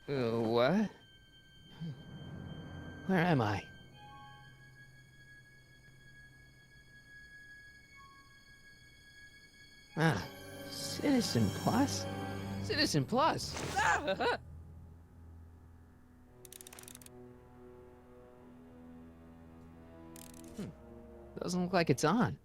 What? Where am I? Ah, Citizen Plus? Citizen Plus! Ah! Doesn't look like it's on.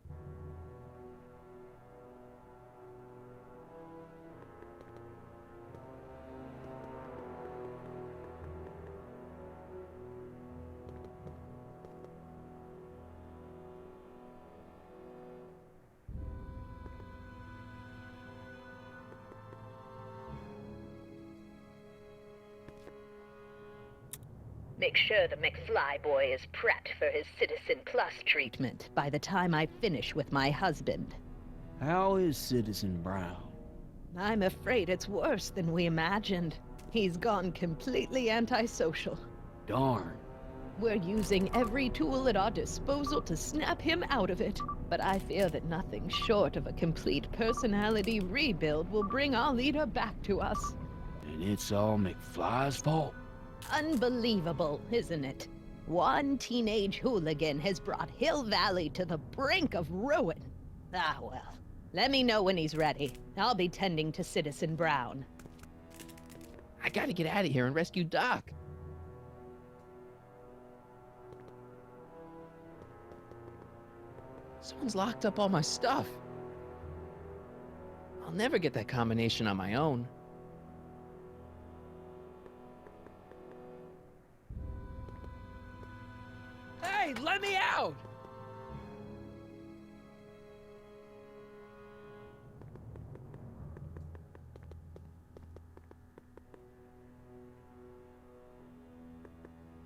Make sure the McFlyboy is prepped for his Citizen Plus treatment by the time I finish with my husband. How is Citizen Brown? I'm afraid it's worse than we imagined. He's gone completely antisocial. Darn. We're using every tool at our disposal to snap him out of it. But I fear that nothing short of a complete personality rebuild will bring our leader back to us. And it's all McFly's fault? Unbelievable, isn't it? One teenage hooligan has brought Hill Valley to the brink of ruin. Ah, well. Let me know when he's ready. I'll be tending to Citizen Brown. I gotta get out of here and rescue Doc. Someone's locked up all my stuff. I'll never get that combination on my own. Hey, let me out!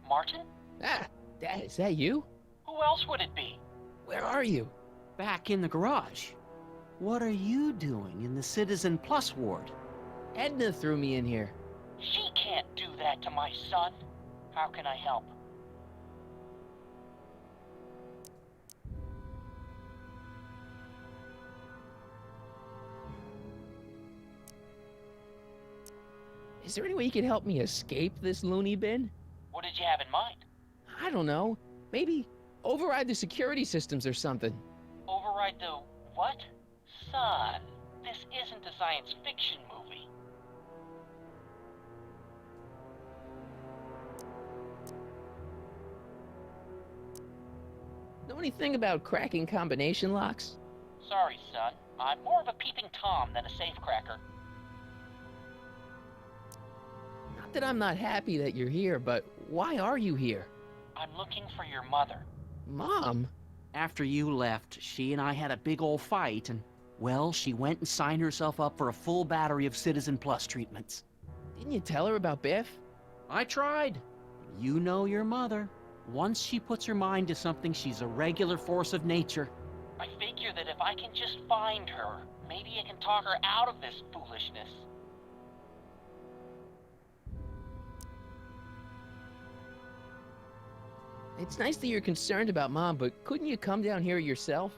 Martin? Ah, Dad, is that you? Who else would it be? Where are you? Back in the garage. What are you doing in the Citizen Plus ward? Edna threw me in here. She can't do that to my son. How can I help? Is there any way you can help me escape this loony bin? What did you have in mind? I don't know. Maybe override the security systems or something. Override the what? Son, this isn't a science fiction movie. Know anything about cracking combination locks? Sorry, son. I'm more of a peeping Tom than a safecracker. Not that I'm not happy that you're here, but why are you here? I'm looking for your mother. Mom? After you left, she and I had a big old fight, and, well, she went and signed herself up for a full battery of Citizen Plus treatments. Didn't you tell her about Biff? I tried. You know your mother. Once she puts her mind to something, she's a regular force of nature. I figure that if I can just find her, maybe I can talk her out of this foolishness. It's nice that you're concerned about Mom, but couldn't you come down here yourself?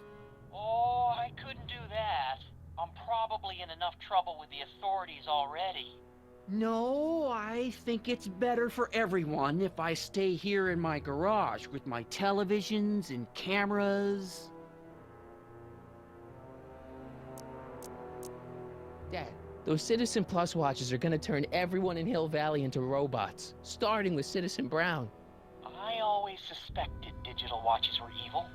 Oh, I couldn't do that. I'm probably in enough trouble with the authorities already. No, I think it's better for everyone if I stay here in my garage with my televisions and cameras. Dad, those Citizen Plus watches are gonna turn everyone in Hill Valley into robots, starting with Citizen Brown. I always suspected digital watches were evil.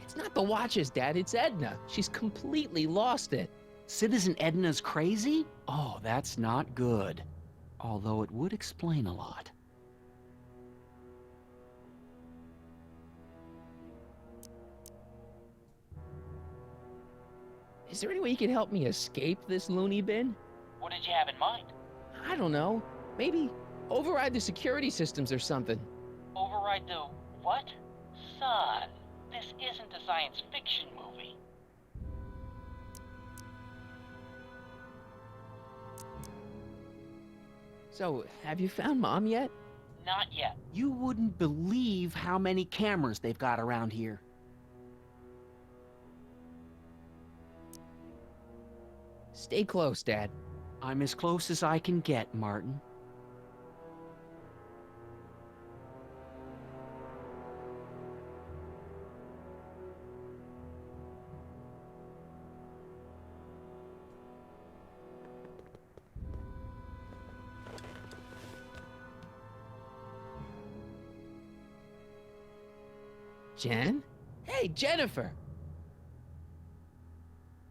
It's not the watches, Dad, it's Edna. She's completely lost it. Citizen Edna's crazy? Oh, that's not good. Although it would explain a lot. Is there any way you can help me escape this loony bin? What did you have in mind? I don't know. Maybe override the security systems or something. Override the what? Son, this isn't a science fiction movie. So, have you found Mom yet? Not yet. You wouldn't believe how many cameras they've got around here. Stay close, Dad. I'm as close as I can get, Martin. Jen? Hey, Jennifer!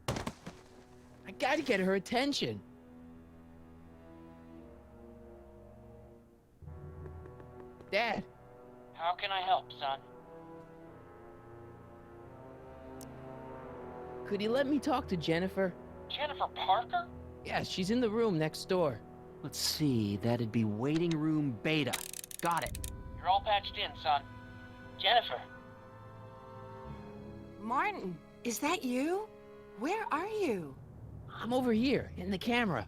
I gotta get her attention. Dad, How can I help, son? could you let me talk to Jennifer? Jennifer Parker? Yeah, she's in the room next door. Let's see, that'd be waiting room beta. Got it. You're all patched in, son. Jennifer. Martin, is that you? Where are you? I'm over here, in the camera.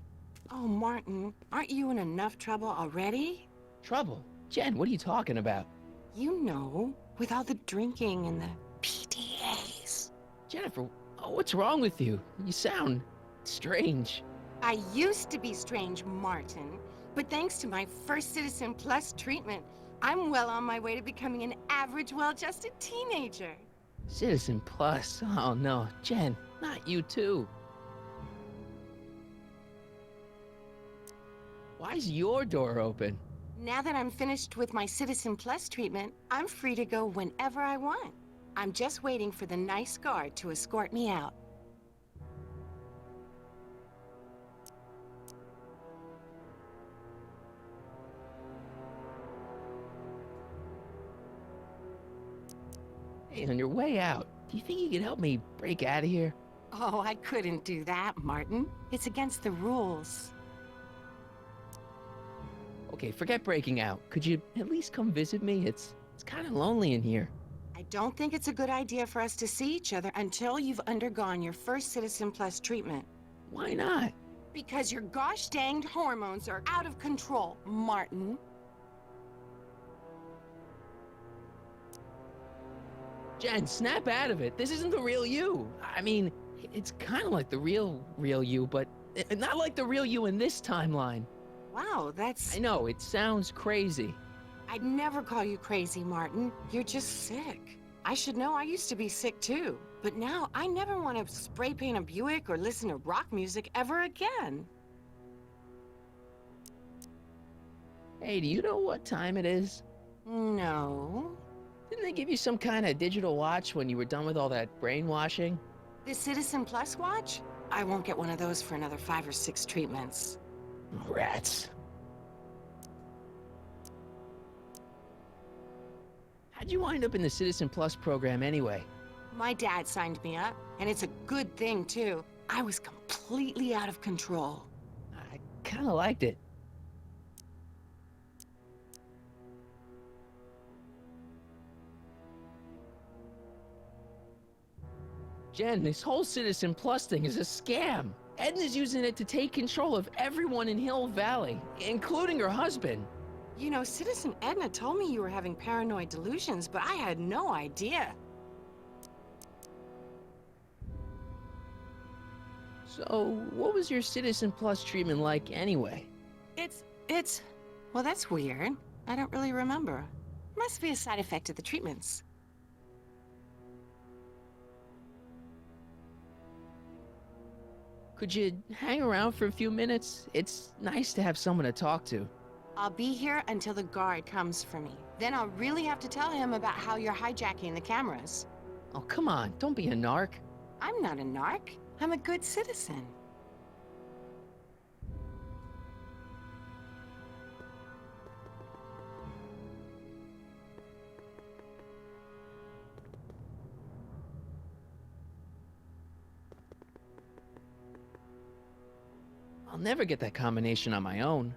Oh, Martin, aren't you in enough trouble already? Trouble? Jen, what are you talking about? You know, with all the drinking and the PDAs. Jennifer, what's wrong with you? You sound strange. I used to be strange, Martin, but thanks to my first Citizen Plus treatment, I'm well on my way to becoming an average, well-adjusted teenager. Citizen Plus? Oh no, Jen, not you too. Why's your door open? Now that I'm finished with my Citizen Plus treatment, I'm free to go whenever I want. I'm just waiting for the nice guard to escort me out. Hey, on your way out, do you think you could help me break out of here? Oh, I couldn't do that, Martin. It's against the rules. Okay, forget breaking out. Could you at least come visit me? It's kind of lonely in here. I don't think it's a good idea for us to see each other until you've undergone your first Citizen Plus treatment. Why not? Because your gosh danged hormones are out of control, Martin. Jen, snap out of it. This isn't the real you. I mean, it's kind of like the real you, but not like the real you in this timeline. Wow, that's... I know, it sounds crazy. I'd never call you crazy, Martin. You're just sick. I should know, I used to be sick too. But now, I never want to spray paint a Buick or listen to rock music ever again. Hey, do you know what time it is? No. Didn't they give you some kind of digital watch when you were done with all that brainwashing? The Citizen Plus watch? I won't get one of those for another 5 or 6 treatments. Rats. How'd you wind up in the Citizen Plus program anyway? My dad signed me up, and it's a good thing, too. I was completely out of control. I kind of liked it. Jen, this whole Citizen Plus thing is a scam. Edna's using it to take control of everyone in Hill Valley, including her husband. You know, Citizen Edna told me you were having paranoid delusions, but I had no idea. So, what was your Citizen Plus treatment like anyway? Well, that's weird. I don't really remember. Must be a side effect of the treatments. Could you hang around for a few minutes? It's nice to have someone to talk to. I'll be here until the guard comes for me. Then I'll really have to tell him about how you're hijacking the cameras. Oh, come on, don't be a narc. I'm not a narc. I'm a good citizen. I'll never get that combination on my own.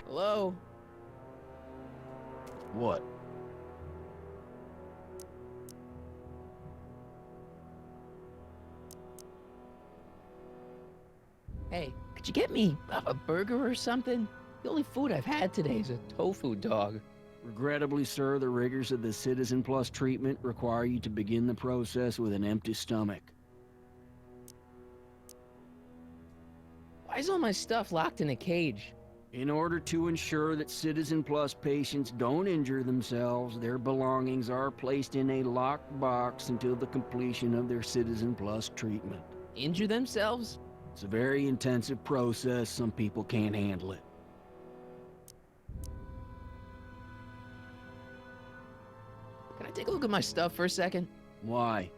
Hello? What? Hey, could you get me a burger or something? The only food I've had today is a tofu dog. Regrettably, sir, the rigors of the Citizen Plus treatment require you to begin the process with an empty stomach. Why is all my stuff locked in a cage? In order to ensure that Citizen Plus patients don't injure themselves, their belongings are placed in a locked box until the completion of their Citizen Plus treatment. Injure themselves? It's a very intensive process. Some people can't handle it. I take a look at my stuff for a second? Why?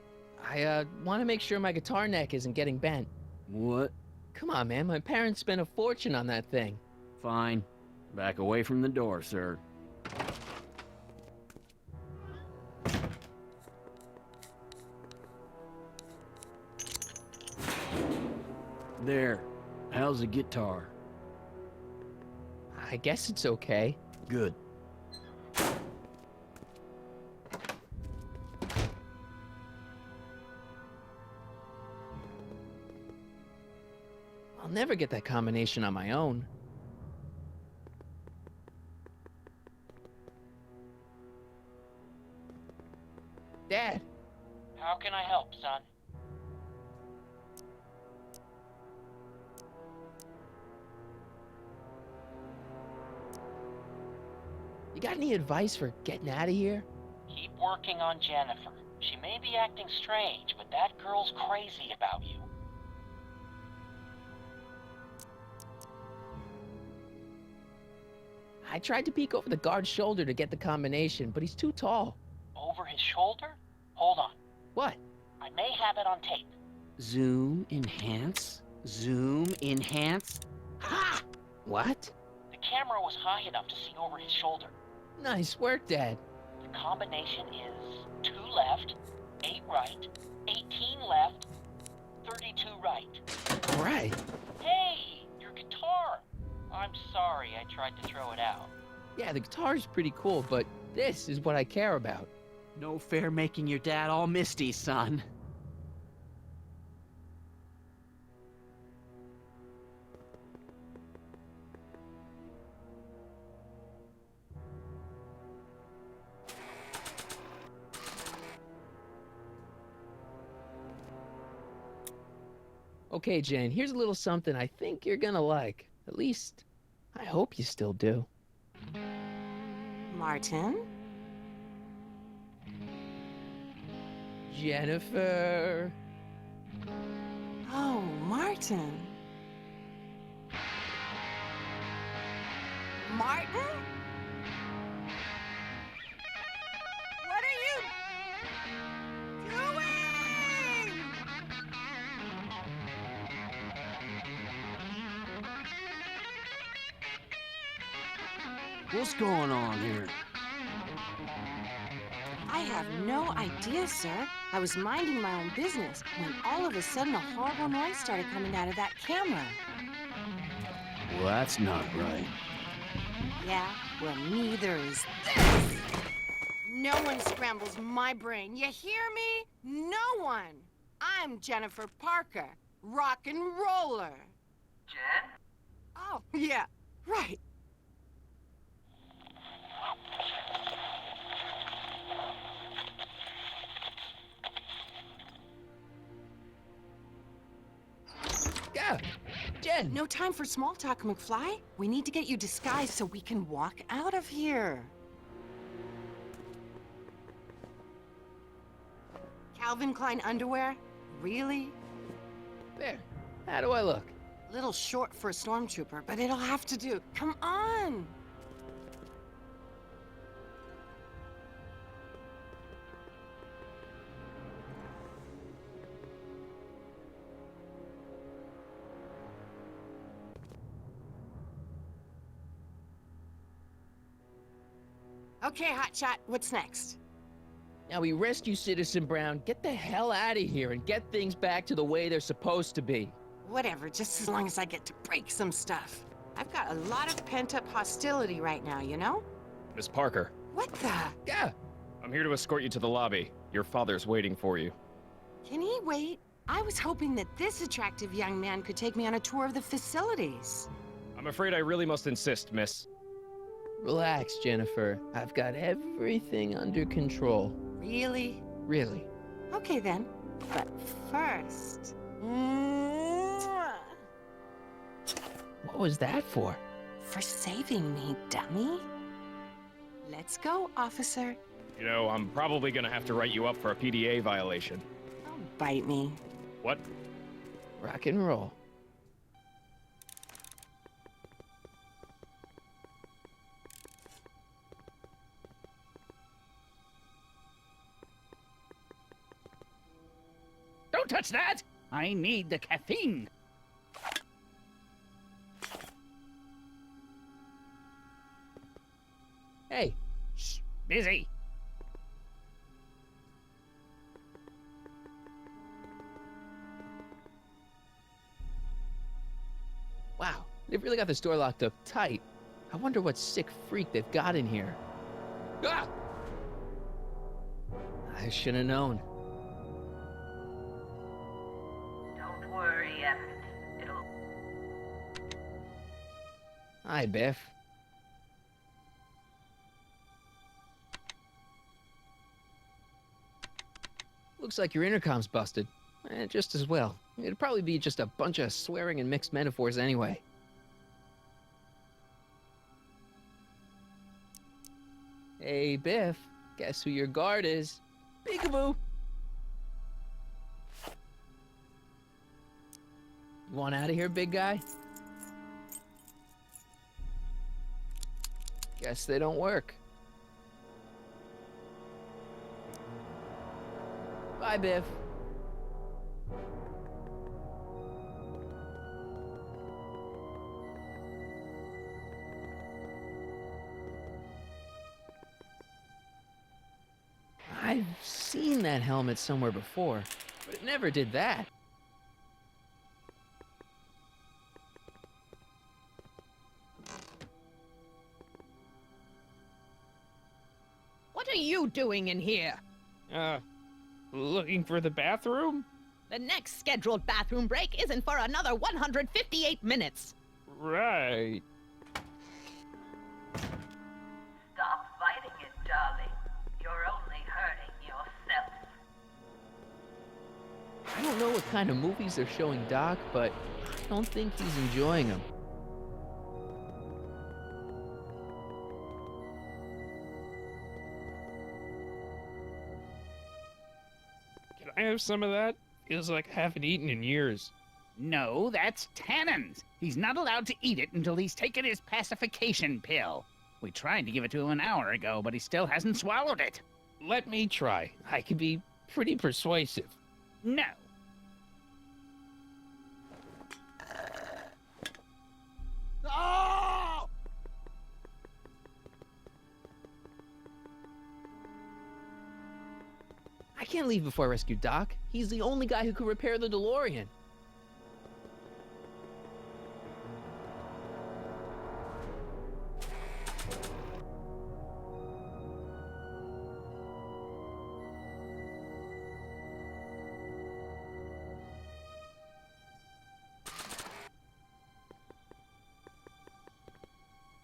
I want to make sure my guitar neck isn't getting bent. What? Come on, man. My parents spent a fortune on that thing. Fine. Back away from the door, sir. There. How's the guitar? I guess it's okay. Good. I'll never get that combination on my own. Dad, How can I help, son? you got any advice for getting out of here? Keep working on Jennifer. She may be acting strange, but that girl's crazy about you. I tried to peek over the guard's shoulder to get the combination, but he's too tall. Over his shoulder? Hold on. What? I may have it on tape. Zoom, enhance. Zoom, enhance. Ha! What? The camera was high enough to see over his shoulder. Nice work, Dad. The combination is 2 left, 8 right, 18 left, 32 right. All right. Hey, your guitar! I'm sorry I tried to throw it out. Yeah, the guitar's pretty cool, but this is what I care about. No fair making your dad all misty, son. Okay, Jane, here's a little something I think you're gonna like. At least, I hope you still do. Martin? Jennifer. Oh, Martin. Martin? What are you doing? What's going on here? I have no idea, sir. I was minding my own business when all of a sudden a horrible noise started coming out of that camera. Well, that's not right. Yeah, well, neither is this. No one scrambles my brain. You hear me? No one. I'm Jennifer Parker, rock and roller. Jen? Oh, yeah, right. Yeah, Jen. No time for small talk, McFly. We need to get you disguised so we can walk out of here. Calvin Klein underwear? Really? There. How do I look? Little short for a stormtrooper, but it'll have to do. Come on! Okay, Hotshot, what's next? Now we rescue Citizen Brown, get the hell out of here, and get things back to the way they're supposed to be. Whatever, just as long as I get to break some stuff. I've got a lot of pent-up hostility right now, you know? Miss Parker, What the? Yeah. I'm here to escort you to the lobby. Your father's waiting for you. Can he wait? I was hoping that this attractive young man could take me on a tour of the facilities. I'm afraid I really must insist, miss. Relax, Jennifer. I've got everything under control. Really? Really. Okay then. But first... Mwah! What was that for? For saving me, dummy. Let's go, officer. You know, I'm probably gonna have to write you up for a PDA violation. Don't bite me. What? Rock and roll. Don't touch that! I need the caffeine. Hey, Shh, busy. wow, they've really got this door locked up tight. I wonder what sick freak they've got in here. Ah! I should have known. Don't worry, Emmett. It'll... Hi, Biff. Looks like your intercom's busted. Just as well. It'd probably be just a bunch of swearing and mixed metaphors anyway. Hey, Biff. Guess who your guard is? Peekaboo! You want out of here, big guy? Guess they don't work. Bye, Biff. I've seen that helmet somewhere before, but it never did that. What are you doing in here? Looking for the bathroom? The next scheduled bathroom break isn't for another 158 minutes. Right. Stop fighting it, darling. You're only hurting yourself. I don't know what kind of movies they're showing Doc, but I don't think he's enjoying them. Can I have some of that? Feels like I haven't eaten in years. No, that's Tannen's. He's not allowed to eat it until he's taken his pacification pill. We tried to give it to him an hour ago, but he still hasn't swallowed it. Let me try. I can be pretty persuasive. No. Oh! I can't leave before I rescue Doc. He's the only guy who could repair the DeLorean.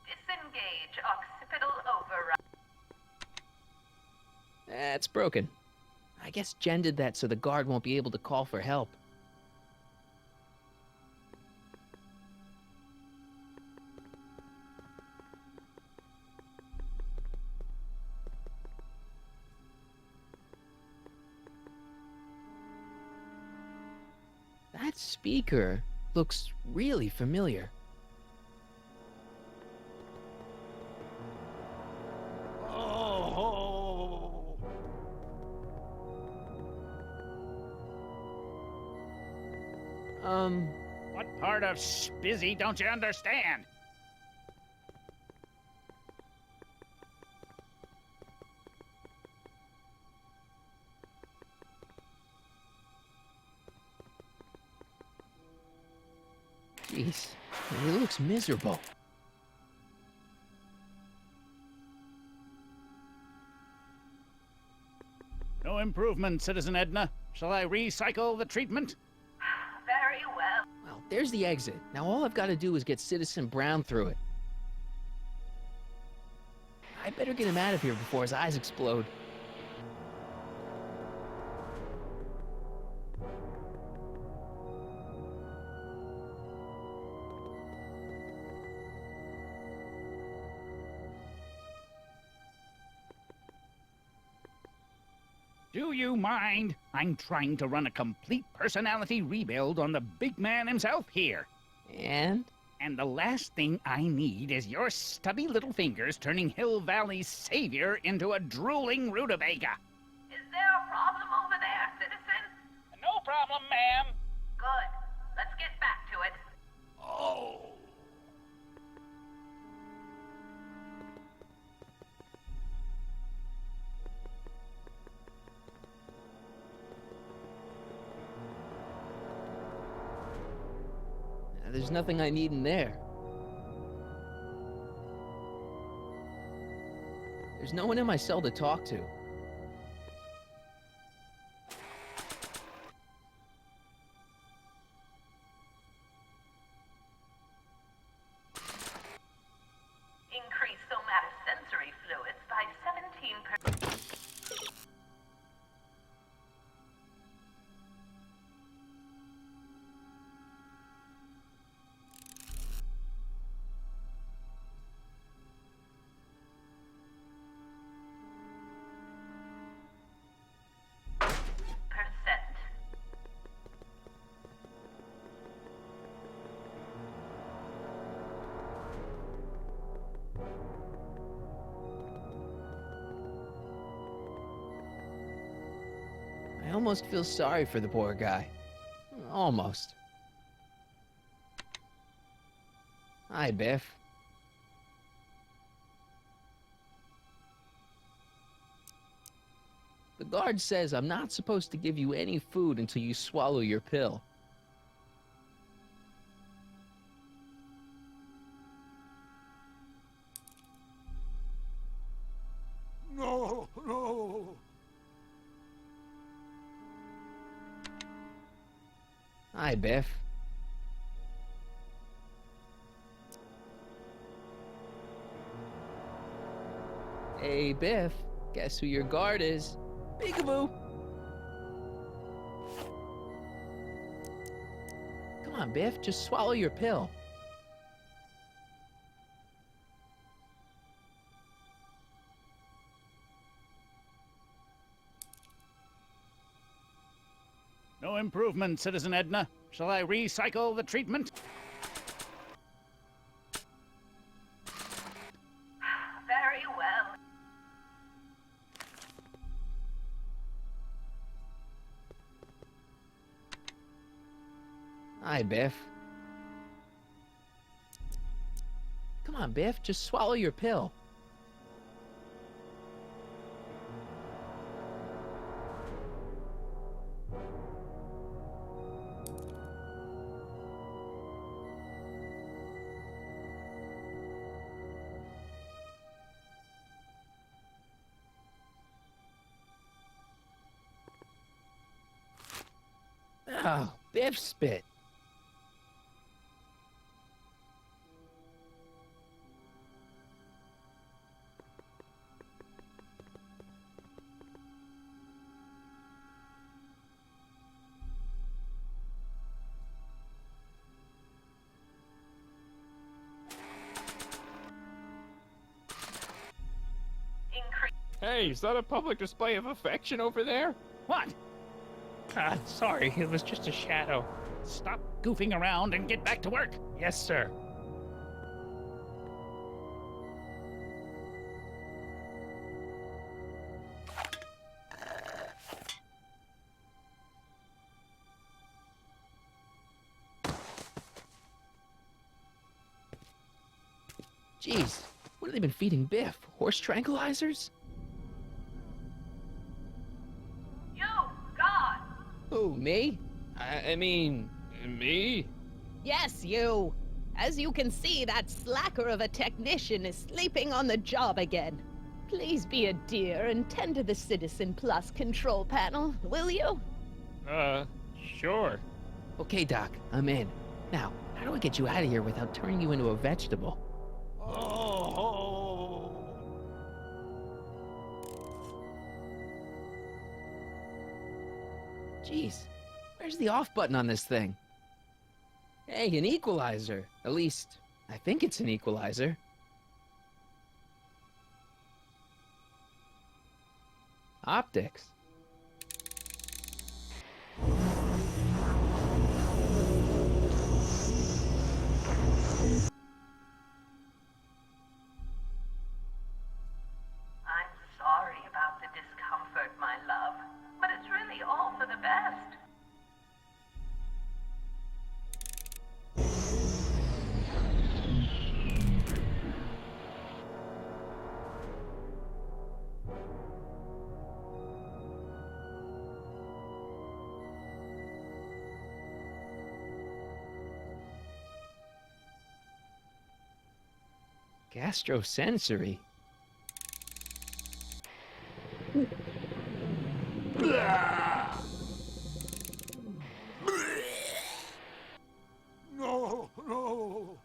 Disengage occipital override. It's broken. I guess Jen did that so the guard won't be able to call for help. That speaker looks really familiar. What part of busy don't you understand? Jeez, he looks miserable. No improvement, Citizen Edna. Shall I recycle the treatment? Very well. Well, there's the exit. Now all I've got to do is get Citizen Brown through it. I better get him out of here before his eyes explode. Do you mind? I'm trying to run a complete personality rebuild on the big man himself here. And? And the last thing I need is your stubby little fingers turning Hill Valley's savior into a drooling rutabaga. Is there a problem over there, citizen? No problem. problem, ma'am. Good. Let's get back to it. Oh. There's nothing I need in there. There's no one in my cell to talk to. Increase somatosensory fluids by 17%. I almost feel sorry for the poor guy. Almost. Hi, Biff. The guard says I'm not supposed to give you any food until you swallow your pill. No, no. Hi, Biff. Hey, Biff. Guess who your guard is? Peekaboo! Come on, Biff. Just swallow your pill. No improvement, Citizen Edna. Shall I recycle the treatment? Very well. Hi, Biff. Come on, Biff. Just swallow your pill. Oh, Biff spit. Hey, is that a public display of affection over there? What? Sorry, it was just a shadow. Stop goofing around and get back to work. Yes, sir. Jeez, what have they been feeding Biff? Horse tranquilizers? You, God! Who, me? I mean, me? Yes, you. As you can see, that slacker of a technician is sleeping on the job again. Please be a dear and tend to the Citizen Plus control panel, will you? Sure. Okay, Doc, I'm in. Now, how do I get you out of here without turning you into a vegetable? Oh. Jeez, where's the off button on this thing? Hey, an equalizer. At least, I think it's an equalizer. Optics. I'm sorry about the discomfort, my love, but it's really all for the best. Gastrosensory. No, no.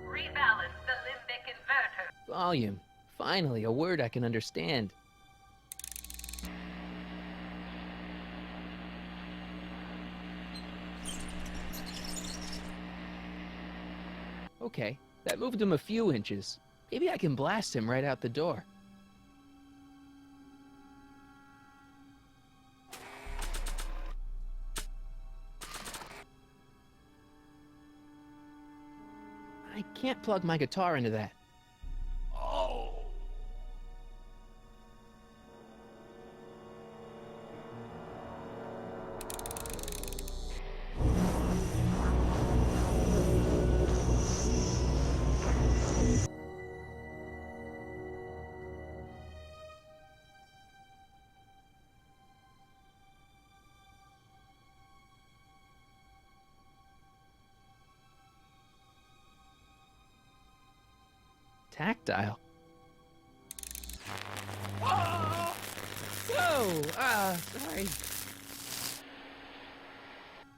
Rebalance the limbic inverter. Volume. Finally, a word I can understand. Okay, that moved him a few inches. Maybe I can blast him right out the door. I can't plug my guitar into that. Oh. Tactile. Whoa! Sorry.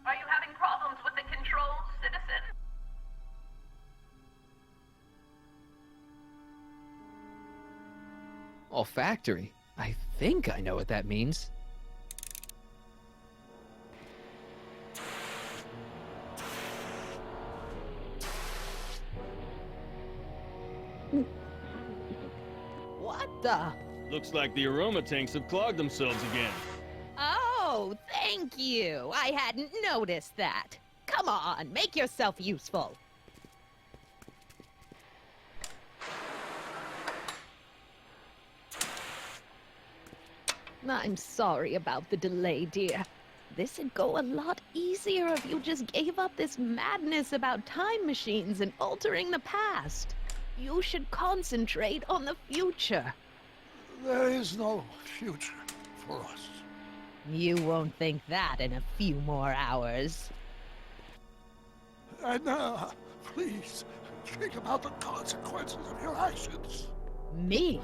Are you having problems with the controls, citizen? Olfactory. I think I know what that means. What the? Looks like the aroma tanks have clogged themselves again. Oh, thank you. I hadn't noticed that. Come on, make yourself useful. I'm sorry about the delay, dear. This'd go a lot easier if you just gave up this madness about time machines and altering the past. You should concentrate on the future. There is no future for us. You won't think that in a few more hours. Edna, please, think about the consequences of your actions. Me?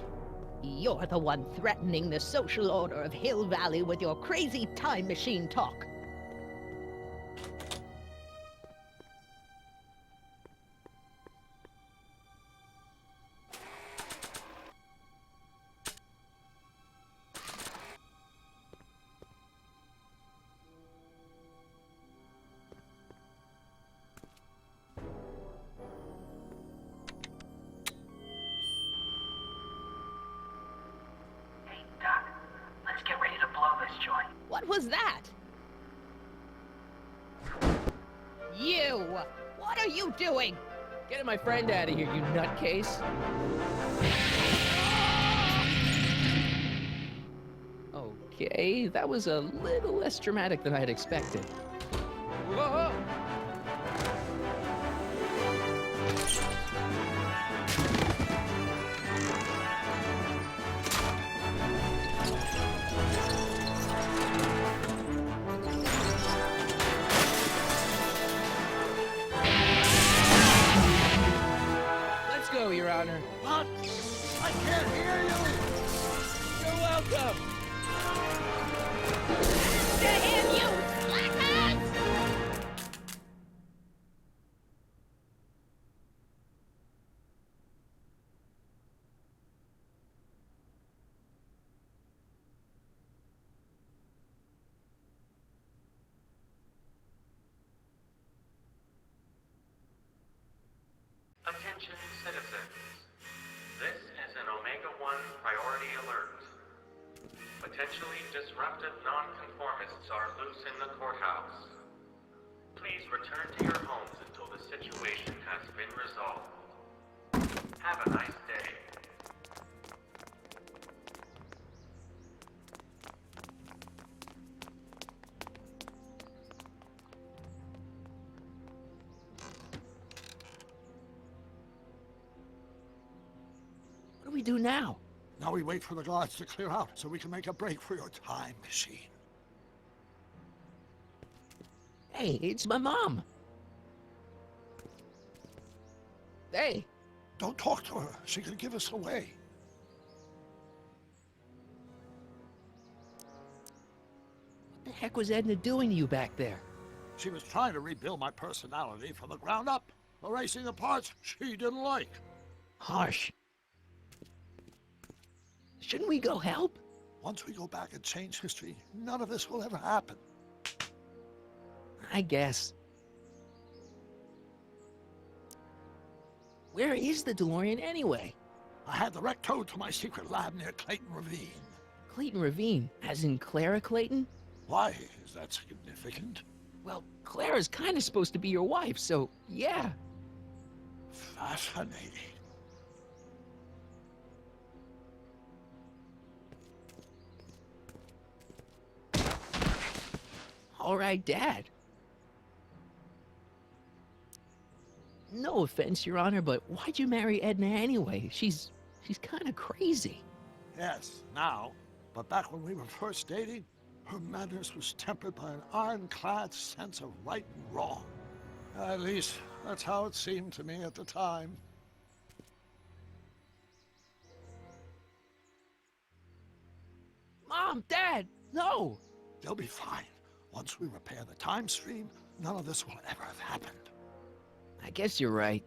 You're the one threatening the social order of Hill Valley with your crazy time machine talk. Hey, Doc, let's get ready to blow this joint. What was that? You! What are you doing? Getting my friend out of here, you nutcase. Okay, that was a little less dramatic than I had expected. Whoa! Let's go, Your Honor. What? I can't hear you! You're welcome! To him, you slackers! Attention citizens. This is an Omega-1 priority alert. Potentially disruptive nonconformists are loose in the courthouse. Please return to your homes until the situation has been resolved. Have a nice day. What do we do now? Now we wait for the guards to clear out so we can make a break for your time machine. Hey, it's my mom. Hey, Don't talk to her. She could give us away. what the heck was Edna doing to you back there? She was trying to rebuild my personality from the ground up, erasing the parts she didn't like. Harsh. Shouldn't we go help? Once we go back and change history, none of this will ever happen. I guess. Where is the DeLorean anyway? I had the wreck towed to my secret lab near Clayton Ravine. Clayton Ravine, as in Clara Clayton? Why is that significant? Well, Clara's kind of supposed to be your wife, so yeah. Fascinating. All right, Dad. No offense, Your Honor, but why'd you marry Edna anyway? She's kind of crazy. Yes, now. But back when we were first dating, her madness was tempered by an ironclad sense of right and wrong. At least, that's how it seemed to me at the time. Mom, Dad, no! They'll be fine. Once we repair the time stream, none of this will ever have happened. I guess you're right.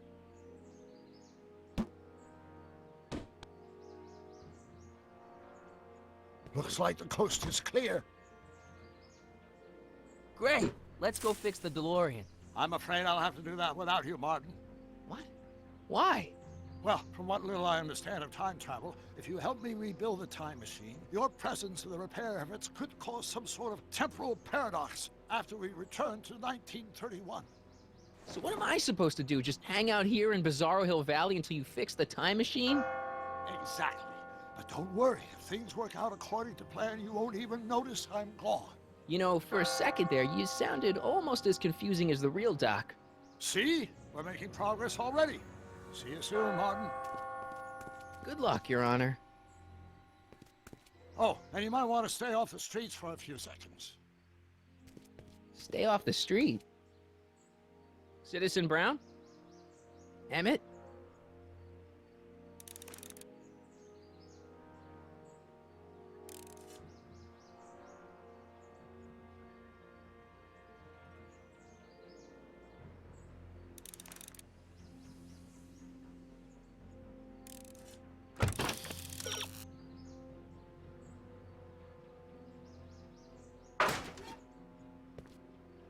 Looks like the coast is clear. Great, let's go fix the DeLorean. I'm afraid I'll have to do that without you, Martin. What? Why? Well, from what little I understand of time travel, if you help me rebuild the time machine, your presence in the repair efforts could cause some sort of temporal paradox after we return to 1931. So what am I supposed to do? Just hang out here in Bizarro Hill Valley until you fix the time machine? Exactly. But don't worry, if things work out according to plan, you won't even notice I'm gone. You know, for a second there, you sounded almost as confusing as the real Doc. See? We're making progress already. See you soon, Martin. Good luck, Your Honor. Oh, and you might want to stay off the streets for a few seconds. Stay off the street. Citizen Brown? Emmett?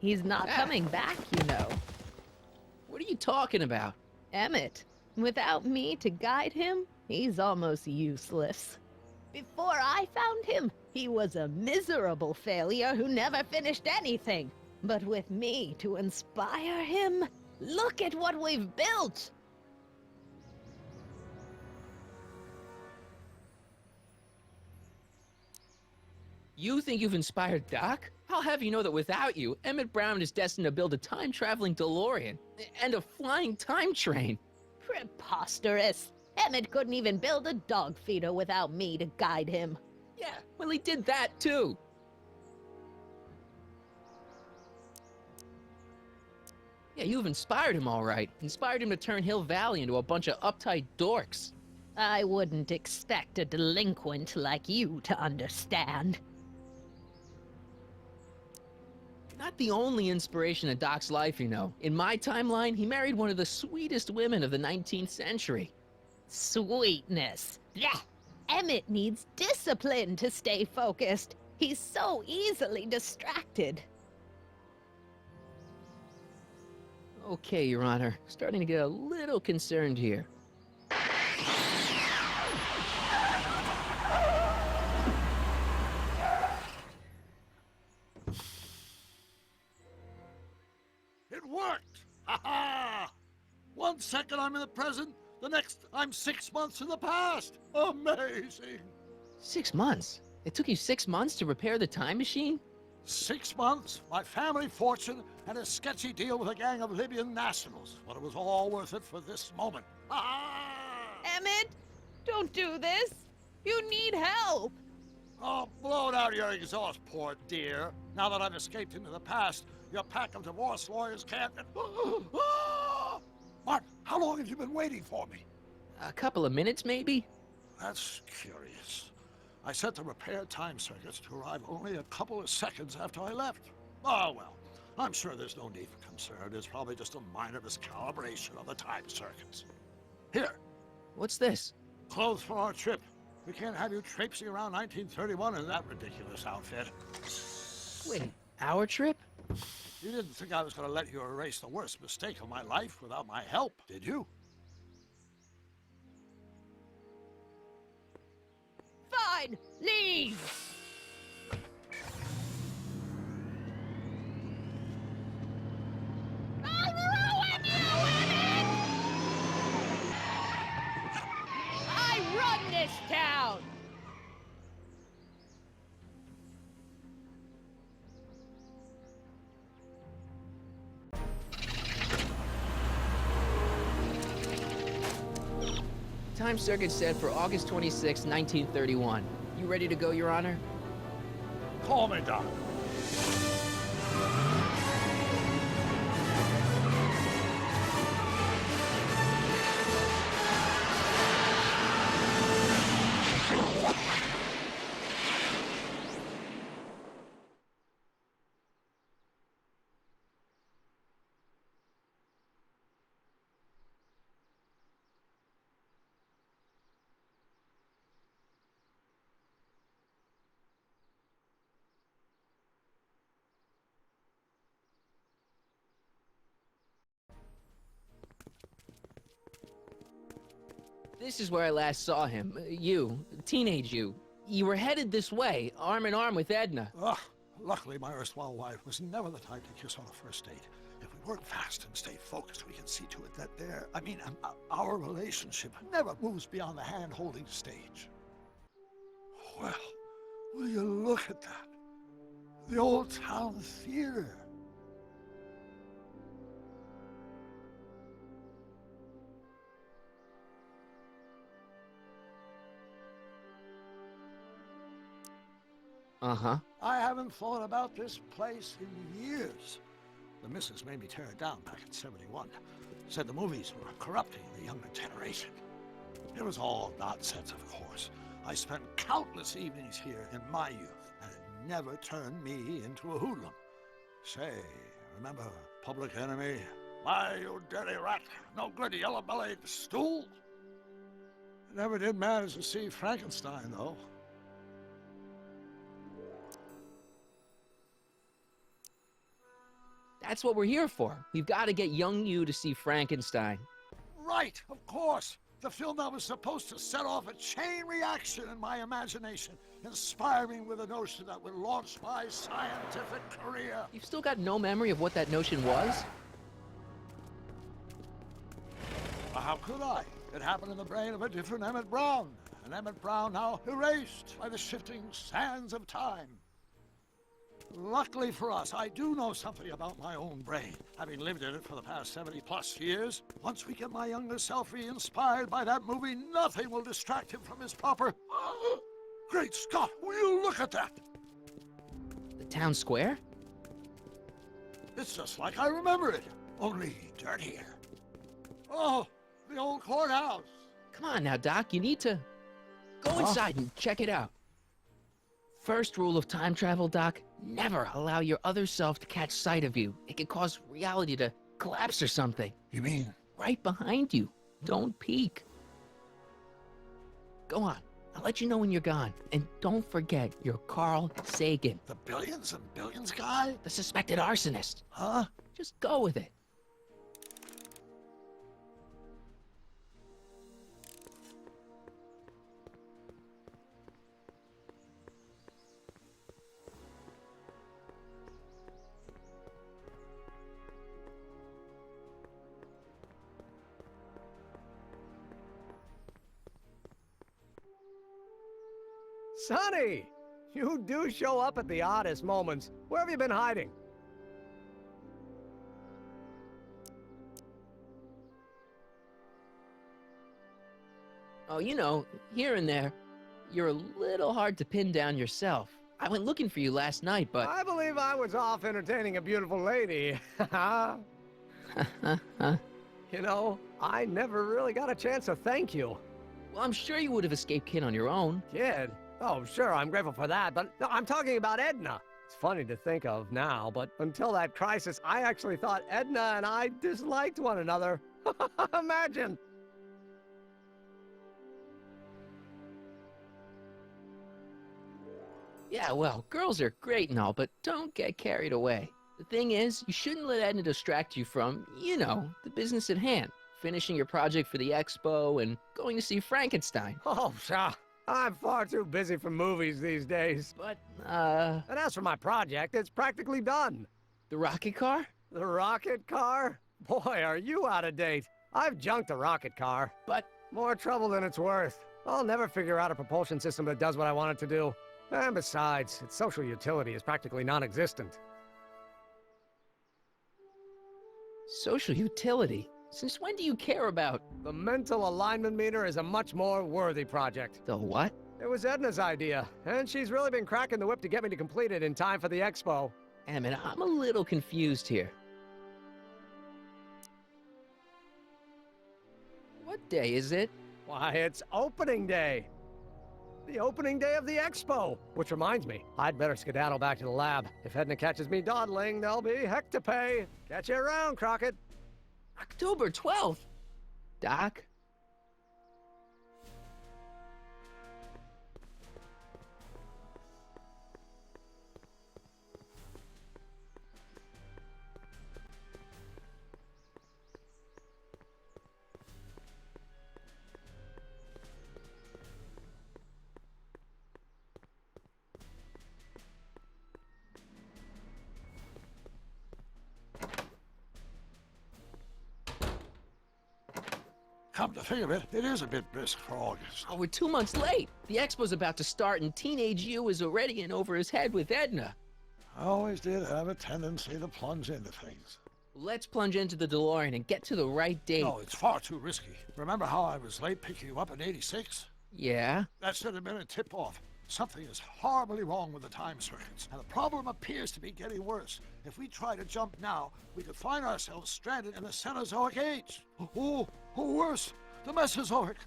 He's not coming back, you know. What are you talking about? Emmett. Without me to guide him, he's almost useless. Before I found him, he was a miserable failure who never finished anything. But with me to inspire him, look at what we've built! You think you've inspired Doc? I'll have you know that without you, Emmett Brown is destined to build a time-traveling DeLorean and a flying time train. Preposterous! Emmett couldn't even build a dog feeder without me to guide him. Yeah, well, he did that too. Yeah, you've inspired him all right. Inspired him to turn Hill Valley into a bunch of uptight dorks. I wouldn't expect a delinquent like you to understand. Not the only inspiration in Doc's life, you know. In my timeline, he married one of the sweetest women of the 19th century. Sweetness. Blech. Emmett needs discipline to stay focused. He's so easily distracted. Okay, Your Honor. Starting to get a little concerned here. It worked! Ha ha! 1 second I'm in the present, The next, I'm 6 months in the past. Amazing. 6 months? It took you 6 months to repair the time machine? 6 months, my family fortune, and a sketchy deal with a gang of Libyan nationals. But it was all worth it for this moment. Emmett, don't do this. You need help. Oh, blow it out of your exhaust, poor dear. Now that I've escaped into the past, your pack of divorce lawyers can't... Martin, how long have you been waiting for me? A couple of minutes, maybe? That's curious. I set the repair time circuits to arrive only a couple of seconds after I left. Oh, well, I'm sure there's no need for concern. It's probably just a minor miscalibration of the time circuits. Here. What's this? Clothes for our trip. We can't have you traipsing around 1931 in that ridiculous outfit. Wait, our trip? You didn't think I was going to let you erase the worst mistake of my life without my help, did you? Fine, leave. I'll ruin you, Emmett! I run this town. Time circuit set for August 26, 1931. You ready to go, Your Honor? Call me, Doc. This is where I last saw him. You, teenage you. You were headed this way, arm in arm with Edna. Ugh. Luckily, my erstwhile wife was never the type to kiss on a first date. If we work fast and stay focused, we can see to it that our relationship never moves beyond the hand-holding stage. Well, will you look at that? The old town theater. Uh-huh. I haven't thought about this place in years. The missus made me tear it down back in '71. Said the movies were corrupting the younger generation. It was all nonsense, of course. I spent countless evenings here in my youth, and it never turned me into a hoodlum. Say, remember Public Enemy? Why, you dirty rat, no good yellow-bellied stool? Never did manage to see Frankenstein, though. That's what we're here for. We've got to get young you to see Frankenstein. Right, of course. The film that was supposed to set off a chain reaction in my imagination, inspiring with a notion that would launch my scientific career. You've still got no memory of what that notion was? How could I? It happened in the brain of a different Emmett Brown. An Emmett Brown now erased by the shifting sands of time. Luckily for us, I do know something about my own brain, having lived in it for the past 70+ years. Once we get my younger self re-inspired by that movie, nothing will distract him from his proper... Great Scott, will you look at that? The town square? It's just like I remember it, only dirtier. Oh, the old courthouse. Come on now, Doc, you need to... Go inside and check it out. First rule of time travel, Doc, never allow your other self to catch sight of you. It could cause reality to collapse or something. You mean? Right behind you. Don't peek. Go on. I'll let you know when you're gone. And don't forget, you're Carl Sagan. The billions and billions guy? The suspected arsonist. Huh? Just go with it. Sonny! You do show up at the oddest moments. Where have you been hiding? Oh, you know, here and there. You're a little hard to pin down yourself. I went looking for you last night, but... I believe I was off entertaining a beautiful lady. You know, I never really got a chance to thank you. Well, I'm sure you would have escaped Kid on your own. Kid? Oh, sure, I'm grateful for that, but no, I'm talking about Edna. It's funny to think of now, but until that crisis, I actually thought Edna and I disliked one another. Imagine! Yeah, well, girls are great and all, but don't get carried away. The thing is, you shouldn't let Edna distract you from, you know, the business at hand. Finishing your project for the expo and going to see Frankenstein. Oh, pshaw. I'm far too busy for movies these days. But, And as for my project, it's practically done. The rocket car? The rocket car? Boy, are you out of date. I've junked the rocket car. But... More trouble than it's worth. I'll never figure out a propulsion system that does what I want it to do. And besides, its social utility is practically non-existent. Social utility? Since when do you care about... The mental alignment meter is a much more worthy project. The what? It was Edna's idea, and she's really been cracking the whip to get me to complete it in time for the expo. Emmett, I'm a little confused here. What day is it? Why, it's opening day. The opening day of the expo. Which reminds me, I'd better skedaddle back to the lab. If Edna catches me dawdling, there'll be heck to pay. Catch you around, Crockett. October 12th. Doc? Come to think of it, it is a bit brisk for August. Oh, we're 2 months late. The expo's about to start and teenage you is already in over his head with Edna. I always did have a tendency to plunge into things. Let's plunge into the DeLorean and get to the right date. No, it's far too risky. Remember how I was late picking you up in '86? Yeah? That should have been a tip-off. Something is horribly wrong with the time circuits, and the problem appears to be getting worse. If we try to jump now, we could find ourselves stranded in the Cenozoic age. Or worse, the Mesozoic.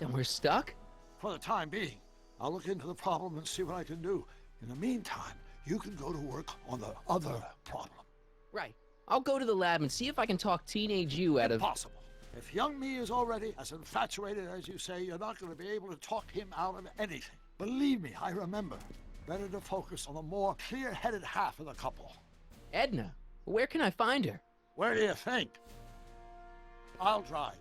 Then we're stuck? For the time being. I'll look into the problem and see what I can do. In the meantime, you can go to work on the other problem. Right. I'll go to the lab and see if I can talk teenage you out of... Impossible. If young me is already as infatuated as you say, you're not going to be able to talk him out of anything. Believe me, I remember. Better to focus on the more clear-headed half of the couple. Edna? Where can I find her? Where do you think? I'll drive.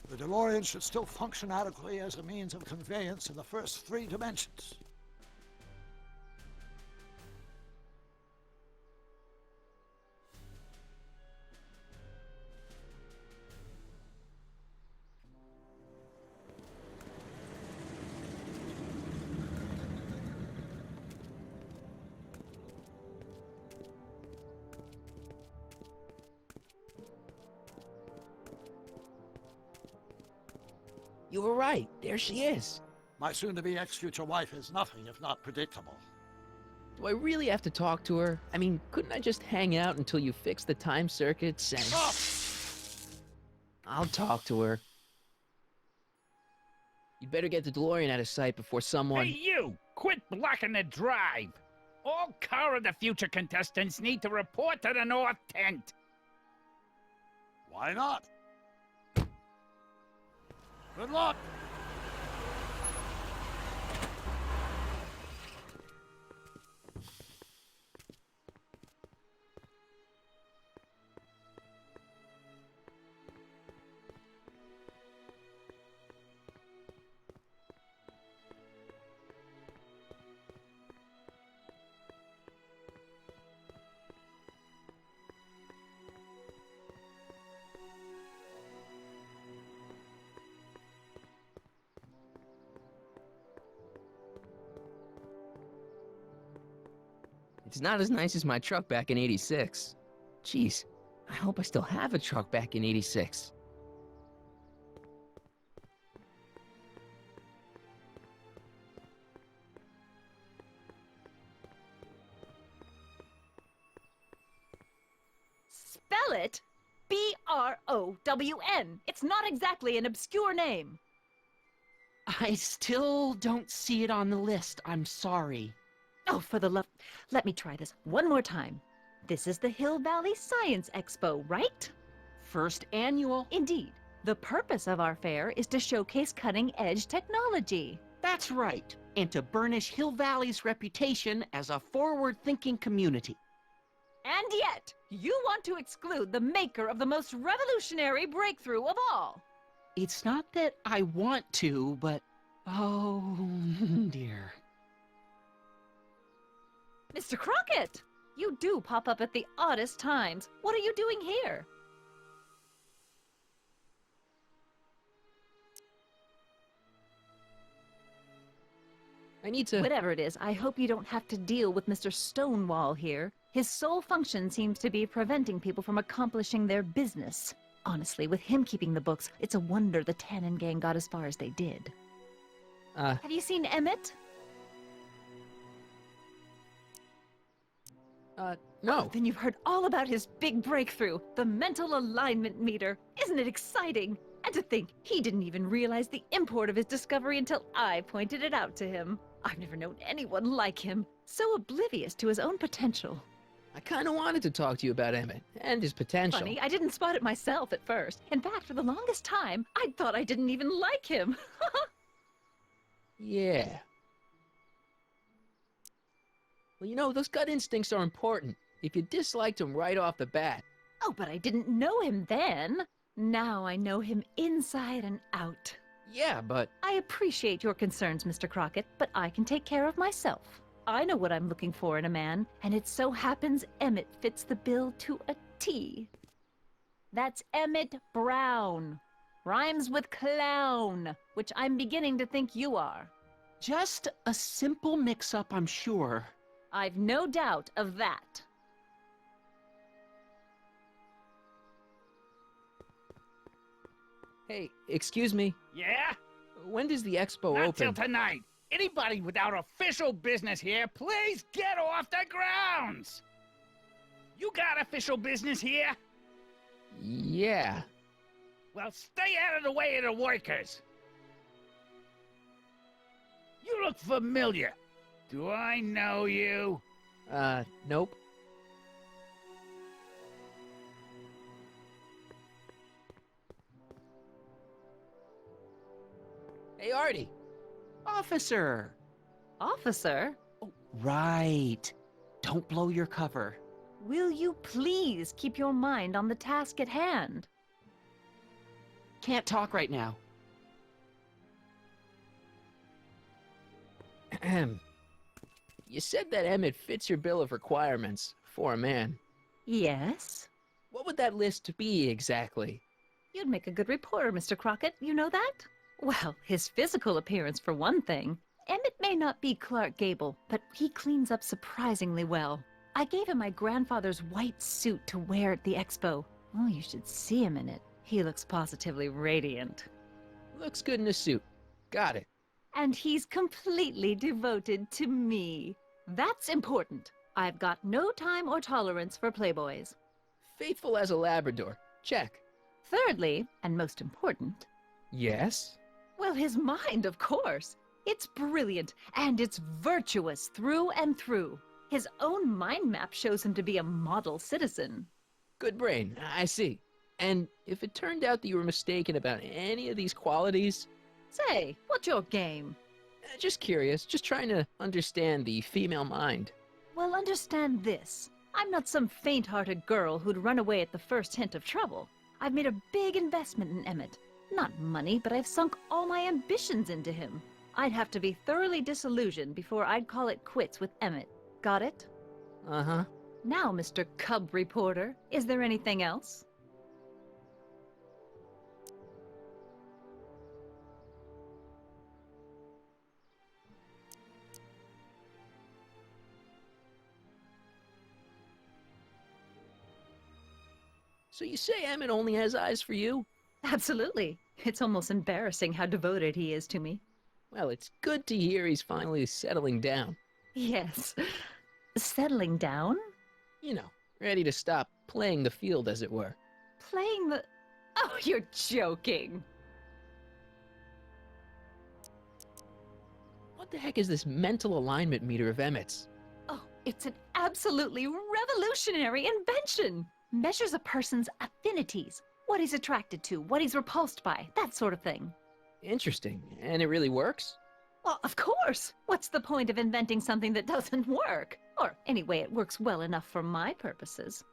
The DeLorean should still function adequately as a means of conveyance in the first 3 dimensions. You were right. There she is. My soon-to-be ex-future wife is nothing if not predictable. Do I really have to talk to her? I mean, couldn't I just hang out until you fix the time circuits and... Stop! I'll talk to her. You'd better get the DeLorean out of sight before someone... Hey, you! Quit blocking the drive! All Car of the Future contestants need to report to the North Tent. Why not? Good luck! It's not as nice as my truck back in '86. Jeez, I hope I still have a truck back in '86. Spell it B-R-O-W-N. It's not exactly an obscure name. I still don't see it on the list. I'm sorry. Oh, for the love... Let me try this one more time. This is the Hill Valley Science Expo, right? First annual. Indeed. The purpose of our fair is to showcase cutting-edge technology. That's right. And to burnish Hill Valley's reputation as a forward-thinking community. And yet, you want to exclude the maker of the most revolutionary breakthrough of all. It's not that I want to, but... oh, dear. Mr. Crockett! You do pop up at the oddest times. What are you doing here? I need to... Whatever it is, I hope you don't have to deal with Mr. Stonewall here. His sole function seems to be preventing people from accomplishing their business. Honestly, with him keeping the books, it's a wonder the Tannen gang got as far as they did. Have you seen Emmett? No. Oh, then you've heard all about his big breakthrough, the mental alignment meter. Isn't it exciting? And to think, he didn't even realize the import of his discovery until I pointed it out to him. I've never known anyone like him, so oblivious to his own potential. I kind of wanted to talk to you about Emmett and his potential. Funny, I didn't spot it myself at first. In fact, for the longest time, I thought I didn't even like him. Yeah. Well, you know, those gut instincts are important. If you disliked him right off the bat. Oh, but I didn't know him then. Now I know him inside and out. Yeah, but... I appreciate your concerns, Mr. Crockett, but I can take care of myself. I know what I'm looking for in a man, and it so happens Emmett fits the bill to a T. That's Emmett Brown. Rhymes with clown, which I'm beginning to think you are. Just a simple mix-up, I'm sure. I've no doubt of that. Hey, excuse me. Yeah? When does the expo Not open? till tonight. Anybody without official business here, please get off the grounds! You got official business here? Yeah. Well, stay out of the way of the workers. You look familiar. Do I know you? Nope. Hey, Artie. Officer. Officer? Oh, right. Don't blow your cover. Will you please keep your mind on the task at hand? Can't talk right now. Ahem. You said that Emmett fits your bill of requirements for a man. Yes? What would that list be exactly? You'd make a good reporter, Mr. Crockett. You know that? Well, his physical appearance for one thing. Emmett may not be Clark Gable, but he cleans up surprisingly well. I gave him my grandfather's white suit to wear at the expo. Oh, you should see him in it. He looks positively radiant. Looks good in a suit. Got it. And he's completely devoted to me. That's important. I've got no time or tolerance for playboys. Faithful as a Labrador. Check. Thirdly, and most important... Yes? Well, his mind, of course. It's brilliant, and it's virtuous through and through. His own mind map shows him to be a model citizen. Good brain, I see. And if it turned out that you were mistaken about any of these qualities... Say, what's your game? Just curious, just trying to understand the female mind. Well, understand this. I'm not some faint-hearted girl who'd run away at the first hint of trouble. I've made a big investment in Emmett. Not money, but I've sunk all my ambitions into him. I'd have to be thoroughly disillusioned before I'd call it quits with Emmett. Got it? Uh-huh. Now, Mr. Cub Reporter, is there anything else? So you say Emmett only has eyes for you? Absolutely. It's almost embarrassing how devoted he is to me. Well, it's good to hear he's finally settling down. Yes. Settling down? You know, ready to stop playing the field, as it were. Playing the... Oh, you're joking. What the heck is this mental alignment meter of Emmett's? Oh, it's an absolutely revolutionary invention. Measures a person's affinities, what he's attracted to, what he's repulsed by, that sort of thing. Interesting. And it really works? Well, of course. What's the point of inventing something that doesn't work? Or anyway, it works well enough for my purposes.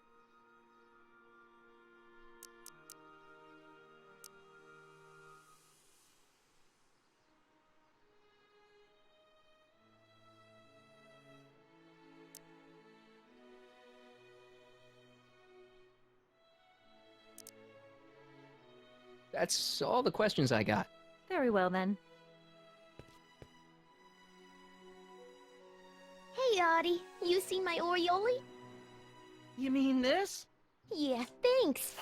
That's all the questions I got. Very well, then. Hey, Artie. You see my Oriole? You mean this? Yeah, thanks.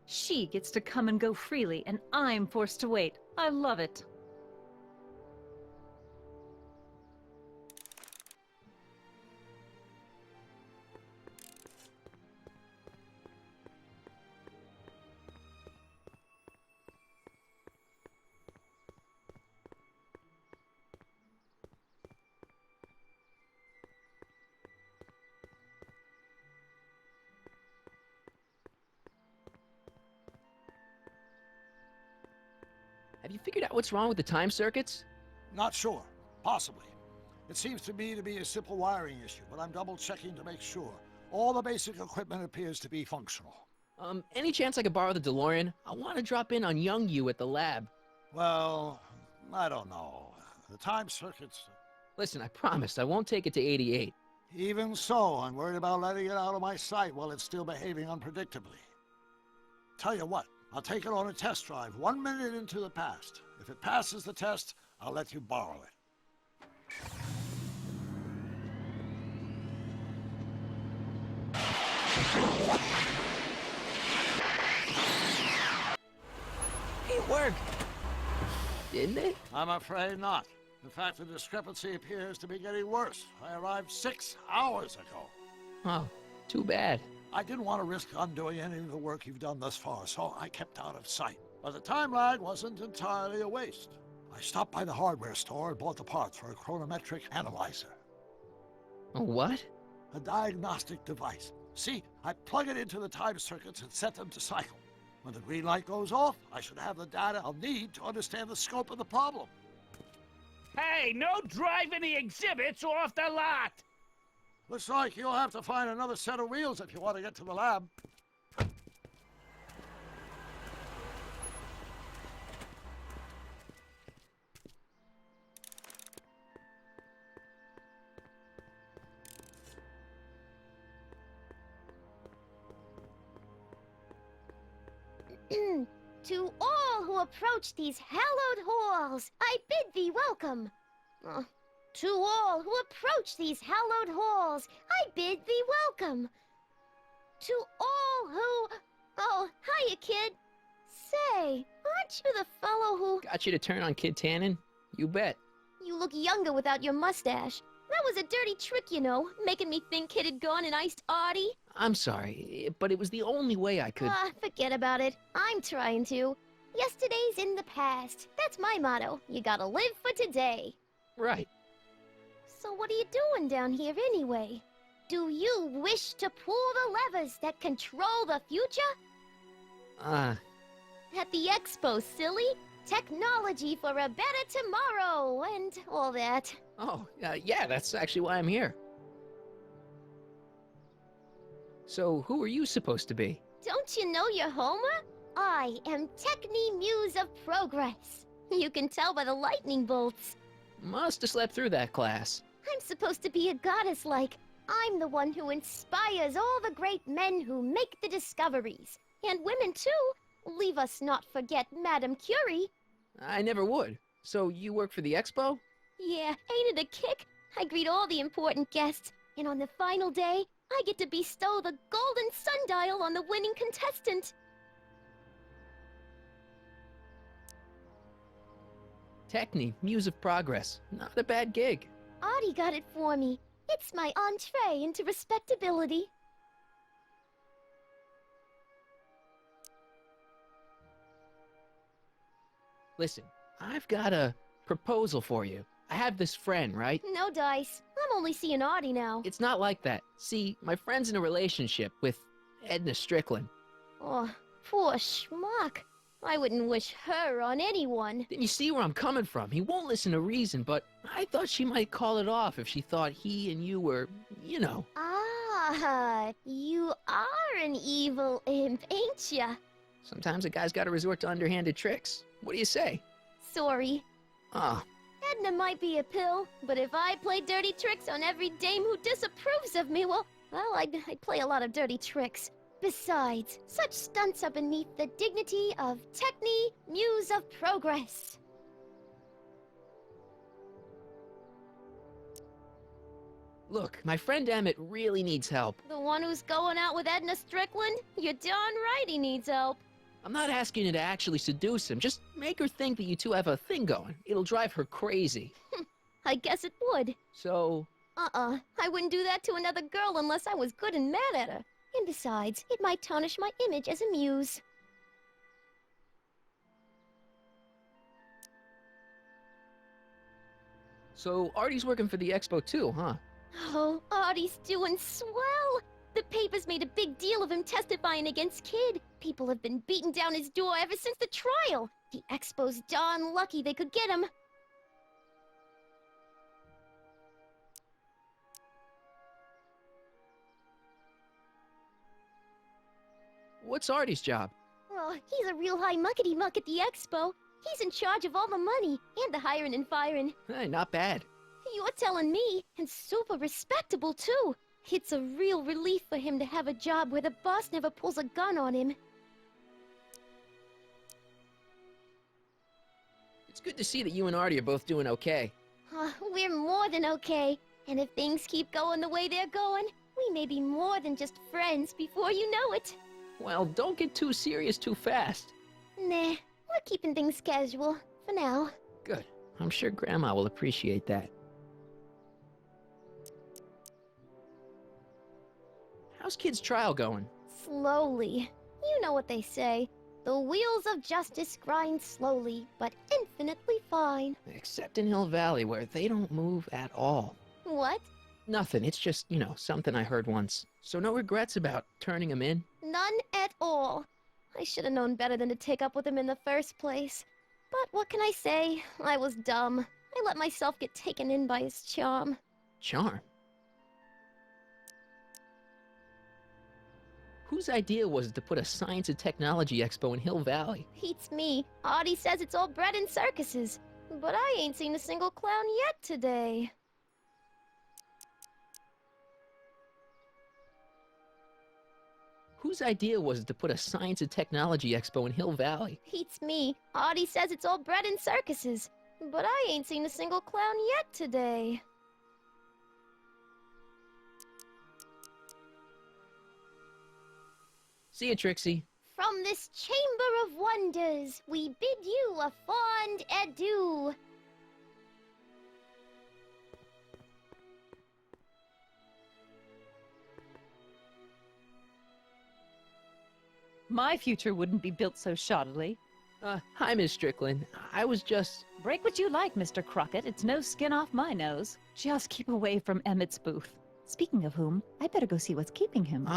She gets to come and go freely, and I'm forced to wait. I love it. Have you figured out what's wrong with the time circuits? Not sure. Possibly. It seems to me to be a simple wiring issue, but I'm double-checking to make sure. All the basic equipment appears to be functional. Any chance I could borrow the DeLorean? I want to drop in on young you at the lab. Well, I don't know. The time circuits... Listen, I promise I won't take it to 88. Even so, I'm worried about letting it out of my sight while it's still behaving unpredictably. Tell you what, I'll take it on a test drive 1 minute into the past. If it passes the test, I'll let you borrow it. It worked! Didn't it? I'm afraid not. In fact, the discrepancy appears to be getting worse. I arrived 6 hours ago. Oh, too bad. I didn't want to risk undoing any of the work you've done thus far, so I kept out of sight. But the time lag wasn't entirely a waste. I stopped by the hardware store and bought the parts for a chronometric analyzer. A what? A diagnostic device. See, I plug it into the time circuits and set them to cycle. When the green light goes off, I should have the data I'll need to understand the scope of the problem. Hey, no driving the exhibits off the lot! Looks like you'll have to find another set of wheels if you want to get to the lab. To all who approach these hallowed halls, I bid thee welcome. To all who approach these hallowed halls, I bid thee welcome. To all who... Oh, hiya, kid. Say, aren't you the fellow who... Got you to turn on Kid Tannen? You bet. You look younger without your mustache. That was a dirty trick, you know, making me think Kid had gone and iced Artie. I'm sorry, but it was the only way I could... Forget about it. I'm trying to. Yesterday's in the past. That's my motto. You gotta live for today. Right. So what are you doing down here anyway? Do you wish to pull the levers that control the future? At the expo, silly. Technology for a better tomorrow, and all that. Oh, yeah, that's actually why I'm here. So, who are you supposed to be? Don't you know your Homer? I am Techni Muse of Progress. You can tell by the lightning bolts. Must have slept through that class. I'm supposed to be a goddess-like. I'm the one who inspires all the great men who make the discoveries. And women, too. Leave us not forget Madame Curie. I never would. So, you work for the expo? Yeah, ain't it a kick? I greet all the important guests. And on the final day, I get to bestow the golden sundial on the winning contestant. Techne, Muse of Progress. Not a bad gig. Audie got it for me. It's my entree into respectability. Listen, I've got a proposal for you. I have this friend, right? No dice. I'm only seeing Audie now. It's not like that. See, my friend's in a relationship with Edna Strickland. Oh, poor schmuck. I wouldn't wish her on anyone. Then you see where I'm coming from. He won't listen to reason, but I thought she might call it off if she thought he and you were, you know. Ah, you are an evil imp, ain't ya? Sometimes a guy's got to resort to underhanded tricks. What do you say? Sorry. Ah, Edna might be a pill, but if I play dirty tricks on every dame who disapproves of me, well, I'd play a lot of dirty tricks. Besides, such stunts are beneath the dignity of Techne, Muse of Progress. look, my friend Emmett really needs help. The one who's going out with Edna Strickland? You're darn right he needs help. I'm not asking you to actually seduce him. Just make her think that you two have a thing going. It'll drive her crazy. I guess it would. So... I wouldn't do that to another girl unless I was good and mad at her. And besides, it might tarnish my image as a muse. So Artie's working for the expo too, huh? Oh, Artie's doing swell. The papers made a big deal of him testifying against Kid. People have been beating down his door ever since the trial. The expo's darn lucky they could get him. What's Artie's job? Oh, he's a real high muckety-muck at the expo. He's in charge of all the money, and the hiring and firing. Hey, not bad. You're telling me, and super respectable, too. It's a real relief for him to have a job where the boss never pulls a gun on him. It's good to see that you and Artie are both doing okay. We're more than okay. And if things keep going the way they're going, we may be more than just friends before you know it. Well, don't get too serious too fast. Nah, we're keeping things casual, for now. Good. I'm sure Grandma will appreciate that. How's Kid's trial going? Slowly. You know what they say. The wheels of justice grind slowly, but infinitely fine. Except in Hill Valley, where they don't move at all. What? Nothing. It's just, you know, something I heard once. So no regrets about turning him in? None at all. I should have known better than to take up with him in the first place. But what can I say? I was dumb. I let myself get taken in by his charm. Charm? Whose idea was it to put a science and technology expo in Hill Valley? Beats me. Audie says it's all bred in circuses. But I ain't seen a single clown yet today. Whose idea was it to put a science and technology expo in Hill Valley? Beats me. Audie says it's all bred in circuses. But I ain't seen a single clown yet today. See you, Trixie. From this chamber of wonders, we bid you a fond adieu. My future wouldn't be built so shoddily. Hi, Miss Strickland. I was just... Break what you like, Mr. Crockett. It's no skin off my nose. Just keep away from Emmett's booth. Speaking of whom, I better go see what's keeping him.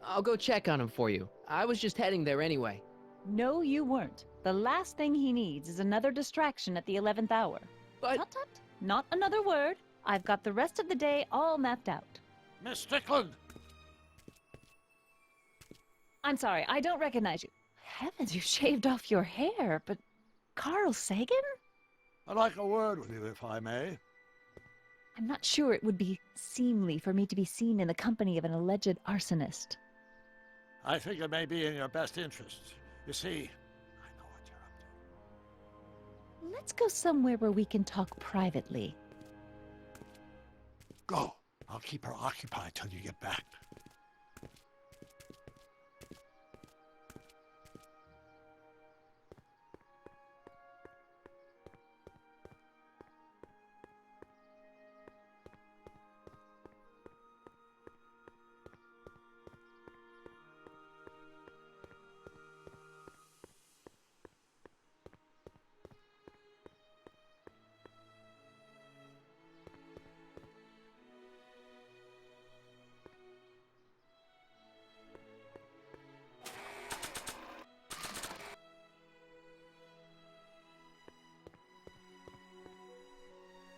I'll go check on him for you. I was just heading there anyway. No, you weren't. The last thing he needs is another distraction at the 11th hour. But... Tut, tut. Not another word. I've got the rest of the day all mapped out. Miss Strickland! I'm sorry, I don't recognize you. Heavens, you shaved off your hair, but... Carl Sagan? I'd like a word with you, if I may. I'm not sure it would be seemly for me to be seen in the company of an alleged arsonist. I think it may be in your best interests. You see, I know what you're up Let's go somewhere where we can talk privately. Go. I'll keep her occupied till you get back.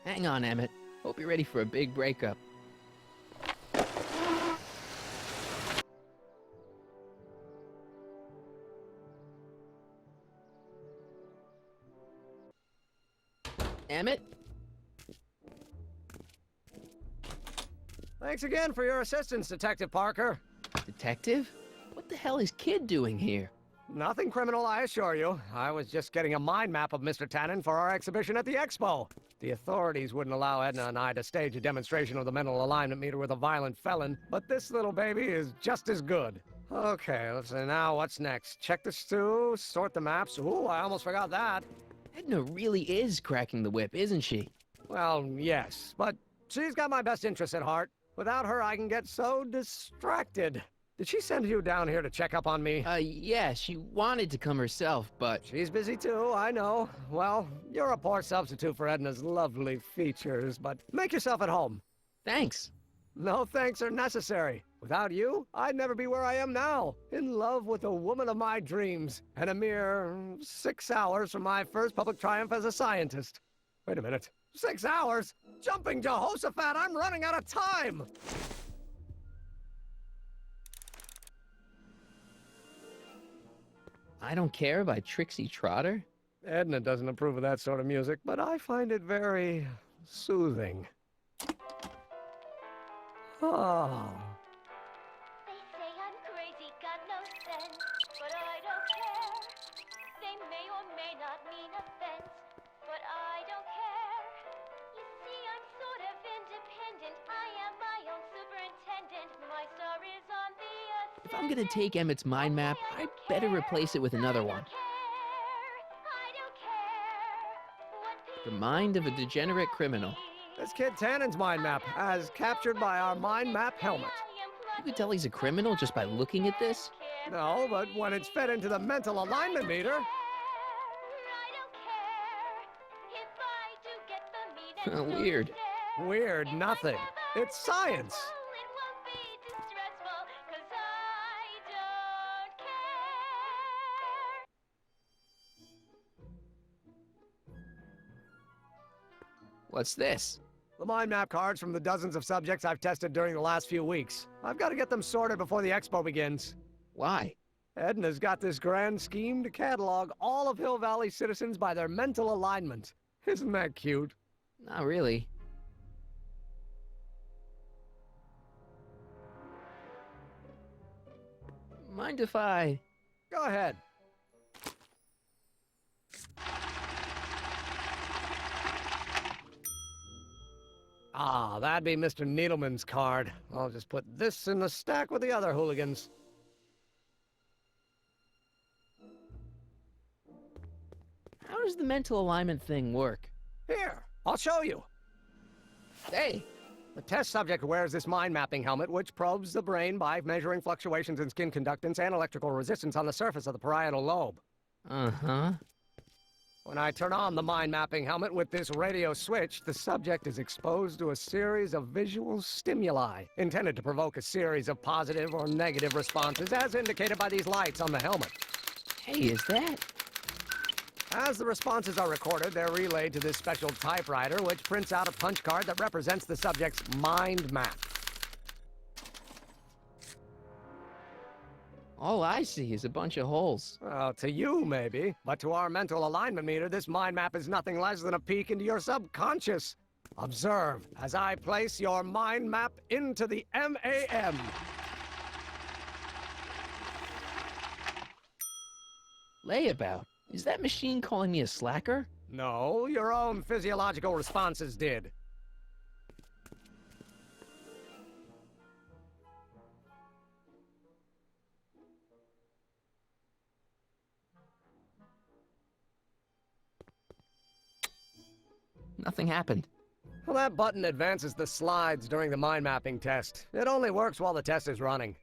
Hang on, Emmett. Hope you're ready for a big breakup. Emmett? Thanks again for your assistance, Detective Parker. Detective? What the hell is Kid doing here? Nothing criminal, I assure you. I was just getting a mind map of Mr. Tannen for our exhibition at the Expo. The authorities wouldn't allow Edna and I to stage a demonstration of the mental alignment meter with a violent felon, but this little baby is just as good. Okay, let's see now what's next. Check the stew, sort the maps. Ooh, I almost forgot that. Edna really is cracking the whip, isn't she? Well, yes, but she's got my best interests at heart. Without her, I can get so distracted. Did she send you down here to check up on me? Yeah, she wanted to come herself, but... She's busy too, I know. Well, you're a poor substitute for Edna's lovely features, but make yourself at home. Thanks. No thanks are necessary. Without you, I'd never be where I am now, in love with the woman of my dreams, and a mere 6 hours from my first public triumph as a scientist. Wait a minute. 6 hours? Jumping Jehoshaphat, I'm running out of time! I Don't Care by Trixie Trotter? Edna doesn't approve of that sort of music, but I find it very soothing. Oh. They say I'm crazy, got no sense, but I don't care. They may or may not mean offense, but I don't care. You see, I'm sort of independent. I am my own superintendent. My star is on the ascendant. If I'm gonna take Emmett's mind map, I'd better replace it with another one. The mind of a degenerate criminal. This kid Tannen's mind map, as captured by our mind map helmet. You could tell he's a criminal just by looking at this? No, but when it's fed into the mental alignment meter... Weird. Weird nothing. It's science. What's this? The mind map cards from the dozens of subjects I've tested during the last few weeks. I've got to get them sorted before the expo begins. Why? Edna's got this grand scheme to catalog all of Hill Valley citizens by their mental alignment. Isn't that cute? Not really. Mind if I... Go ahead. Ah, that'd be Mr. Needleman's card. I'll just put this in the stack with the other hooligans. How does the mental alignment thing work? Here, I'll show you. Hey! The test subject wears this mind mapping helmet, which probes the brain by measuring fluctuations in skin conductance and electrical resistance on the surface of the parietal lobe. Uh-huh. When I turn on the mind mapping helmet with this radio switch, the subject is exposed to a series of visual stimuli, intended to provoke a series of positive or negative responses, as indicated by these lights on the helmet. Hey, is that... As the responses are recorded, they're relayed to this special typewriter, which prints out a punch card that represents the subject's mind map. All I see is a bunch of holes. Well, to you, maybe. But to our mental alignment meter, this mind map is nothing less than a peek into your subconscious. Observe as I place your mind map into the MAM. Layabout? Is that machine calling me a slacker? No, your own physiological responses did. Nothing happened. Well, that button advances the slides during the mind mapping test. It only works while the test is running.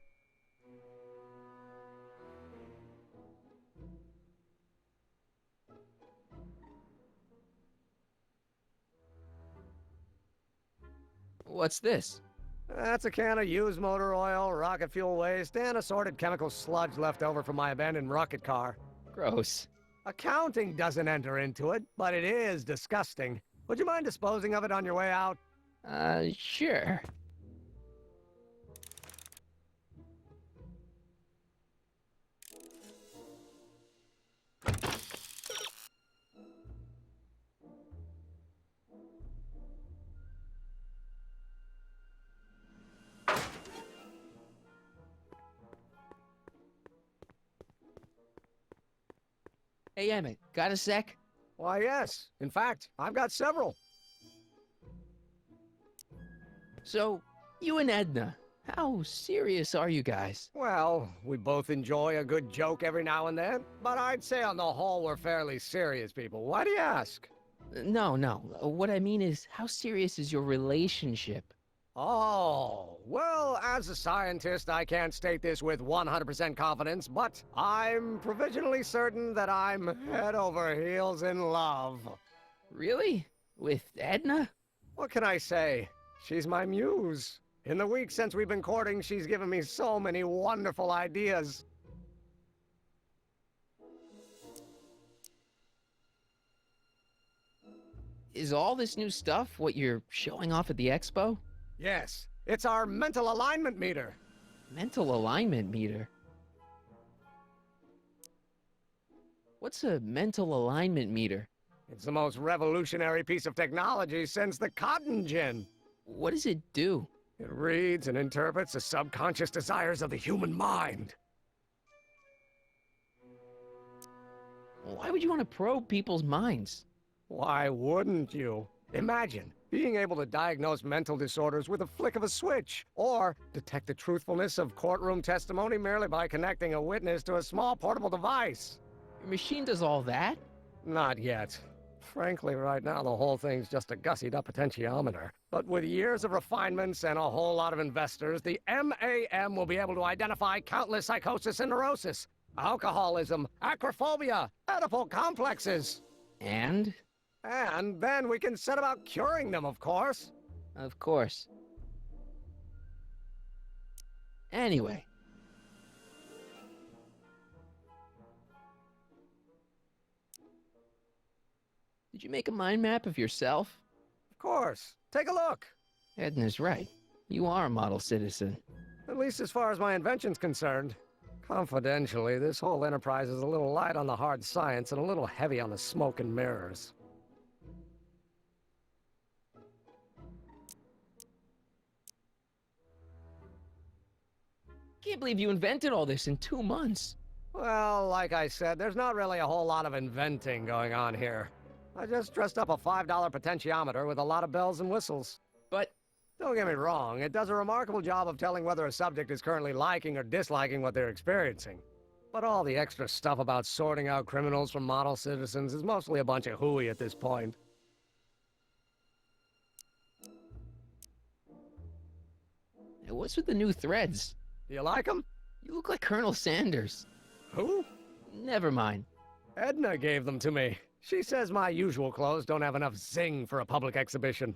What's this? That's a can of used motor oil, rocket fuel waste, and assorted chemical sludge left over from my abandoned rocket car. Gross. Accounting doesn't enter into it, but it is disgusting. Would you mind disposing of it on your way out? Sure. Hey, Emmett, got a sec? Why, yes. In fact, I've got several. So, you and Edna, how serious are you guys? Well, we both enjoy a good joke every now and then, but I'd say on the whole we're fairly serious people. Why do you ask? No. What I mean is, how serious is your relationship? Oh, well, as a scientist, I can't state this with 100% confidence, but I'm provisionally certain that I'm head over heels in love. Really? With Edna? What can I say? She's my muse. In the week since we've been courting, she's given me so many wonderful ideas. Is all this new stuff what you're showing off at the expo? Yes, it's our mental alignment meter. Mental alignment meter? What's a mental alignment meter? It's the most revolutionary piece of technology since the cotton gin. What does it do? It reads and interprets the subconscious desires of the human mind. Why would you want to probe people's minds? Why wouldn't you? Imagine being able to diagnose mental disorders with a flick of a switch, or detect the truthfulness of courtroom testimony merely by connecting a witness to a small portable device. Your machine does all that? Not yet. Frankly, right now the whole thing's just a gussied-up potentiometer. But with years of refinements and a whole lot of investors, the MAM will be able to identify countless psychosis and neurosis, alcoholism, acrophobia, Oedipal complexes. And? And then we can set about curing them, of course. Of course. Anyway. Did you make a mind map of yourself? Of course. Take a look. Edna's right. You are a model citizen. At least as far as my invention's concerned. Confidentially, this whole enterprise is a little light on the hard science and a little heavy on the smoke and mirrors. Can't believe you invented all this in 2 months. Well, like I said, there's not really a whole lot of inventing going on here. I just dressed up a $5 potentiometer with a lot of bells and whistles. But don't get me wrong, it does a remarkable job of telling whether a subject is currently liking or disliking what they're experiencing. But all the extra stuff about sorting out criminals from model citizens is mostly a bunch of hooey at this point. Hey, what's with the new threads? Do you like them? You look like Colonel Sanders. Who? Never mind. Edna gave them to me. She says my usual clothes don't have enough zing for a public exhibition.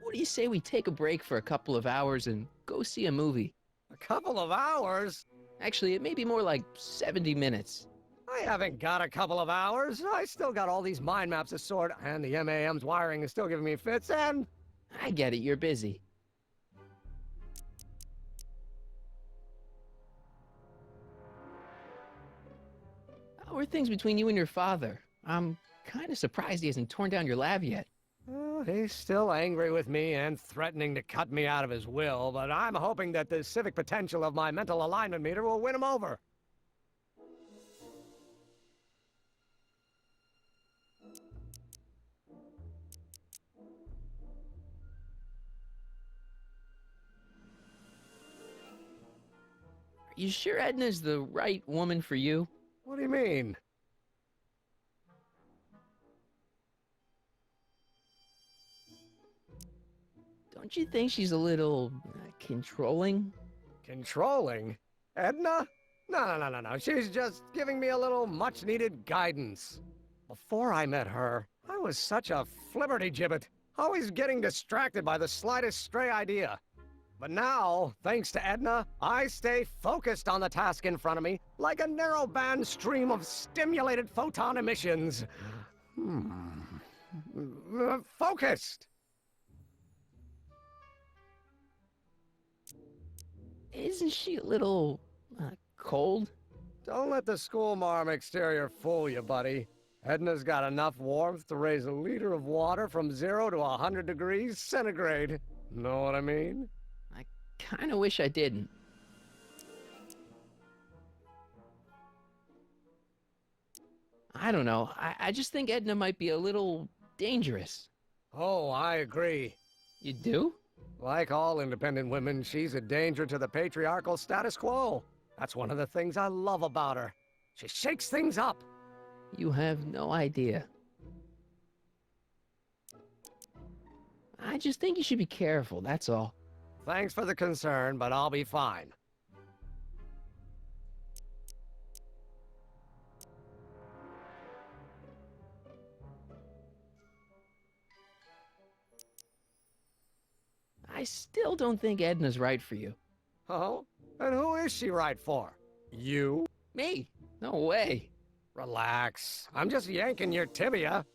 What do you say we take a break for a couple of hours and go see a movie? A couple of hours? Actually, it may be more like 70 minutes. I haven't got a couple of hours. I still got all these mind maps to sort, and the MAM's wiring is still giving me fits, and... I get it, you're busy. How are things between you and your father? I'm kind of surprised he hasn't torn down your lab yet. He's still angry with me and threatening to cut me out of his will, but I'm hoping that the civic potential of my mental alignment meter will win him over. you sure Edna's the right woman for you? What do you mean? Don't you think she's a little controlling? Controlling? Edna? No. She's just giving me a little much-needed guidance. Before I met her, I was such a flibberty-gibbet, always getting distracted by the slightest stray idea. But now, thanks to Edna, I stay focused on the task in front of me, like a narrow-band stream of stimulated photon emissions. Focused! Isn't she a little cold? Don't let the school marm exterior fool you, buddy. Edna's got enough warmth to raise a liter of water from 0 to 100 degrees centigrade. Know what I mean? I kinda wish I didn't. I don't know. I just think Edna might be a little dangerous. Oh, I agree. You do? Like all independent women, she's a danger to the patriarchal status quo. That's one of the things I love about her. She shakes things up. You have no idea. I just think you should be careful, that's all. Thanks for the concern, but I'll be fine. I still don't think Edna's right for you. Oh? And who is she right for? You? Me? No way. Relax. I'm just yanking your tibia.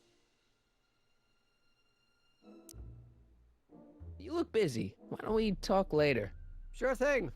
You look busy. Why don't we talk later? Sure thing.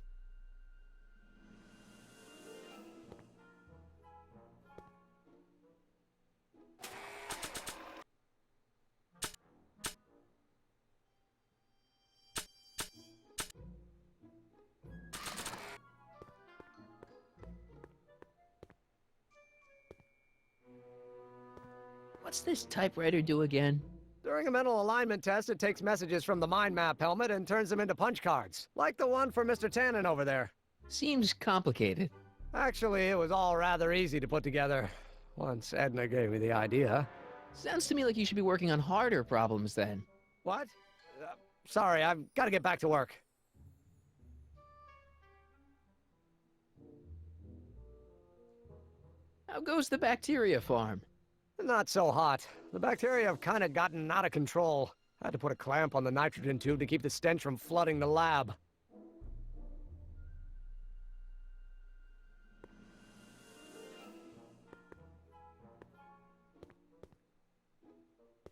What's this typewriter do again? During a mental alignment test, it takes messages from the mind map helmet and turns them into punch cards, like the one for Mr. Tannen over there. Seems complicated. Actually, it was all rather easy to put together, once Edna gave me the idea. Sounds to me like you should be working on harder problems then. What? Sorry, I've got to get back to work. How goes the bacteria farm? Not so hot. The bacteria have kind of gotten out of control. I had to put a clamp on the nitrogen tube to keep the stench from flooding the lab.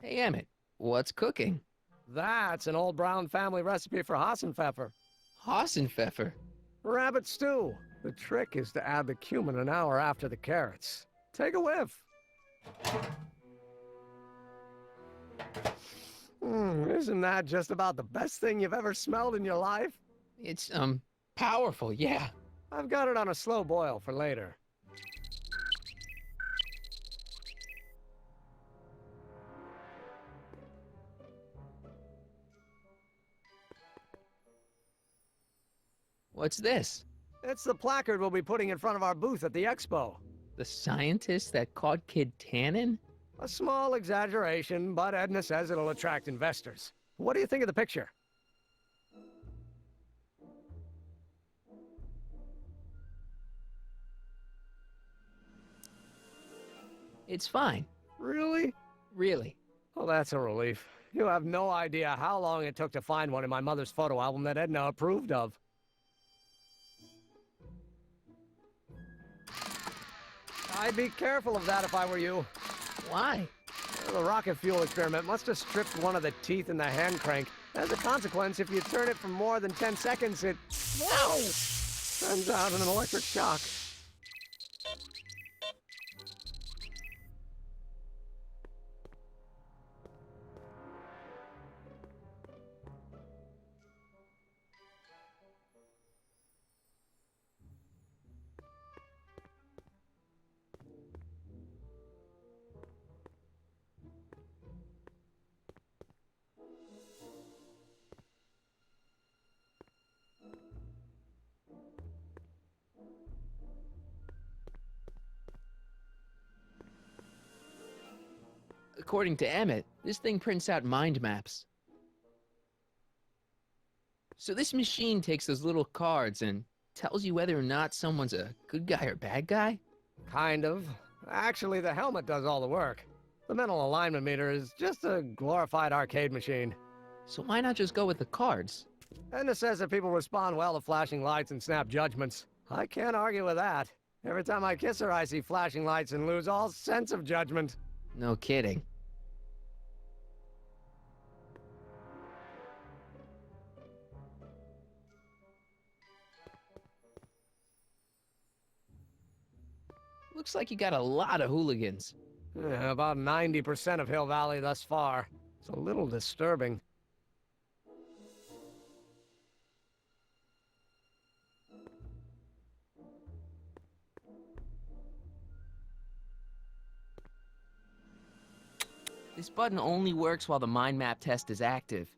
Hey, Emmett, what's cooking? That's an old Brown family recipe for Hassenpfeffer. Hassenpfeffer? Rabbit stew. The trick is to add the cumin an hour after the carrots. Take a whiff. Isn't that just about the best thing you've ever smelled in your life? It's, powerful, yeah. I've got it on a slow boil for later. What's this? It's the placard we'll be putting in front of our booth at the expo. The scientist that caught Kid Tannen? A small exaggeration, but Edna says it'll attract investors. What do you think of the picture? It's fine. Really? Really. Well, that's a relief. You have no idea how long it took to find one in my mother's photo album that Edna approved of. I'd be careful of that if I were you. Why? The rocket fuel experiment must have stripped one of the teeth in the hand crank. As a consequence, if you turn it for more than 10 seconds, it... Whoa! Sends out an electric shock. According to Emmett, this thing prints out mind maps. So this machine takes those little cards and tells you whether or not someone's a good guy or bad guy? Kind of. Actually, the helmet does all the work. The mental alignment meter is just a glorified arcade machine. So why not just go with the cards? Edna says that people respond well to flashing lights and snap judgments. I can't argue with that. Every time I kiss her, I see flashing lights and lose all sense of judgment. No kidding. Looks like you got a lot of hooligans. Yeah, about 90% of Hill Valley thus far. It's a little disturbing. This button only works while the mind map test is active.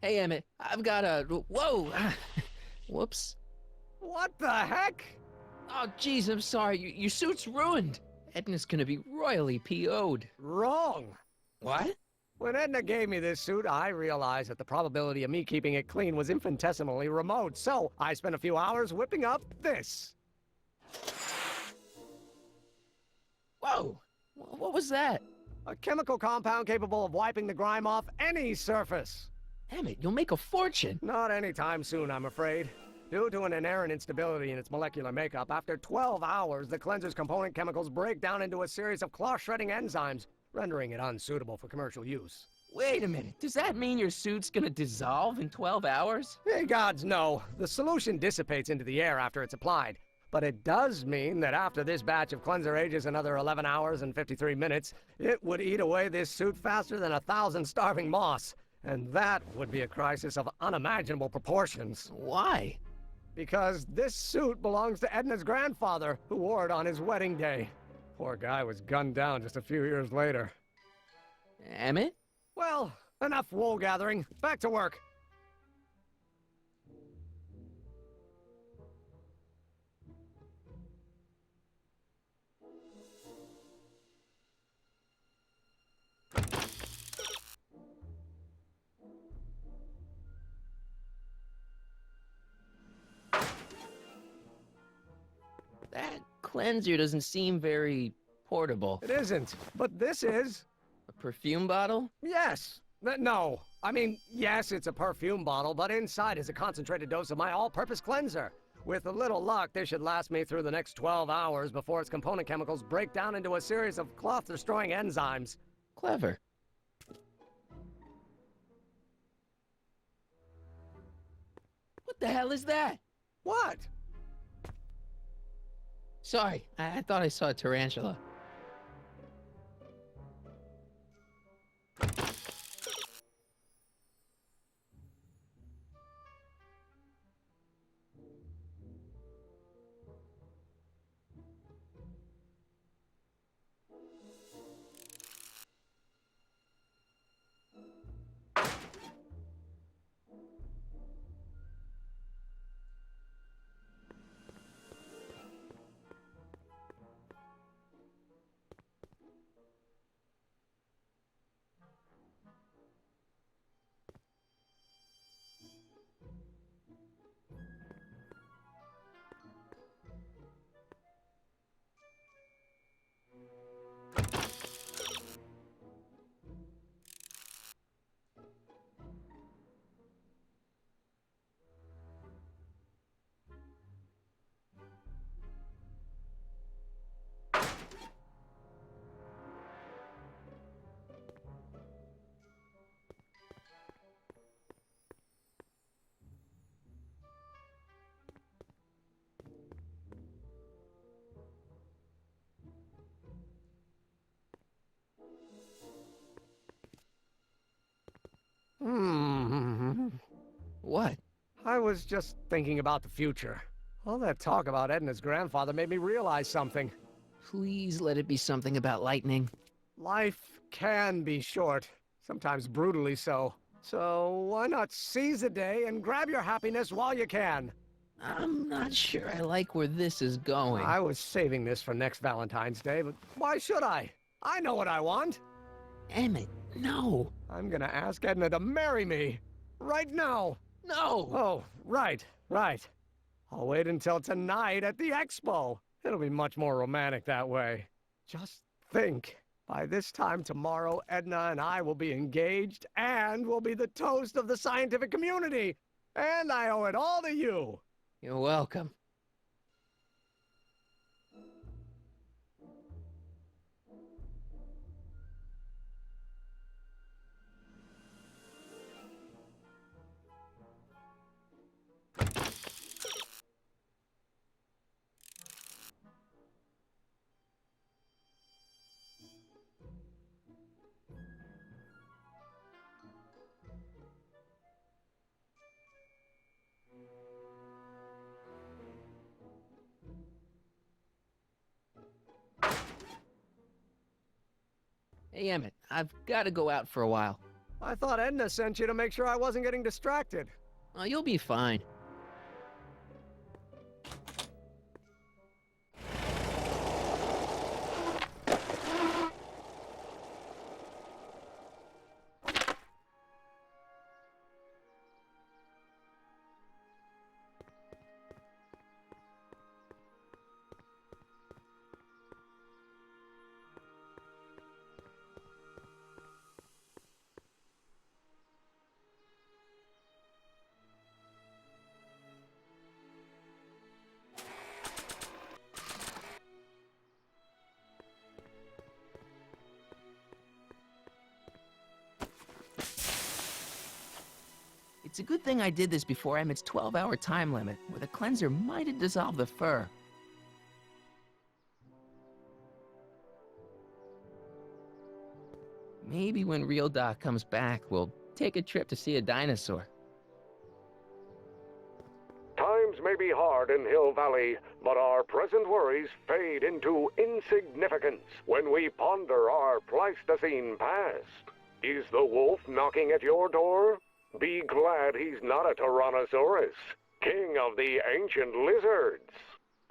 Hey, Emmett, I've got a... Whoa! Whoops. What the heck? Oh, jeez, I'm sorry. Your suit's ruined. Edna's gonna be royally PO'd. Wrong. What? When Edna gave me this suit, I realized that the probability of me keeping it clean was infinitesimally remote, so I spent a few hours whipping up this. Whoa! What was that? A chemical compound capable of wiping the grime off any surface. Emmett, you'll make a fortune. Not anytime soon, I'm afraid. Due to an inherent instability in its molecular makeup, after 12 hours, the cleanser's component chemicals break down into a series of cloth-shredding enzymes, rendering it unsuitable for commercial use. Wait a minute, does that mean your suit's gonna dissolve in 12 hours? Hey, gods, no. The solution dissipates into the air after it's applied. But it does mean that after this batch of cleanser ages another 11 hours and 53 minutes, it would eat away this suit faster than 1,000 starving moths. And that would be a crisis of unimaginable proportions. Why? Because this suit belongs to Edna's grandfather, who wore it on his wedding day. Poor guy was gunned down just a few years later. Emmett? Well, enough wool gathering. Back to work. That cleanser doesn't seem very portable. It isn't, but this is. A perfume bottle? Yes. No. I mean, yes, it's a perfume bottle, but inside is a concentrated dose of my all-purpose cleanser. With a little luck, this should last me through the next 12 hours before its component chemicals break down into a series of cloth-destroying enzymes. Clever. What the hell is that? What? Sorry, I thought I saw a tarantula. was just thinking about the future. All that talk about Edna's grandfather made me realize something. Please let it be something about lightning. Life can be short, sometimes brutally so. So why not seize the day and grab your happiness while you can? I'm not sure I like where this is going. I was saving this for next Valentine's Day, but why should I? I know what I want. Emmett, no. I'm gonna ask Edna to marry me. Right now. No! Oh, right. I'll wait until tonight at the expo. It'll be much more romantic that way. Just think. By this time tomorrow, Edna and I will be engaged and will be the toast of the scientific community. And I owe it all to you. You're welcome. Hey, Emmett, I've got to go out for a while. I thought Edna sent you to make sure I wasn't getting distracted. Oh, you'll be fine. It's a good thing I did this before Emmett's 12-hour time limit, where the cleanser might have dissolved the fur. Maybe when Real Doc comes back, we'll take a trip to see a dinosaur. Times may be hard in Hill Valley, but our present worries fade into insignificance when we ponder our Pleistocene past. Is the wolf knocking at your door? Be glad he's not a Tyrannosaurus, king of the ancient lizards.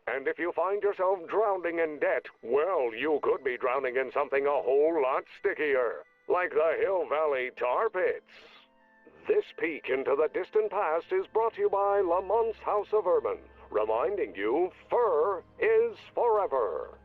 And if you find yourself drowning in debt, well, you could be drowning in something a whole lot stickier, like the Hill Valley tar pits. This peek into the distant past is brought to you by Lamont's House of Urban, reminding you fur is forever.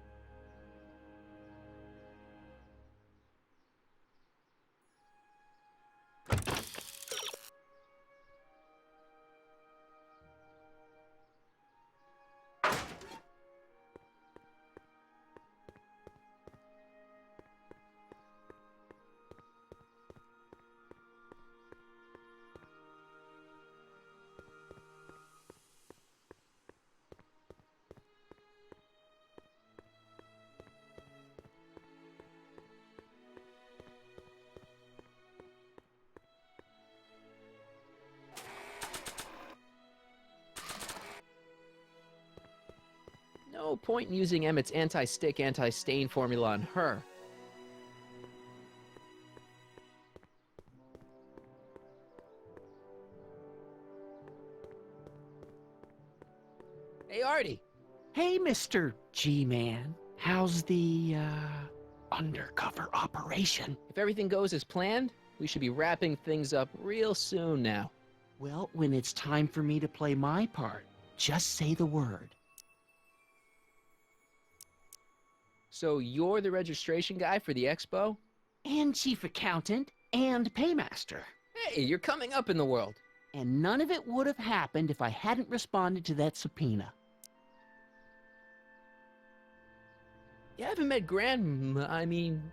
No point in using Emmett's anti-stick, anti-stain formula on her. Hey, Artie! Hey, Mr. G-Man. How's the, undercover operation? If everything goes as planned, we should be wrapping things up real soon now. Well, when it's time for me to play my part, just say the word. So you're the registration guy for the expo? And chief accountant and paymaster. Hey, you're coming up in the world. And none of it would have happened if I hadn't responded to that subpoena. You haven't met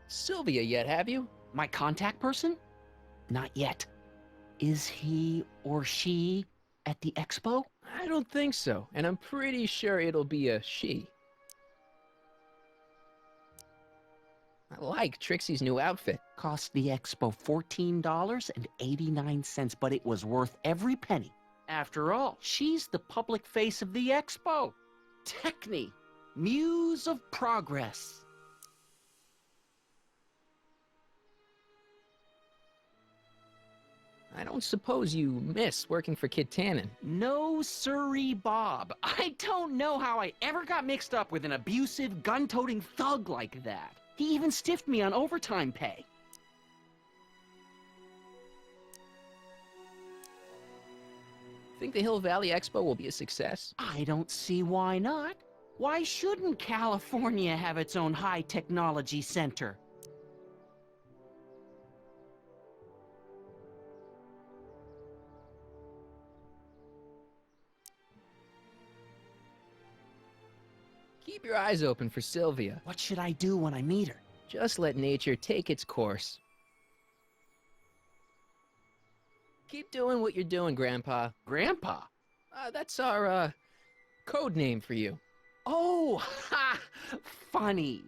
Sylvia yet, have you? My contact person? Not yet. Is he or she at the expo? I don't think so, and I'm pretty sure it'll be a she. I like Trixie's new outfit. Cost the expo $14.89, but it was worth every penny. After all, she's the public face of the expo. Techne, muse of progress. I don't suppose you miss working for Kid Tannen. No siree, Bob. I don't know how I ever got mixed up with an abusive, gun-toting thug like that. He even stiffed me on overtime pay. Think the Hill Valley Expo will be a success? I don't see why not. Why shouldn't California have its own high-technology center? Keep your eyes open for Sylvia. What should I do when I meet her? Just let nature take its course. Keep doing what you're doing, Grandpa. Grandpa? That's our, code name for you. Oh, ha! Funny.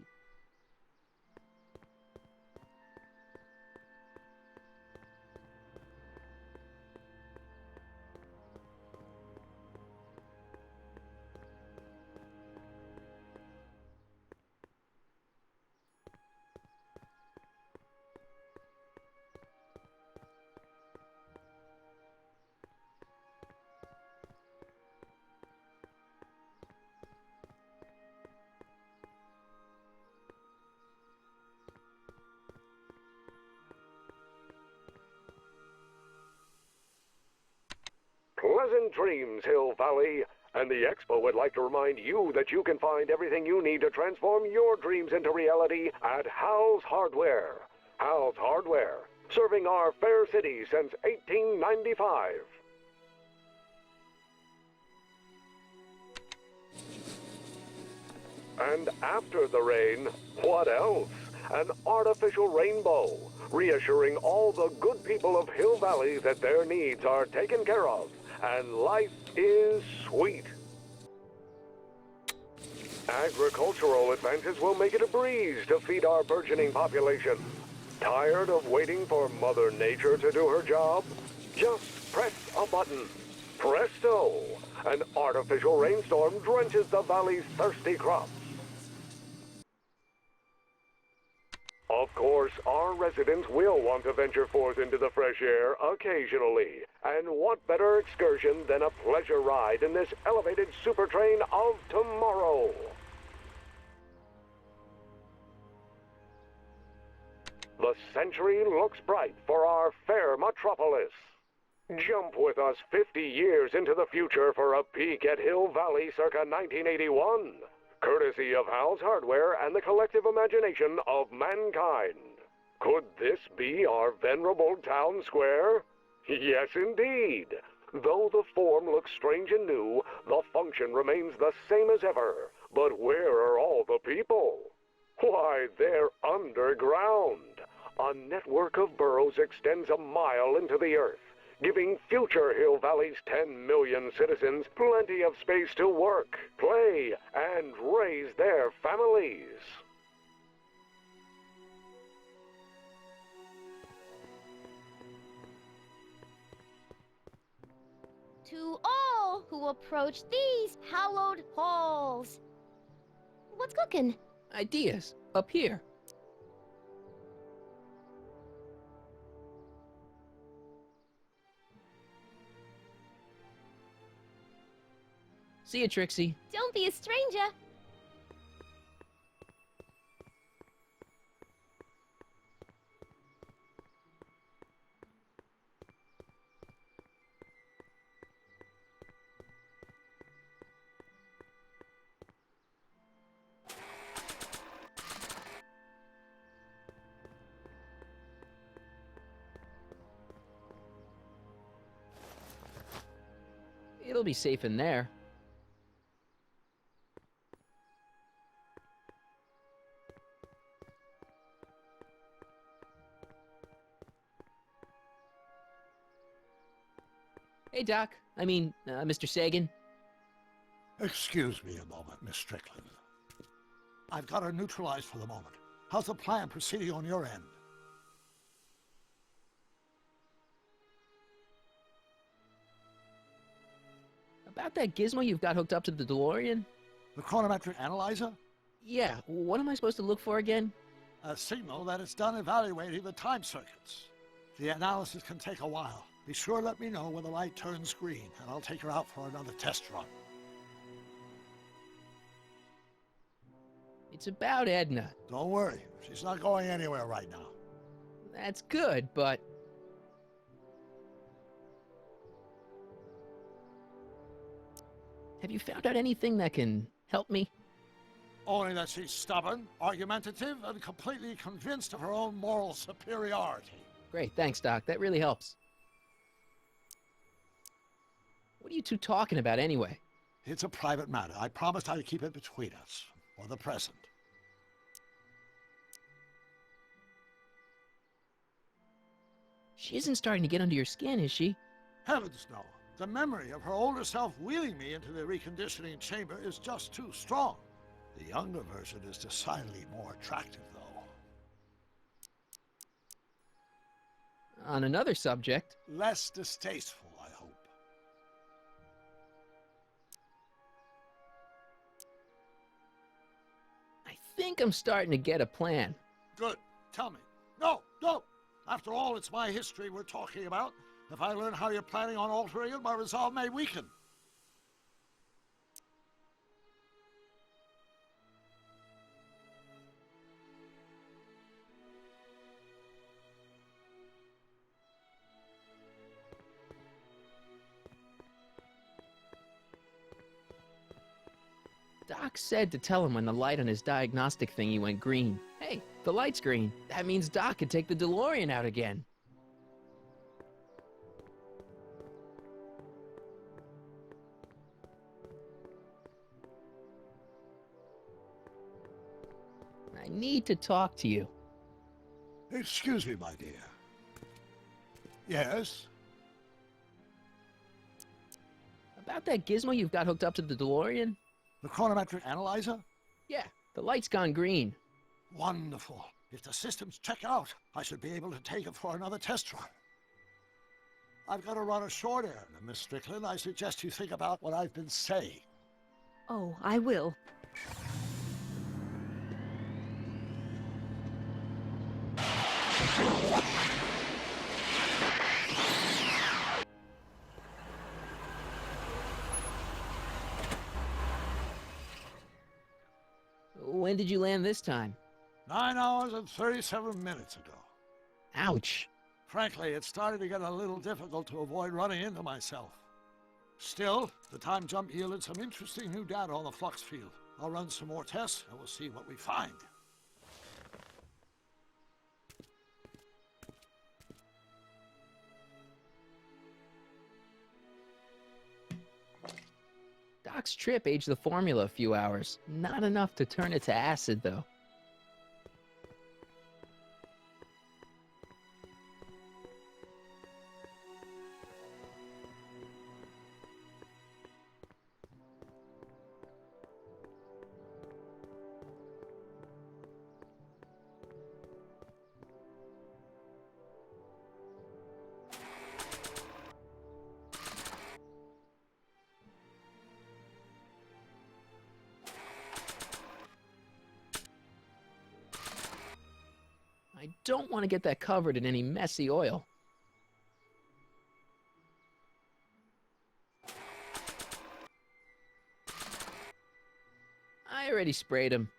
Pleasant dreams, Hill Valley. And the Expo would like to remind you that you can find everything you need to transform your dreams into reality at Hal's Hardware. Hal's Hardware, serving our fair city since 1895. And after the rain, what else? An artificial rainbow, reassuring all the good people of Hill Valley that their needs are taken care of and life is sweet. Agricultural advances will make it a breeze to feed our burgeoning population. Tired of waiting for Mother Nature to do her job? Just press a button. Presto! An artificial rainstorm drenches the valley's thirsty crops. Of course, our residents will want to venture forth into the fresh air occasionally. And what better excursion than a pleasure ride in this elevated super train of tomorrow? The century looks bright for our fair metropolis. Jump with us 50 years into the future for a peek at Hill Valley circa 1981. Courtesy of Hal's Hardware and the collective imagination of mankind. Could this be our venerable town square? Yes, indeed. Though the form looks strange and new, the function remains the same as ever. But where are all the people? Why, they're underground. A network of burrows extends a mile into the earth, giving future Hill Valley's 10 million citizens plenty of space to work, play, and raise their families. To all who approach these hallowed halls. What's cooking? Ideas. Up here. See you, Trixie. Don't be a stranger. It'll be safe in there. Hey, Doc. I mean, Mr. Sagan. Excuse me a moment, Miss Strickland. I've got her neutralized for the moment. How's the plan proceeding on your end? About that gizmo you've got hooked up to the DeLorean? The chronometric analyzer? Yeah, what am I supposed to look for again? A signal that it's done evaluating the time circuits. The analysis can take a while. Be sure to let me know when the light turns green, and I'll take her out for another test run. It's about Edna. Don't worry, she's not going anywhere right now. That's good, but... Have you found out anything that can help me? Only that she's stubborn, argumentative, and completely convinced of her own moral superiority. Great, thanks, Doc. That really helps. What are you two talking about anyway? It's a private matter. I promised I'd keep it between us, for the present. She isn't starting to get under your skin, is she? Heavens, no. The memory of her older self wheeling me into the reconditioning chamber is just too strong. The younger version is decidedly more attractive, though. On another subject... Less distasteful, I hope. I think I'm starting to get a plan. Good. Tell me. No, no! After all, it's my history we're talking about. If I learn how you're planning on altering it, my resolve may weaken. Doc said to tell him when the light on his diagnostic thingy went green. Hey, the light's green. That means Doc could take the DeLorean out again. I need to talk to you. Excuse me, my dear. Yes? About that gizmo you've got hooked up to the DeLorean? The chronometric analyzer? Yeah, the light's gone green. Wonderful. If the systems check out, I should be able to take it for another test run. I've got to run a short errand, Miss Strickland. I suggest you think about what I've been saying. Oh, I will. When did you land this time? 9 hours and 37 minutes ago. Ouch. Frankly, it started to get a little difficult to avoid running into myself. Still, the time jump yielded some interesting new data on the flux field. I'll run some more tests and we'll see what we find. Doc's trip aged the formula a few hours. Not enough to turn it to acid, though. I don't want to get that covered in any messy oil. I already sprayed him.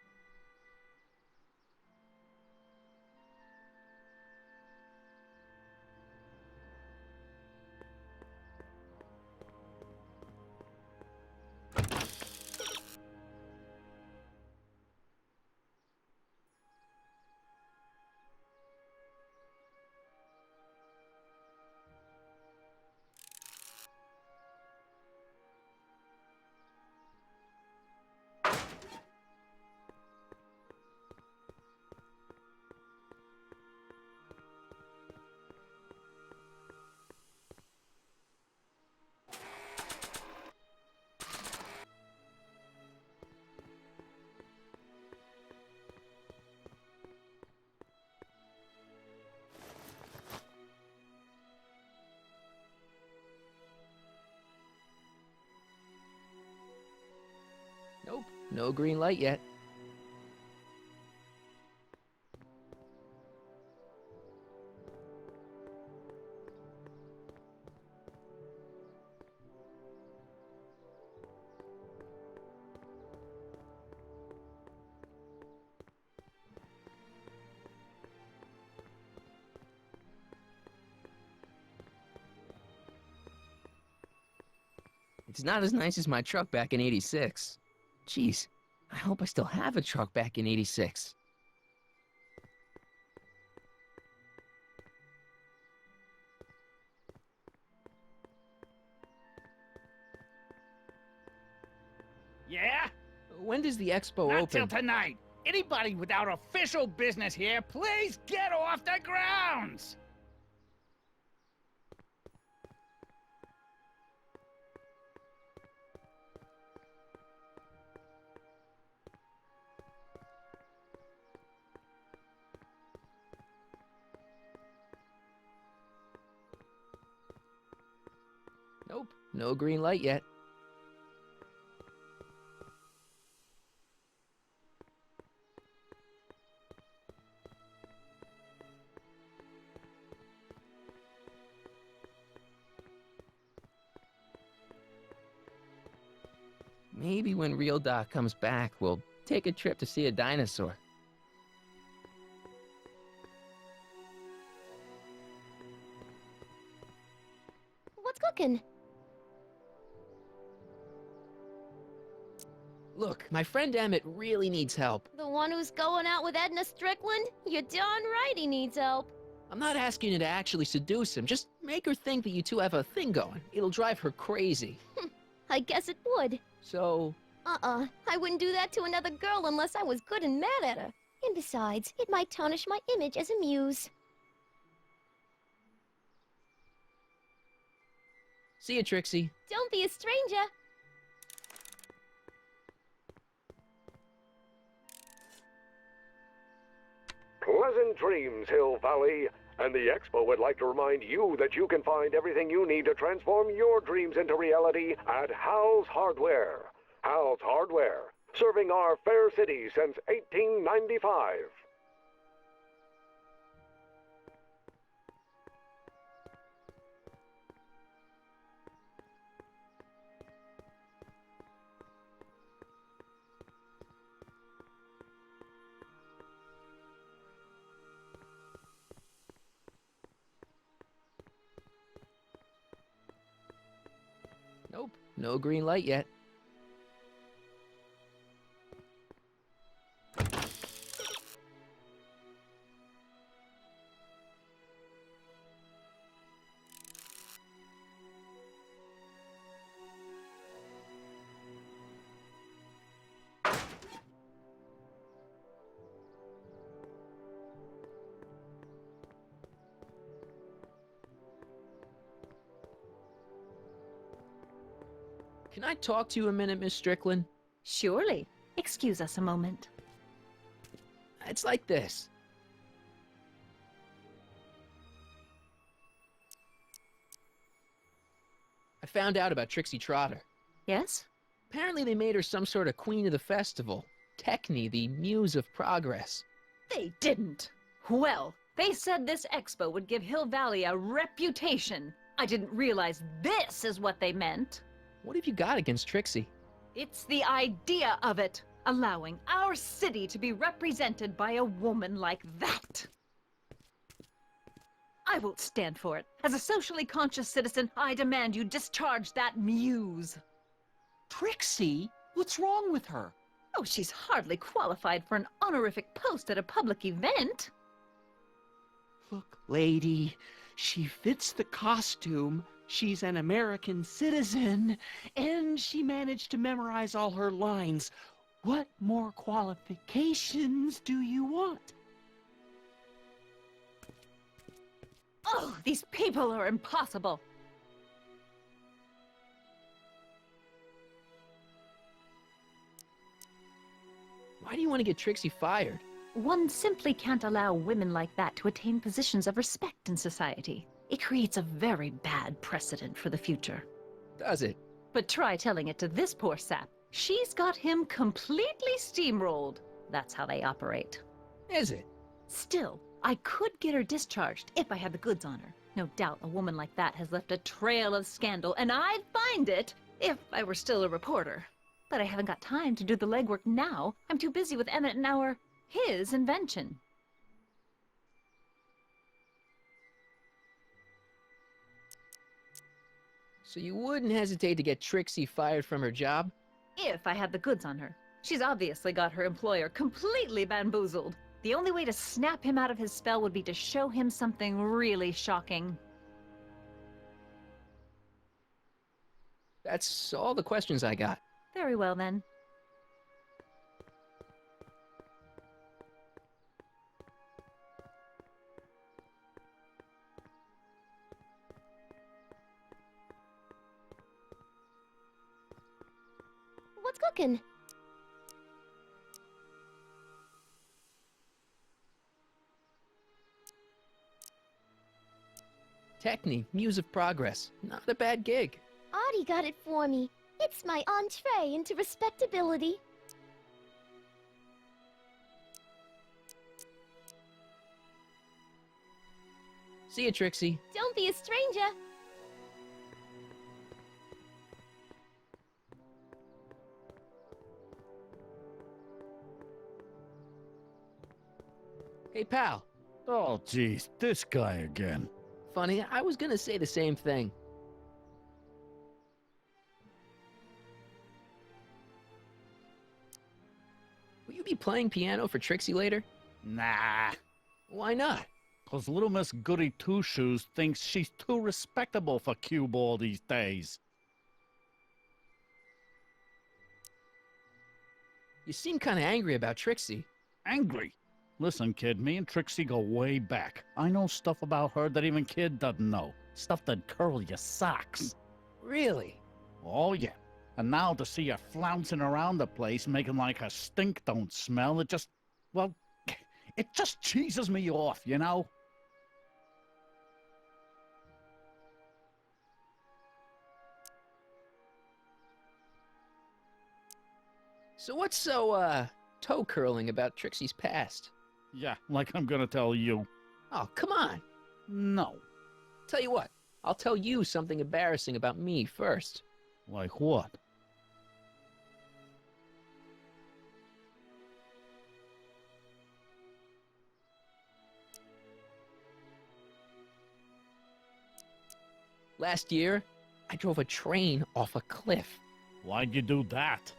no green light yet. It's not as nice as my truck back in '86. Jeez, I hope I still have a truck back in '86. Yeah? When does the expo Not open? till tonight. Anybody without official business here, please get off the grounds! Nope, no green light yet. Maybe when Real Doc comes back, we'll take a trip to see a dinosaur. What's cooking? Look, my friend Emmett really needs help. The one who's going out with Edna Strickland? You're darn right he needs help. I'm not asking you to actually seduce him. Just make her think that you two have a thing going. It'll drive her crazy. I guess it would. So, I wouldn't do that to another girl unless I was good and mad at her. And besides, it might tarnish my image as a muse. see you, Trixie. Don't be a stranger. Pleasant dreams, Hill Valley. And the Expo would like to remind you that you can find everything you need to transform your dreams into reality at Hal's Hardware. Hal's Hardware, serving our fair city since 1895. Nope, no green light yet. Can I talk to you a minute, Miss Strickland? Surely. Excuse us a moment. It's like this. I found out about Trixie Trotter. Yes? Apparently they made her some sort of queen of the festival. Techne, the muse of progress. They didn't. Well, they said this expo would give Hill Valley a reputation. I didn't realize this is what they meant. What have you got against Trixie? It's the idea of it. Allowing our city to be represented by a woman like that. I won't stand for it. As a socially conscious citizen, I demand you discharge that muse. Trixie? What's wrong with her? Oh, she's hardly qualified for an honorific post at a public event. Look, lady, she fits the costume. She's an American citizen, and she managed to memorize all her lines. What more qualifications do you want? Oh, these people are impossible. Why do you want to get Trixie fired? One simply can't allow women like that to attain positions of respect in society. It creates a very bad precedent for the future. Does it? But try telling it to this poor sap. She's got him completely steamrolled. That's how they operate. Is it? Still, I could get her discharged if I had the goods on her. No doubt a woman like that has left a trail of scandal, and I'd find it if I were still a reporter. But I haven't got time to do the legwork now. I'm too busy with Emmett and his invention. So you wouldn't hesitate to get Trixie fired from her job? If I had the goods on her. She's obviously got her employer completely bamboozled. The only way to snap him out of his spell would be to show him something really shocking. That's all the questions I got. Very well, then. What's cooking? Techne, Muse of Progress. Not a bad gig. Audie got it for me. It's my entree into respectability. See you, Trixie. Don't be a stranger. Hey, pal. Oh, geez, this guy again. Funny, I was gonna say the same thing. Will you be playing piano for Trixie later? Nah. Why not? 'Cause little Miss Goody Two-Shoes thinks she's too respectable for cue ball these days. You seem kind of angry about Trixie. Angry? Listen, kid, me and Trixie go way back. I know stuff about her that even Kid doesn't know. Stuff that'd curl your socks. Really? Oh, yeah. And now to see her flouncing around the place, making like her stink don't smell, it just, well, it just cheeses me off, you know? So what's so, toe-curling about Trixie's past? Yeah, like I'm gonna tell you. Oh, come on. No. Tell you what, I'll tell you something embarrassing about me first. Like what? Last year, I drove a train off a cliff. Why'd you do that?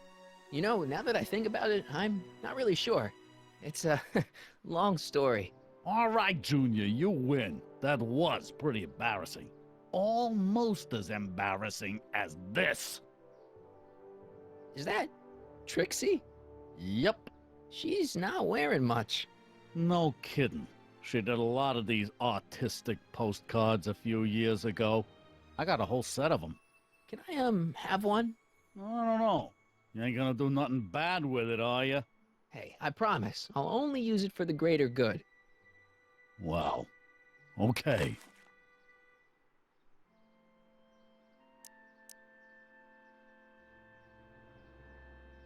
You know, now that I think about it, I'm not really sure. It's a long story. All right, Junior, you win. That was pretty embarrassing. Almost as embarrassing as this. Is that Trixie? Yep. She's not wearing much. No kidding. She did a lot of these artistic postcards a few years ago. I got a whole set of them. Can I, have one? I don't know. You ain't gonna do nothing bad with it, are you? Hey, I promise. I'll only use it for the greater good. Well, okay.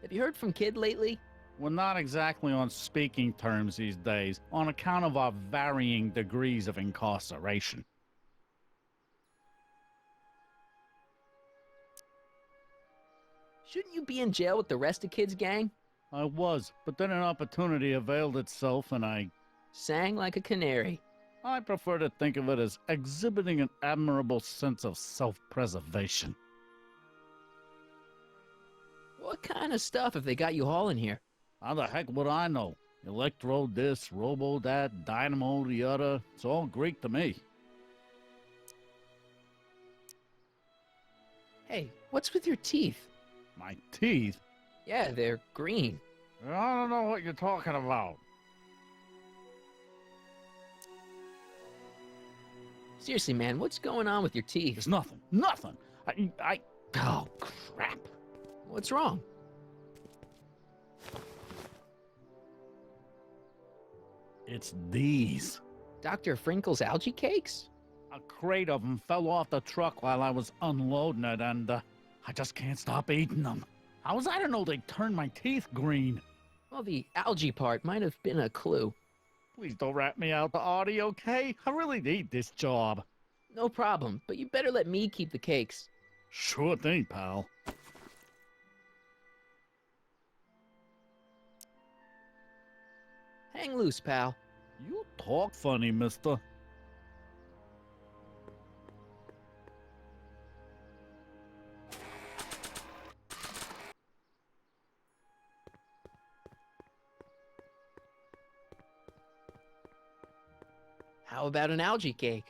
Have you heard from Kid lately? We're not exactly on speaking terms these days, on account of our varying degrees of incarceration. Shouldn't you be in jail with the rest of Kid's gang? I was, but then an opportunity availed itself and I sang like a canary. I prefer to think of it as exhibiting an admirable sense of self-preservation. What kind of stuff have they got you hauling here? How the heck would I know? Electro this, robo that, dynamo the other. It's all Greek to me. Hey, what's with your teeth? My teeth? Yeah, they're green. I don't know what you're talking about. Seriously, man, what's going on with your teeth? It's nothing. Nothing. Oh, crap. What's wrong? It's these. Dr. Frinkle's algae cakes? A crate of them fell off the truck while I was unloading it, and I just can't stop eating them. How was I to know they turned my teeth green? Well, the algae part might have been a clue. Please don't rat me out to Audie, okay? I really need this job. No problem, but you better let me keep the cakes. Sure thing, pal. Hang loose, pal. You talk funny, mister. How about an algae cake?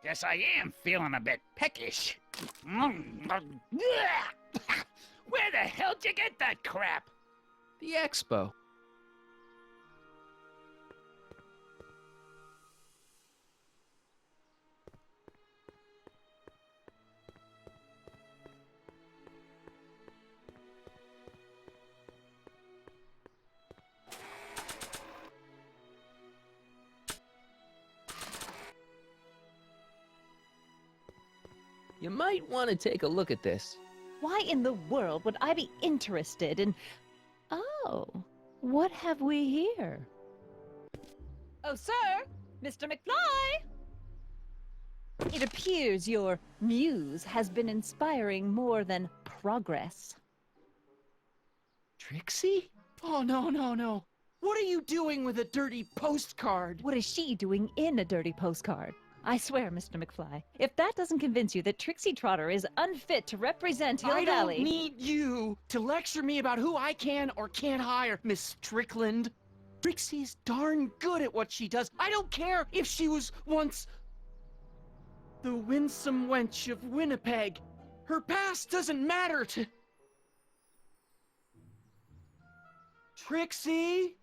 Guess I am feeling a bit peckish. Where the hell'd you get that crap? The expo. You might want to take a look at this. Why in the world would I be interested in... Oh, what have we here? Oh, sir! Mr. McFly! It appears your muse has been inspiring more than progress. Trixie? Oh, no, no, no. What are you doing with a dirty postcard? What is she doing in a dirty postcard? I swear, Mr. McFly, if that doesn't convince you that Trixie Trotter is unfit to represent Hill I Valley... don't need you to lecture me about who I can or can't hire, Miss Strickland. Trixie's darn good at what she does. I don't care if she was once the winsome wench of Winnipeg. Her past doesn't matter to... Trixie?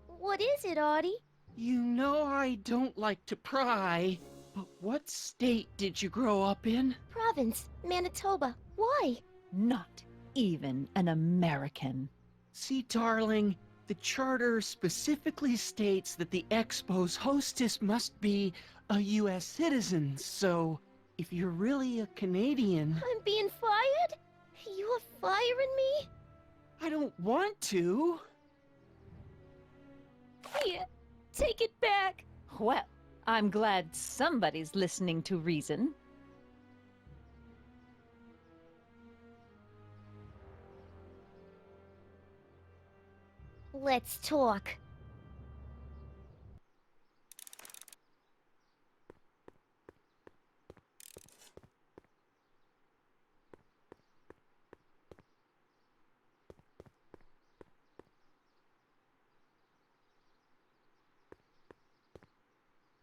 What is it, Audie? You know I don't like to pry, but what state did you grow up in? Province, Manitoba. Why? Not even an American. See, darling, the charter specifically states that the Expo's hostess must be a U.S. citizen, so if you're really a Canadian... I'm being fired? You are firing me? I don't want to. Here, take it back. Well, I'm glad somebody's listening to reason. Let's talk.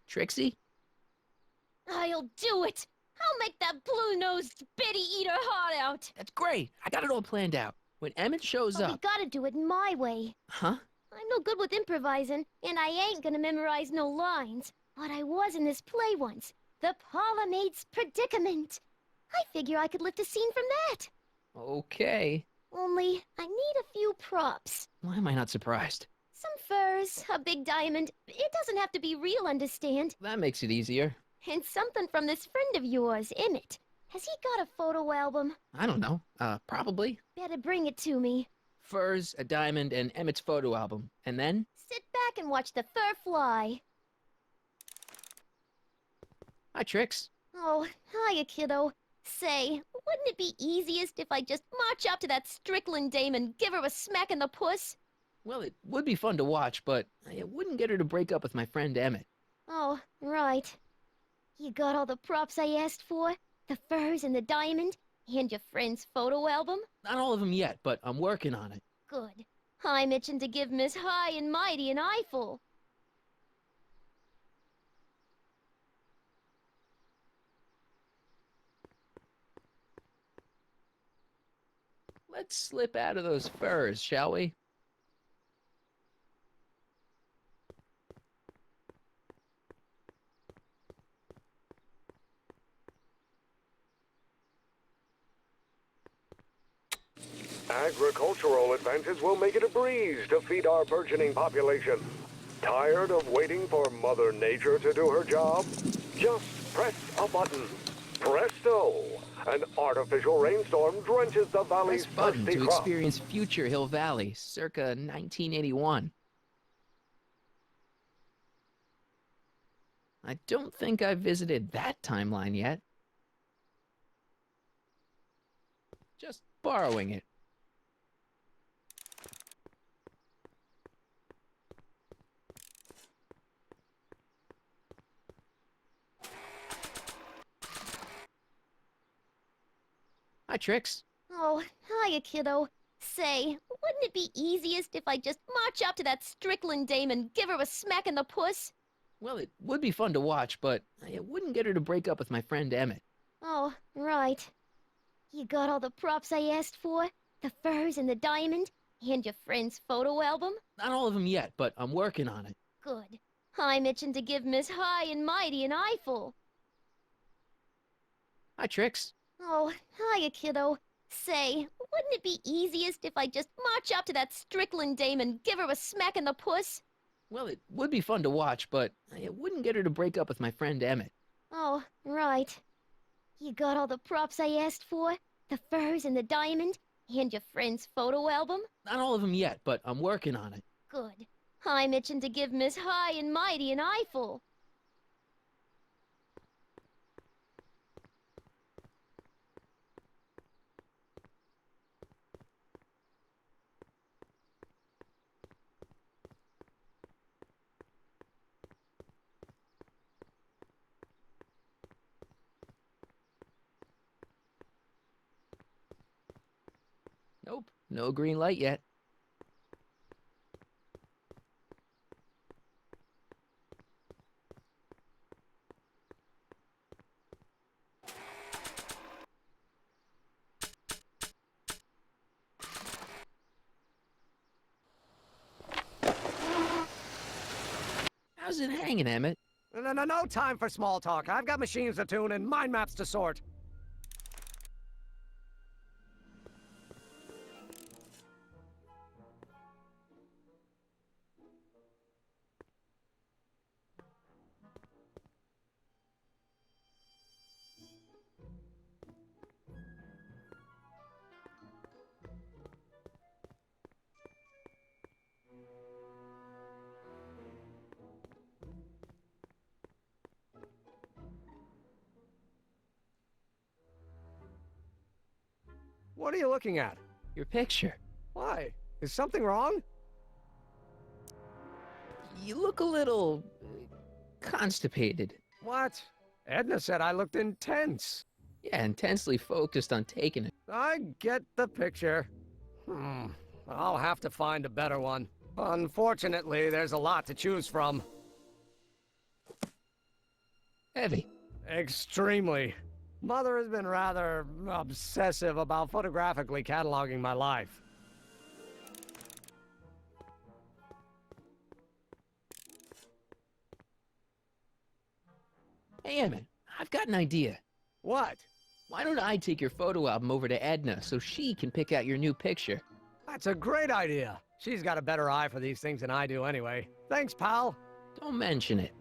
Trixie? I'll do it! I'll make that blue-nosed bitty eat her heart out! That's great. I got it all planned out. When Emmett shows But we up... gotta do it my way. Huh? I'm no good with improvising, and I ain't gonna memorize no lines. But I was in this play once. The Parlor Maid's Predicament. I figure I could lift a scene from that. Okay. Only, I need a few props. Why am I not surprised? Some furs, a big diamond. It doesn't have to be real, understand? That makes it easier. And something from this friend of yours, Emmett. Has he got a photo album? I don't know. Probably. Better bring it to me. Furs, a diamond, and Emmett's photo album. And then? Sit back and watch the fur fly. Hi, Trix. Oh, hiya, kiddo. Say, wouldn't it be easiest if I just march up to that Strickland dame and give her a smack in the puss? Well, it would be fun to watch, but it wouldn't get her to break up with my friend Emmett. Oh, right. You got all the props I asked for? The furs and the diamond? And your friend's photo album? Not all of them yet, but I'm working on it. Good. I'm itching to give Miss High and Mighty an eyeful. Let's slip out of those furs, shall we? Agricultural advances will make it a breeze to feed our burgeoning population. Tired of waiting for Mother Nature to do her job? Just press a button. Presto! An artificial rainstorm drenches the valley's Press button thirsty to crops. experience future Hill Valley, circa 1981. I don't think I've visited that timeline yet. Just borrowing it. Hi, Trix. Oh, hiya, kiddo. Say, wouldn't it be easiest if I just march up to that Strickland dame and give her a smack in the puss? Well, it would be fun to watch, but it wouldn't get her to break up with my friend Emmett. Oh, right. You got all the props I asked for? The furs and the diamond? And your friend's photo album? Not all of them yet, but I'm working on it. Good. I'm itching to give Miss High and Mighty an eyeful. Hi, Trix. Oh, hiya, kiddo. Say, wouldn't it be easiest if I just march up to that Strickland dame and give her a smack in the puss? Well, it would be fun to watch, but it wouldn't get her to break up with my friend Emmett. Oh, right. You got all the props I asked for? The furs and the diamond? And your friend's photo album? Not all of them yet, but I'm working on it. Good. I'm itching to give Miss High and Mighty an eyeful. Nope, no green light yet. How's it hanging, Emmett? No time for small talk. I've got machines to tune and mind maps to sort. What are you looking at? Your picture. Why? Is something wrong? You look a little constipated. What? Edna said I looked intense. Yeah, intensely focused on taking it. I get the picture. I'll have to find a better one. Unfortunately, there's a lot to choose from. Heavy. Extremely. Mother has been rather obsessive about photographically cataloging my life. Hey, Emmett, I've got an idea. What? Why don't I take your photo album over to Edna so she can pick out your new picture? That's a great idea. She's got a better eye for these things than I do anyway. Thanks, pal. Don't mention it.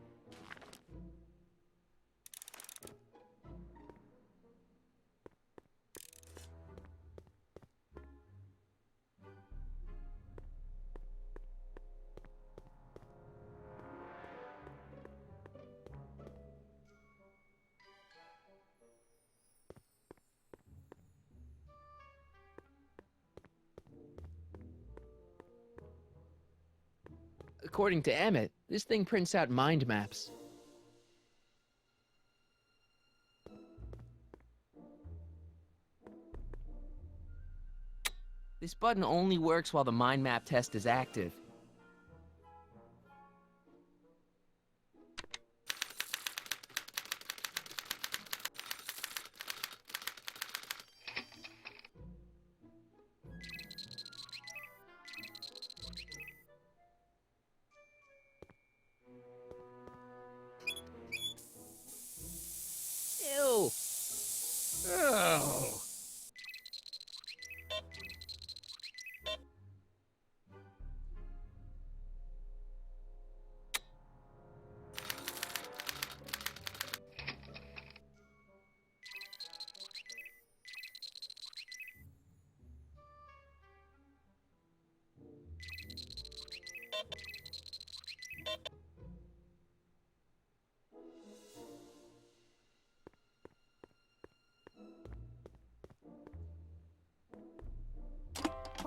According to Emmett, this thing prints out mind maps. This button only works while the mind map test is active. Ew. Oh.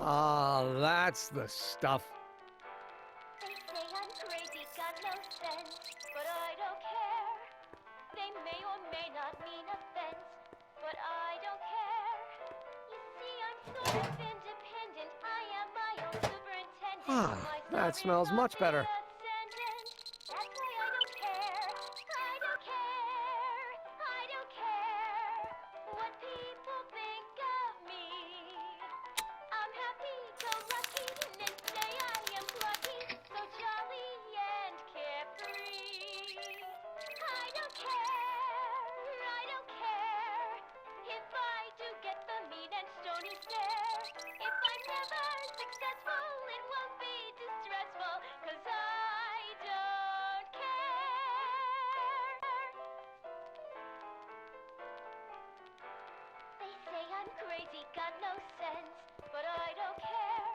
Ah, that's the stuff. They say I'm crazy, got no sense, but I don't care. They may or may not mean offense, but I don't care. You see, I'm sort of independent. I am my own superintendent. Ah, My that story's smells on much the better. ascendant. That's why I don't care. I don't care. I don't care what people think of me. I'm happy-go-lucky, and say I am plucky, so jolly and carefree. I don't care if I do get the mean and stony stare. If I'm never successful, it won't be distressful, 'cause I don't care. They say I'm crazy, got no sense, but I don't care.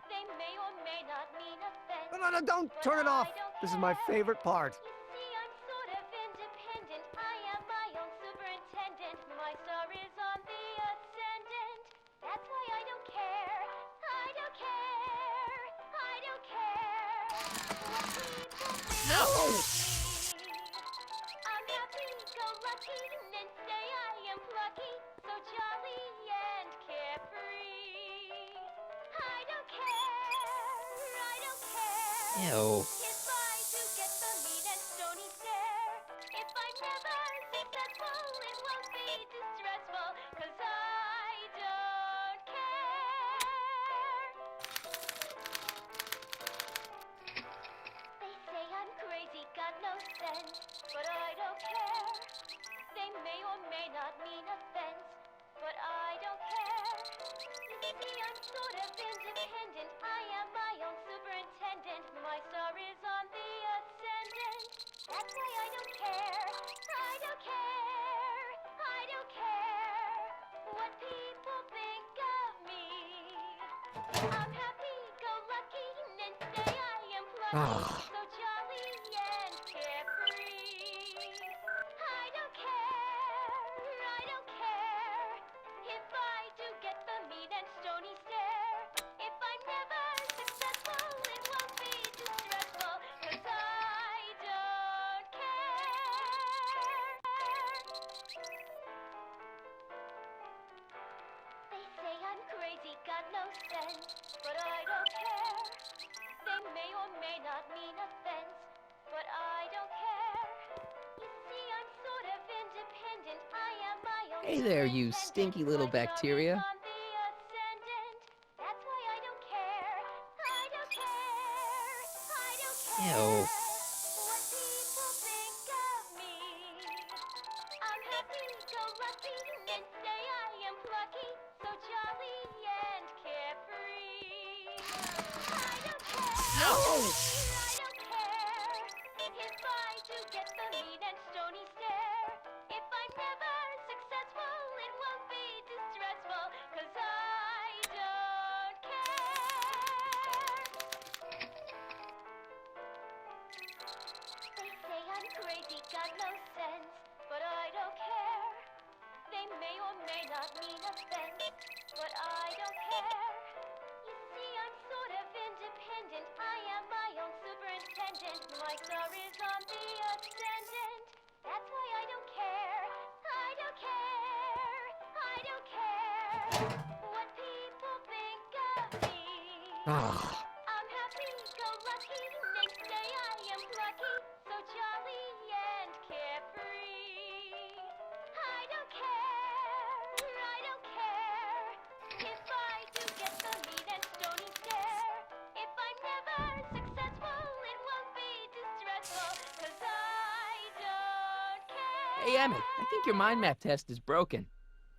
They may or may not mean offense. No, don't but turn it off. I don't This is my care. favorite part. You see, I'm sort of independent. I am my own superintendent. My star is on the ascendant. That's why I don't care. I don't care. I don't care what people think No! of me. I'm happy-go-lucky, and say I am plucky, so jolly and carefree. I don't care. I don't care. Ew. If I do get the mean and stony stare, if I'm never successful, it won't be distressful, 'cause I don't care. They say I'm crazy, got no sense, but I don't care. They may or may not mean offense, but I don't care. You see, I'm sort of independent. I am my own superintendent. My star is on the ascendant. That's why I don't care. I don't care. I don't care what people think of me. I'm happy-go-lucky, and say I am plucky, so jolly and carefree. I don't care if I do get the mean and stony stare. If I'm never successful, it won't be distressful, 'cause I don't care. They say I'm crazy, got no sense, but I don't care. They may or may not mean offense, but I don't care. You see, I'm sort of independent. I am my own Hey there, you superintendent. stinky little My star is bacteria. on the ascendant. That's why I don't care. I don't care. I don't care Ew. what people think of me. I'm happy-go-lucky, and say I am plucky, so jolly and carefree. I don't care. No! I don't care if I do get the mean and stony stare. If I'm never successful, it won't be distressful, 'cause I don't care. They say I'm crazy, got no sense, but I don't care. They may or may not mean offense, but I don't care. You see, I'm sort of independent. I am my own superintendent. My star is on the ascendant. That's why I don't care. I don't care. I don't care what people think of me. Ah, I'm happy-go-lucky, and say I am plucky, so jolly and carefree. I don't care. I don't care if I do get the mean and stony stare. If I'm never successful, it won't be distressful, 'cause I don't care. Hey, Emmett, I think your mind map test is broken.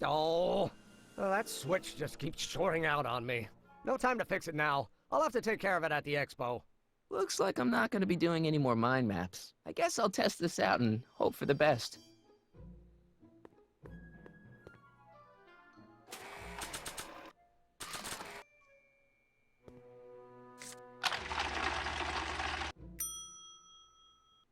oh, that switch just keeps shorting out on me. No time to fix it now. I'll have to take care of it at the expo. Looks like I'm not going to be doing any more mind maps. I guess I'll test this out and hope for the best.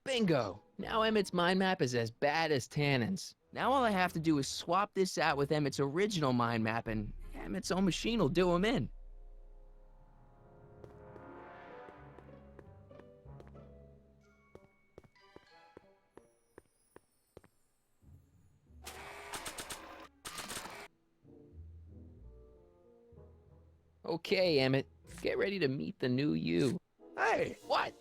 Bingo! Now Emmett's mind map is as bad as Tannen's. Now all I have to do is swap this out with Emmett's original mind map and Emmett's own machine will do him in. Okay, Emmett. Get ready to meet the new you. Hey! What?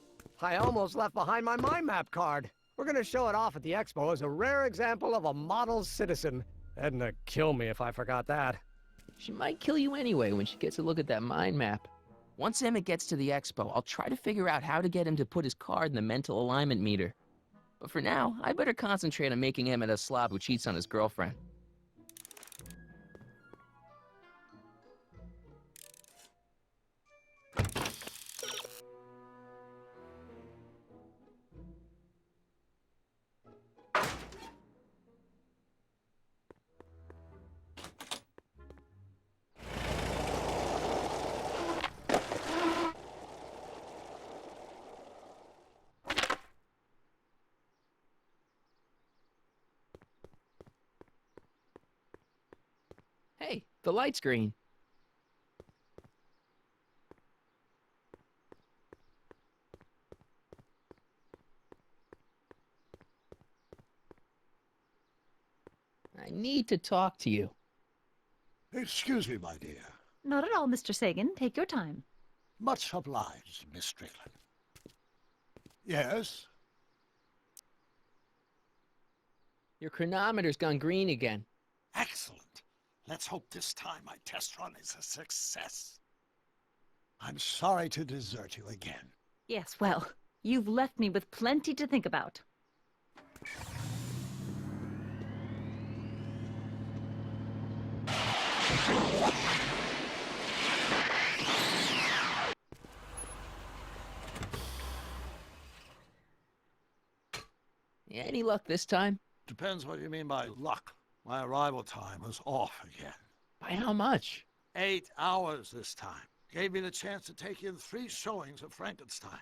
I almost left behind my mind map card. We're gonna show it off at the expo as a rare example of a model citizen. Edna kill me if I forgot that. She might kill you anyway when she gets a look at that mind map. Once Emmett gets to the expo, I'll try to figure out how to get him to put his card in the mental alignment meter. But for now, I better concentrate on making Emmett a slob who cheats on his girlfriend. Hey, the light's green. I need to talk to you. Excuse me, my dear. Not at all, Mr. Sagan. Take your time. Much obliged, Miss Strickland. Yes? Your chronometer's gone green again. Excellent. Let's hope this time my test run is a success. I'm sorry to desert you again. Yes, well, you've left me with plenty to think about. Any luck this time? Depends what you mean by luck. My arrival time was off again. By how much? 8 hours this time. Gave me the chance to take in 3 showings of Frankenstein.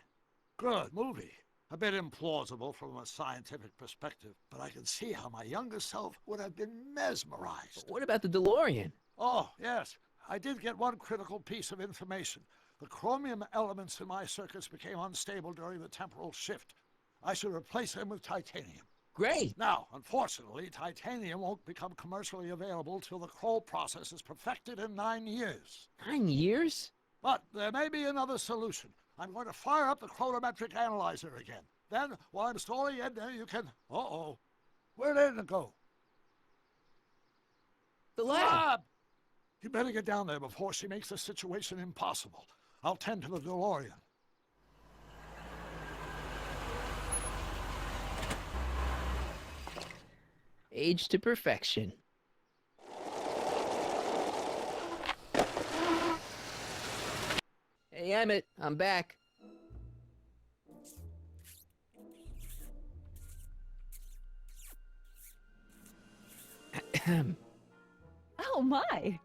Good movie. A bit implausible from a scientific perspective, but I can see how my younger self would have been mesmerized. What about the DeLorean? Oh, yes. I did get one critical piece of information. The chromium elements in my circuits became unstable during the temporal shift. I should replace them with titanium. Great. Now, unfortunately, titanium won't become commercially available till the Kroll process is perfected in 9 years. 9 years? But there may be another solution. I'm going to fire up the chronometric analyzer again. Then, while I'm stalling Edna, you can... Uh-oh. Where did Edna go? The lab! You better get down there before she makes the situation impossible. I'll tend to the DeLorean. Age to perfection. Hey, Emmett, I'm back. Oh, my.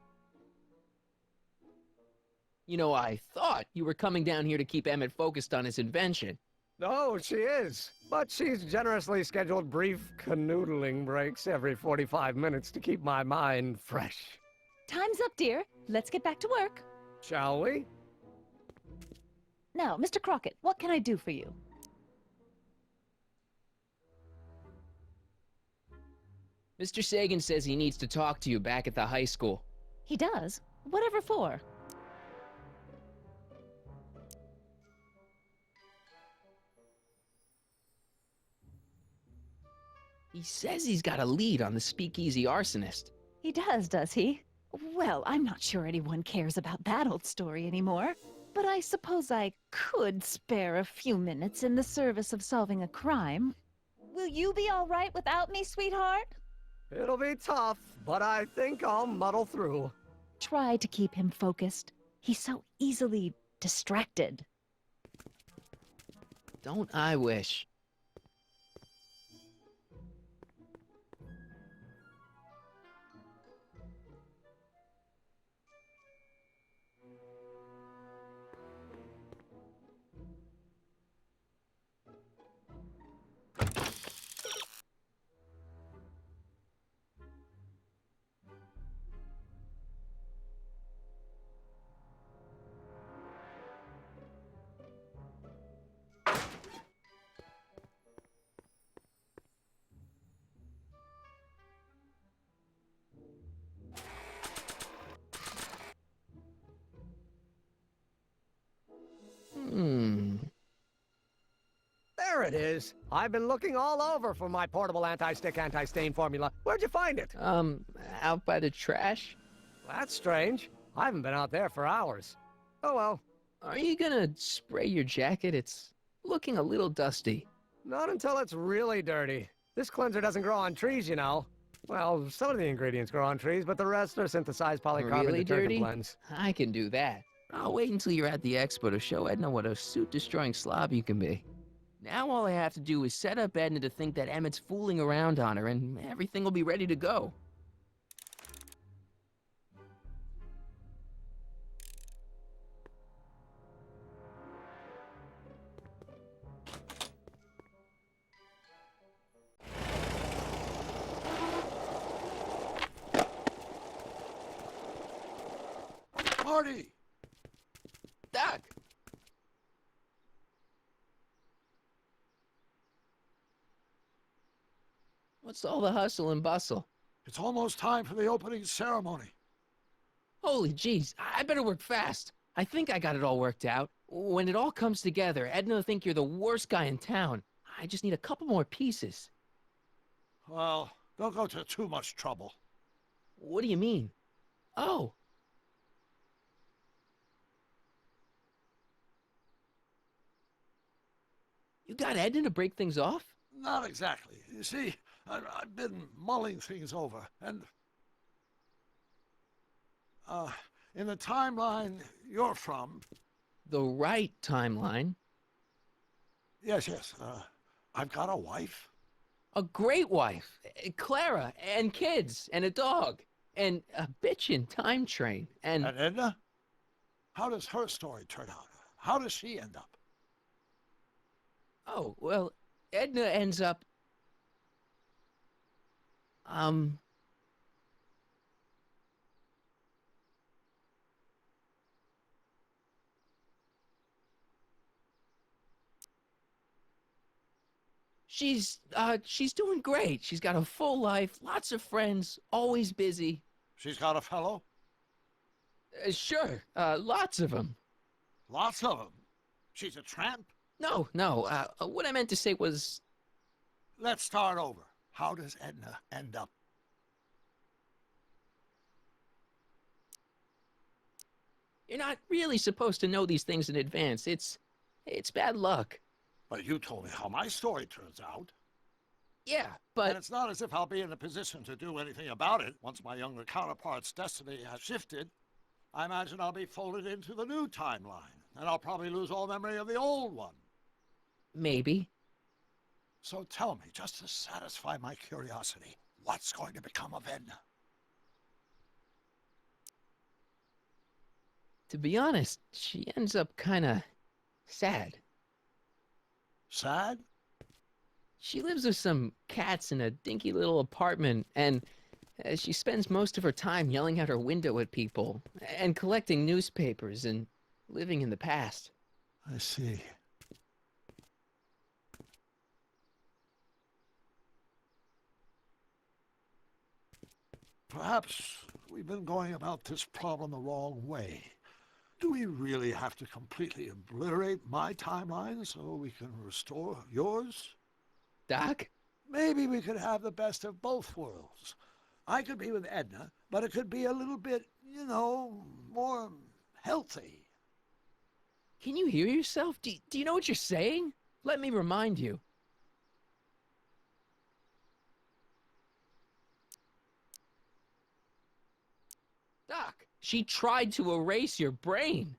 You know, I thought you were coming down here to keep Emmett focused on his invention. No, she is. But she's generously scheduled brief canoodling breaks every 45 minutes to keep my mind fresh. Time's up, dear. Let's get back to work. Shall we? Now, Mr. Crockett, what can I do for you? Mr. Sagan says he needs to talk to you back at the high school. He does? Whatever for? He says he's got a lead on the speakeasy arsonist. He does he? Well, I'm not sure anyone cares about that old story anymore. But I suppose I could spare a few minutes in the service of solving a crime. Will you be all right without me, sweetheart? It'll be tough, but I think I'll muddle through. Try to keep him focused. He's so easily distracted. Don't I wish? There it is. I've been looking all over for my portable anti-stick, anti-stain formula. Where'd you find it? Out by the trash. That's strange. I haven't been out there for hours. Oh well. Are you gonna spray your jacket? It's looking a little dusty. Not until it's really dirty. This cleanser doesn't grow on trees, you know. Well, some of the ingredients grow on trees, but the rest are synthesized polycarbonate Really detergent dirty? blends. I can do that. I'll wait until you're at the expo to show Edna what a suit-destroying slob you can be. Now all I have to do is set up Edna to think that Emmett's fooling around on her, and everything will be ready to go. Marty! Doc! What's all the hustle and bustle? It's almost time for the opening ceremony. Holy jeez, I better work fast. I think I got it all worked out. When it all comes together, Edna will think you're the worst guy in town. I just need a couple more pieces. Well, don't go to too much trouble. What do you mean? Oh. You got Edna to break things off? Not exactly. You see, I've been mulling things over, and... in the timeline you're from... The right timeline? Yes, I've got a wife. A great wife. Clara, and kids, and a dog, and a bitchin' time train, and... And Edna? How does her story turn out? How does she end up? Oh, well, Edna ends up... She's doing great. She's got a full life, lots of friends, always busy. She's got a fellow? Sure, lots of them. Lots of them? She's a tramp? No, what I meant to say was... Let's start over. How does Edna end up? You're not really supposed to know these things in advance. It's bad luck. But you told me how my story turns out. Yeah, but... And it's not as if I'll be in a position to do anything about it once my younger counterpart's destiny has shifted. I imagine I'll be folded into the new timeline, and I'll probably lose all memory of the old one. Maybe. So tell me, just to satisfy my curiosity, what's going to become of Edna? To be honest, she ends up kinda sad. Sad? She lives with some cats in a dinky little apartment, and she spends most of her time yelling out her window at people, and collecting newspapers, and living in the past. I see. Perhaps we've been going about this problem the wrong way. Do we really have to completely obliterate my timeline so we can restore yours? Doc? Maybe we could have the best of both worlds. I could be with Edna, but it could be a little bit, you know, more healthy. Can you hear yourself? Do you know what you're saying? Let me remind you. Doc, she tried to erase your brain.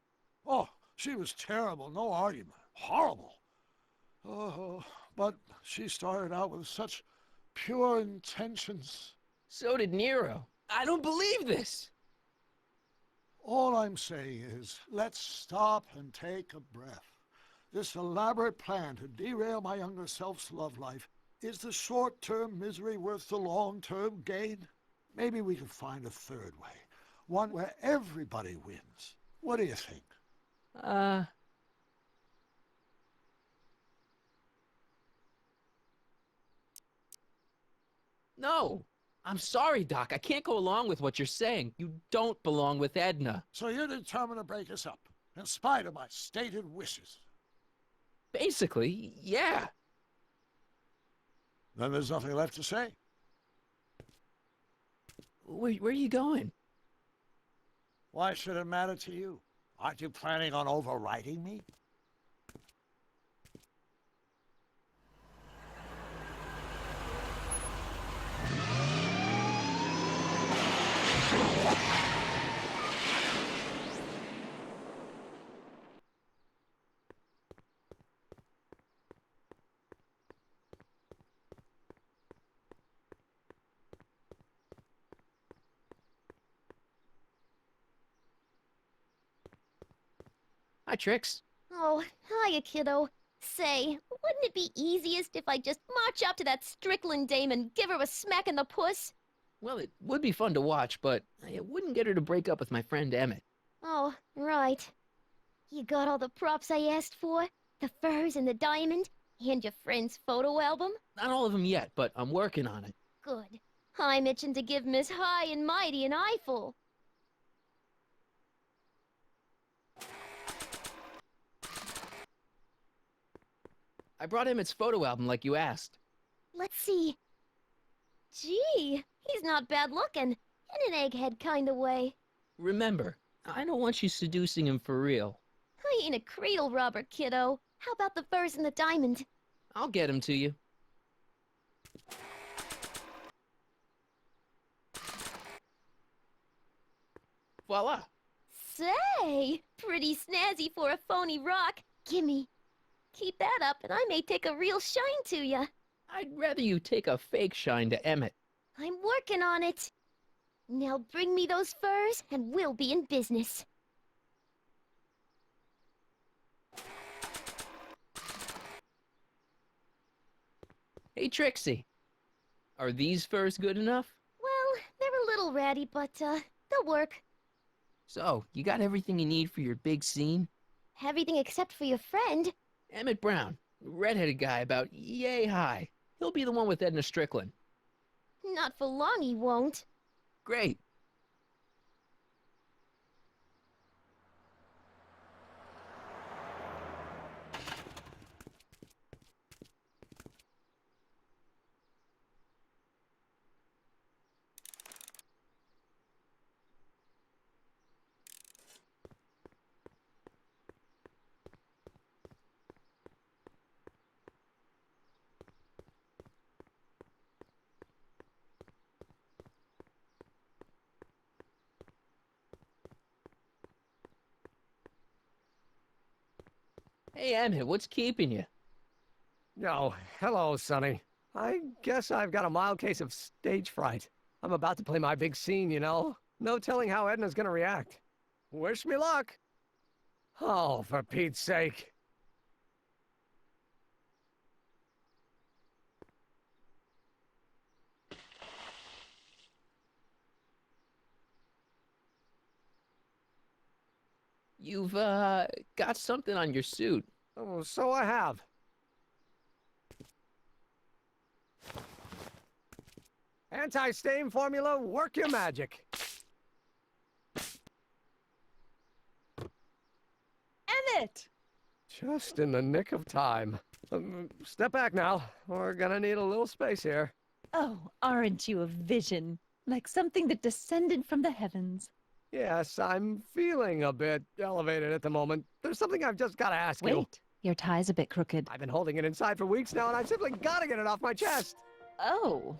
Oh, she was terrible, no argument. Horrible. Oh, but she started out with such pure intentions. So did Nero. I don't believe this. All I'm saying is, let's stop and take a breath. This elaborate plan to derail my younger self's love life, is the short-term misery worth the long-term gain? Maybe we could find a third way. One where everybody wins. What do you think? No. I'm sorry, Doc. I can't go along with what you're saying. You don't belong with Edna. So you're determined to break us up, in spite of my stated wishes? Basically, yeah. Then there's nothing left to say. Where are you going? Why should it matter to you? Aren't you planning on overriding me? Hi, Trix. Oh, hiya, kiddo. Say, wouldn't it be easiest if I just march up to that Strickland dame and give her a smack in the puss? Well, it would be fun to watch, but it wouldn't get her to break up with my friend Emmett. Oh, right. You got all the props I asked for? The furs and the diamond? And your friend's photo album? Not all of them yet, but I'm working on it. Good. I'm itching to give Miss High and Mighty an eyeful. I brought Emmett's photo album like you asked. Let's see. Gee, he's not bad looking. In an egghead kind of way. Remember, I don't want you seducing him for real. I ain't a cradle robber, kiddo. How about the furs and the diamond? I'll get him to you. Voila! Say, pretty snazzy for a phony rock. Gimme. Keep that up and I may take a real shine to ya. I'd rather you take a fake shine to Emmett. I'm working on it. Now bring me those furs and we'll be in business. Hey, Trixie. Are these furs good enough? Well, they're a little ratty, but, they'll work. So, you got everything you need for your big scene? Everything except for your friend. Emmett Brown, redheaded guy about yay high. He'll be the one with Edna Strickland. Not for long he won't. Great. Hey, Emmett, what's keeping you? Oh, hello, Sonny. I guess I've got a mild case of stage fright. I'm about to play my big scene, you know. No telling how Edna's gonna react. Wish me luck. Oh, for Pete's sake. You've, got something on your suit. Oh, so I have. Anti-stain formula, work your magic. Emmett! Just in the nick of time. Step back now. We're gonna need a little space here. Oh, aren't you a vision? Like something that descended from the heavens. Yes, I'm feeling a bit elevated at the moment. There's something I've just got to ask you. Wait, your tie's a bit crooked. I've been holding it inside for weeks now, and I've simply got to get it off my chest. Oh.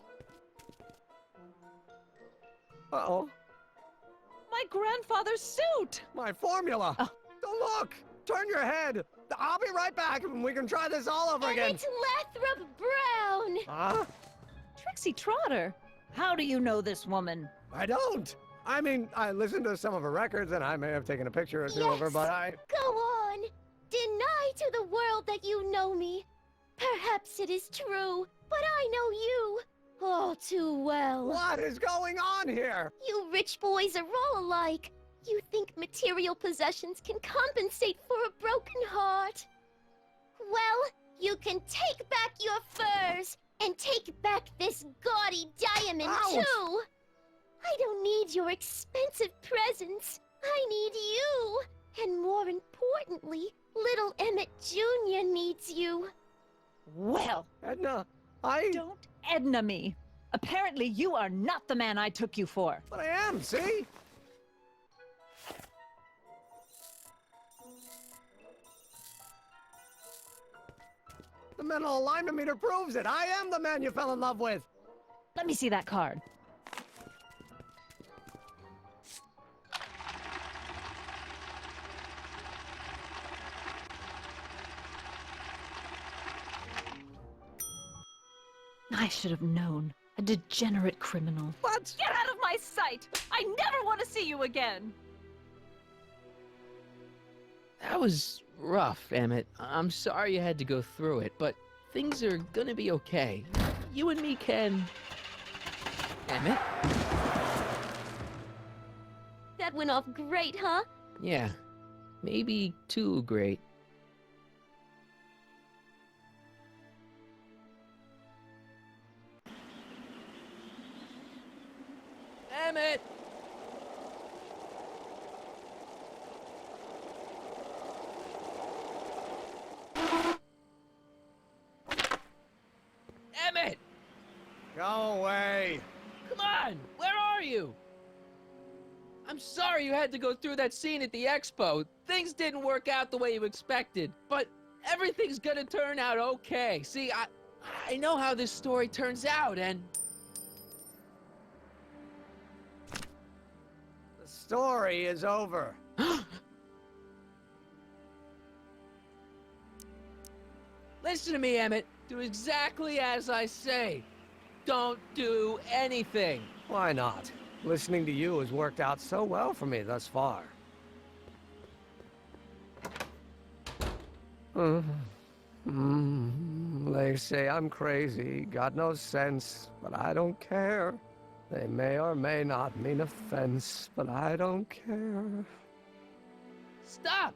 Uh-oh. My grandfather's suit! My formula! Oh. Don't look! Turn your head! I'll be right back, and we can try this all over again. Emmett Lathrop Brown! Huh? Trixie Trotter, how do you know this woman? I don't! I mean, I listened to some of her records, and I may have taken a picture or two of her, but I... Go on! Deny to the world that you know me. Perhaps it is true, but I know you all too well. What is going on here? You rich boys are all alike. You think material possessions can compensate for a broken heart. Well, you can take back your furs, and take back this gaudy diamond, Ouch! too! I don't need your expensive presents. I need you. And more importantly, little Emmett Jr. needs you. Well, Edna, Don't Edna me. Apparently you are not the man I took you for. But I am, see? The mental alignment meter proves it. I am the man you fell in love with. Let me see that card. I should have known. A degenerate criminal. What? Get out of my sight! I never want to see you again! That was rough, Emmett. I'm sorry you had to go through it, but things are gonna be okay. You and me can... Emmett? That went off great, huh? Yeah. Maybe too great. Emmett! Emmett! Go away. Come on! Where are you? I'm sorry you had to go through that scene at the expo. Things didn't work out the way you expected, but everything's gonna turn out okay. See, I know how this story turns out, and... The story is over. Listen to me, Emmett. Do exactly as I say. Don't do anything. Why not? Listening to you has worked out so well for me thus far. They say I'm crazy, got no sense, but I don't care. They may or may not mean offense, but I don't care. Stop!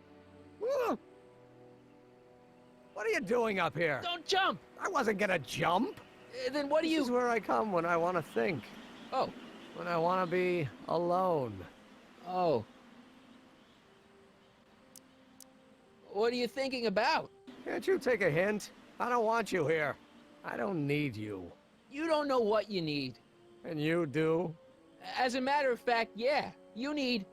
What are you doing up here? Don't jump! I wasn't gonna jump. Then what do you... This is where I come when I want to think. Oh. When I want to be alone. Oh. What are you thinking about? Can't you take a hint? I don't want you here. I don't need you. You don't know what you need. And you do? As a matter of fact, yeah. You need...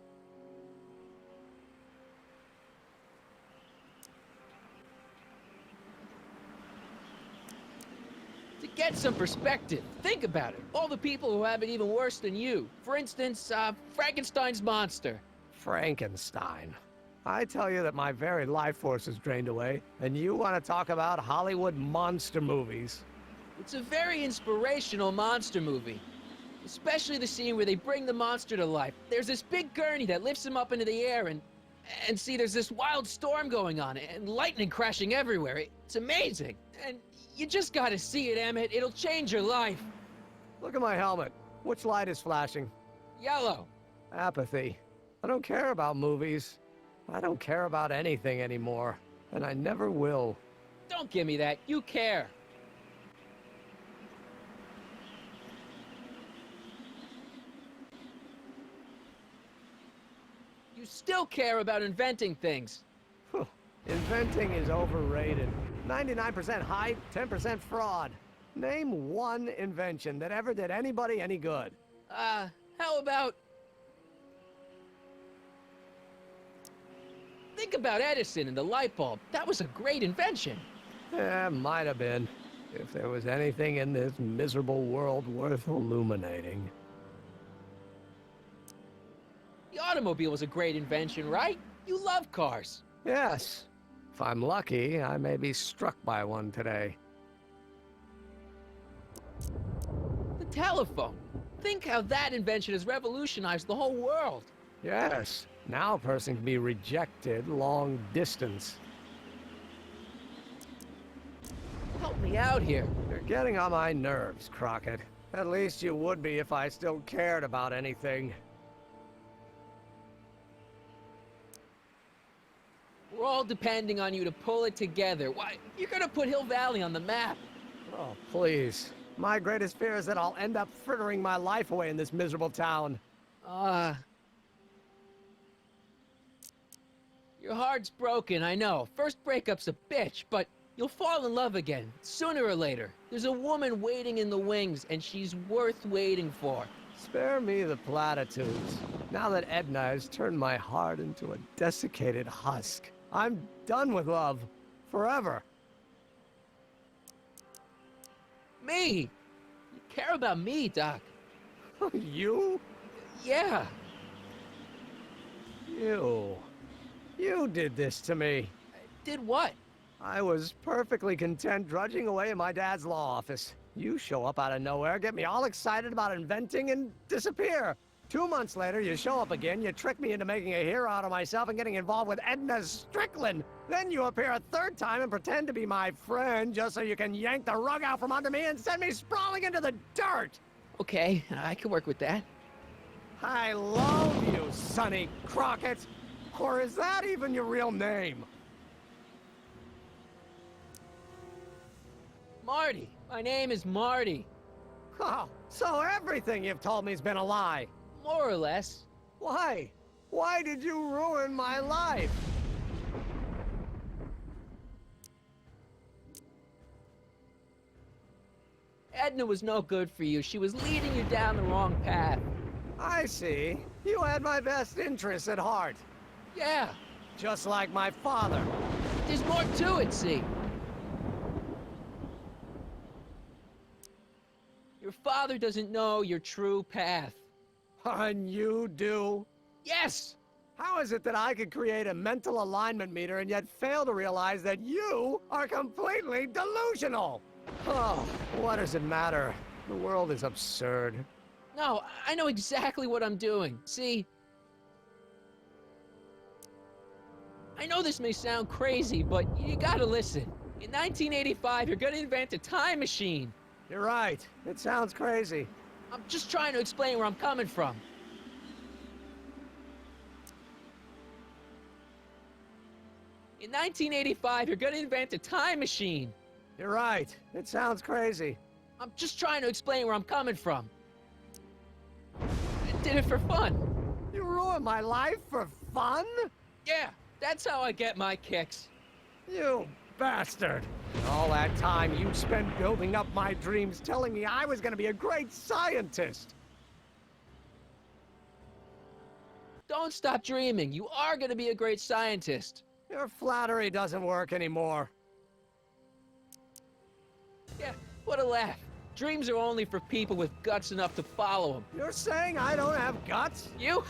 to get some perspective. Think about it. All the people who have it even worse than you. For instance, Frankenstein's monster. Frankenstein. I tell you that my very life force is drained away, and you want to talk about Hollywood monster movies. It's a very inspirational monster movie. Especially the scene where they bring the monster to life. There's this big gurney that lifts him up into the air, and see, there's this wild storm going on, and lightning crashing everywhere. It's amazing. And you just gotta see it, Emmett. It'll change your life. Look at my helmet. Which light is flashing? Yellow. Apathy. I don't care about movies. I don't care about anything anymore. And I never will. Don't give me that. You care. You still care about inventing things. Inventing is overrated. 99% hype, 10% fraud. Name one invention that ever did anybody any good. How about... Think about Edison and the light bulb. That was a great invention. Yeah, might have been. If there was anything in this miserable world worth illuminating. The automobile was a great invention, right? You love cars. Yes. If I'm lucky, I may be struck by one today. The telephone. Think how that invention has revolutionized the whole world. Yes. Now a person can be rejected long distance. Help me out here. You're getting on my nerves, Crockett. At least you would be if I still cared about anything. We're all depending on you to pull it together. Why, you're gonna put Hill Valley on the map. Oh, please. My greatest fear is that I'll end up frittering my life away in this miserable town. Your heart's broken, I know. First breakup's a bitch, but You'll fall in love again, sooner or later. There's a woman waiting in the wings, and she's worth waiting for. Spare me the platitudes. Now that Edna has turned my heart into a desiccated husk, I'm done with love. Forever. Me! You care about me, Doc. You? Yeah. You did this to me. Did what? I was perfectly content drudging away in my dad's law office. You show up out of nowhere, get me all excited about inventing, and disappear. 2 months later, you show up again, you trick me into making a hero out of myself and getting involved with Edna Strickland. Then you appear a third time and pretend to be my friend just so you can yank the rug out from under me and send me sprawling into the dirt. Okay, I can work with that. I love you, Sonny Crockett. Or is that even your real name? Marty. My name is Marty. Oh, so everything you've told me's been a lie. More or less. Why? Why did you ruin my life? Edna was no good for you. She was leading you down the wrong path. I see. You had my best interests at heart. Yeah. Just like my father. There's more to it, see. Your father doesn't know your true path. And you do? Yes! How is it that I could create a mental alignment meter and yet fail to realize that you are completely delusional? Oh, what does it matter? The world is absurd. No, I know exactly what I'm doing. See? I know this may sound crazy, but you gotta listen. In 1985, you're gonna invent a time machine. You're right. It sounds crazy. I'm just trying to explain where I'm coming from. In 1985, you're gonna invent a time machine. You're right. It sounds crazy. I'm just trying to explain where I'm coming from. I did it for fun. You ruined my life for fun? Yeah, that's how I get my kicks. You bastard. All that time you spent building up my dreams, telling me I was gonna be a great scientist. Don't stop dreaming. You are gonna be a great scientist. Your flattery doesn't work anymore. Yeah, what a laugh. Dreams are only for people with guts enough to follow them. You're saying I don't have guts? You?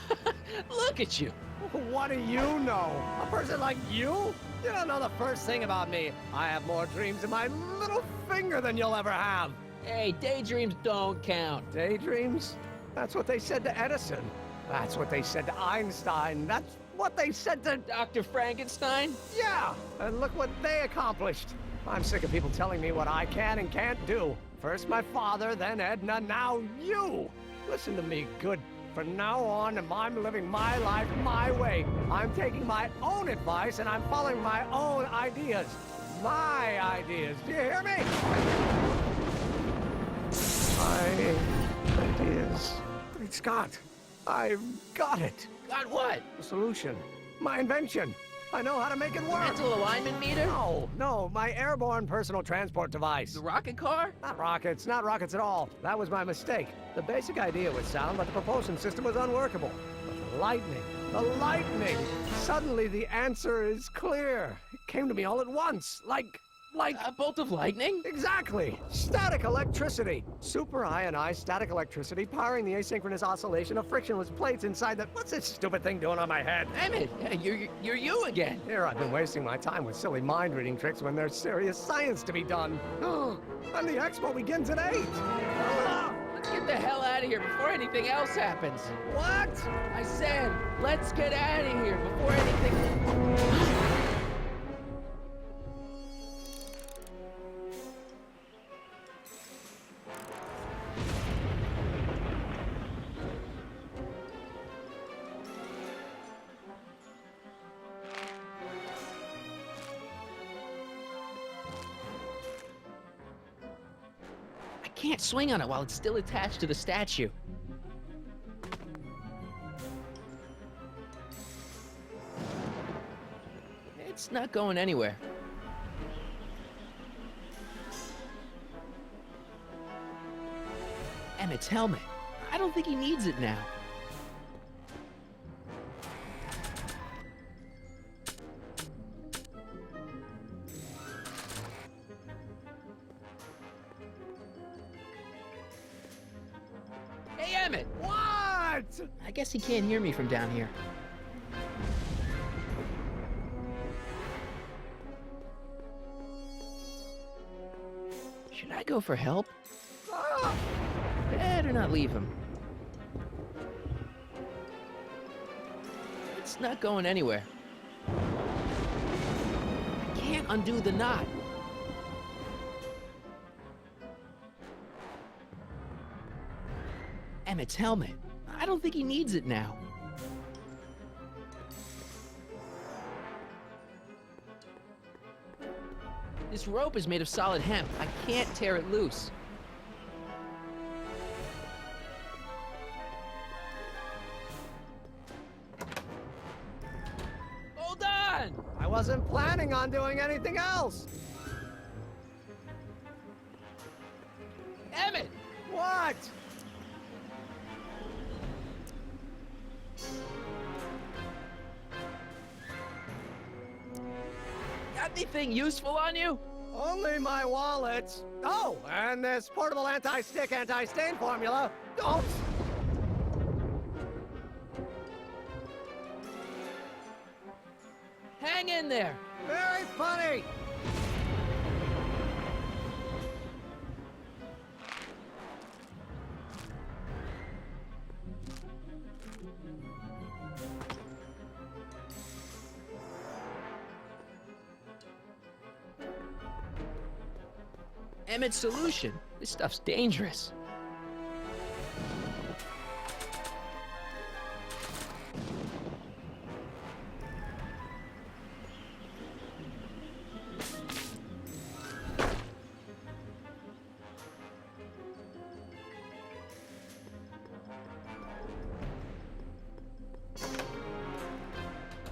Look at you. What do you know? A person like you? You don't know the first thing about me. I have more dreams in my little finger than you'll ever have. Hey, daydreams don't count. Daydreams? That's what they said to Edison. That's what they said to Einstein. That's what they said to Dr. Frankenstein? Yeah, and look what they accomplished. I'm sick of people telling me what I can and can't do. First my father, then Edna, now you. Listen to me, good. From now on, I'm living my life my way. I'm taking my own advice and I'm following my own ideas. My ideas. Do you hear me? My ideas. Great Scott. I've got it. Got what? The solution. My invention. I know how to make it work. Mental alignment meter? No, my airborne personal transport device. The rocket car? Not rockets at all. That was my mistake. The basic idea was sound, but the propulsion system was unworkable. But the lightning. Suddenly the answer is clear. It came to me all at once, like a bolt of lightning? Exactly. Static electricity. Super ionized static electricity powering the asynchronous oscillation of frictionless plates inside the... What's this stupid thing doing on my head? Emmett, you're you again. Here I've been wasting my time with silly mind-reading tricks when there's serious science to be done. And the expo begins at 8. Let's get the hell out of here before anything else happens. What? I said, let's get out of here before anything... Can't swing on it while it's still attached to the statue. It's not going anywhere. Emmett's helmet. I don't think he needs it now. Hey, Emmett! What? I guess he can't hear me from down here. Should I go for help? Better not leave him. It's not going anywhere. I can't undo the knot. Emmett's helmet. I don't think he needs it now. This rope is made of solid hemp. I can't tear it loose. Hold on! I wasn't planning on doing anything else. Emmett! What? Got anything useful on you? Only my wallet. Oh, and this portable anti-stick, anti-stain formula. Don't! Hang in there! Very funny! Emmett's solution. This stuff's dangerous.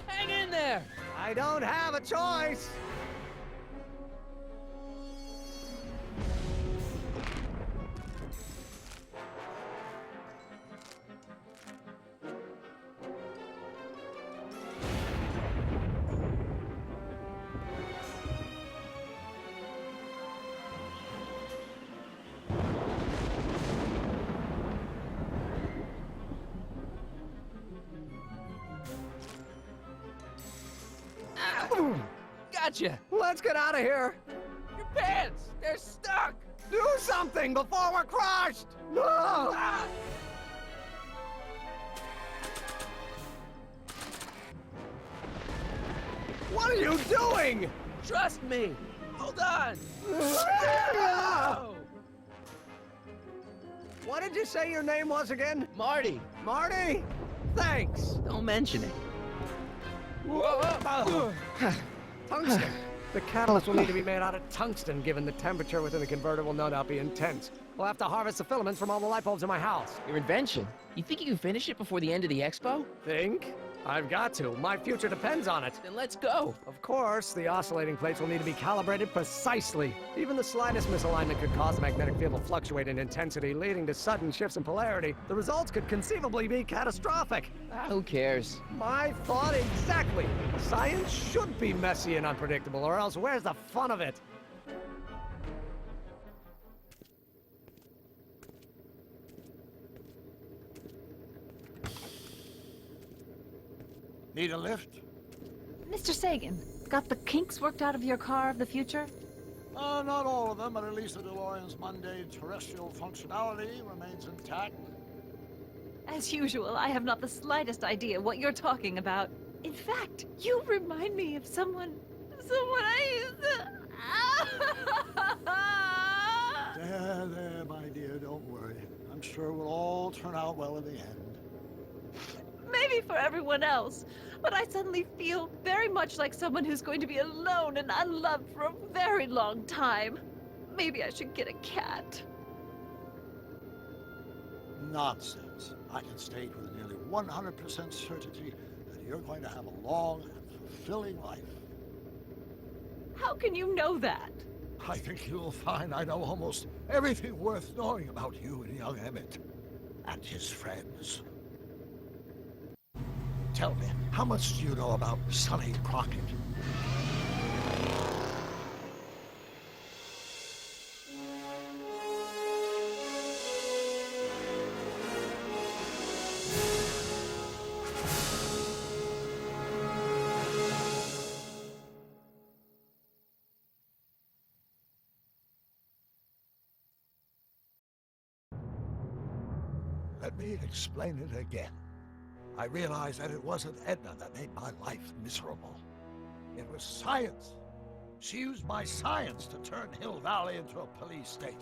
Hang in there! I don't have a choice! Gotcha! Let's get out of here! Your pants! They're stuck! Do something before we're crushed! No! Ah! What are you doing? Trust me! Hold on! What did you say your name was again? Marty! Marty? Thanks! Don't mention it. Tungsten. The catalyst will need to be made out of tungsten, given the temperature within the converter will no doubt be intense. We'll have to harvest the filaments from all the light bulbs in my house. Your invention. You think you can finish it before the end of the expo? Think? I've got to. My future depends on it. Then let's go. Of course, the oscillating plates will need to be calibrated precisely. Even the slightest misalignment could cause the magnetic field to fluctuate in intensity, leading to sudden shifts in polarity. The results could conceivably be catastrophic. Who cares? My thought exactly. Science should be messy and unpredictable, or else where's the fun of it? Need a lift? Mr. Sagan, got the kinks worked out of your car of the future? Not all of them, but at least the DeLorean's mundane terrestrial functionality remains intact. As usual, I have not the slightest idea what you're talking about. In fact, you remind me of someone I used to... There, my dear, don't worry. I'm sure we'll all turn out well in the end. Maybe for everyone else, but I suddenly feel very much like someone who's going to be alone and unloved for a very long time. Maybe I should get a cat. Nonsense. I can state with nearly 100% certainty that you're going to have a long and fulfilling life. How can you know that? I think you'll find I know almost everything worth knowing about you and young Emmett and his friends. Tell me, how much do you know about Sonny Crockett? Let me explain it again. I realized that it wasn't Edna that made my life miserable. It was science. She used my science to turn Hill Valley into a police state.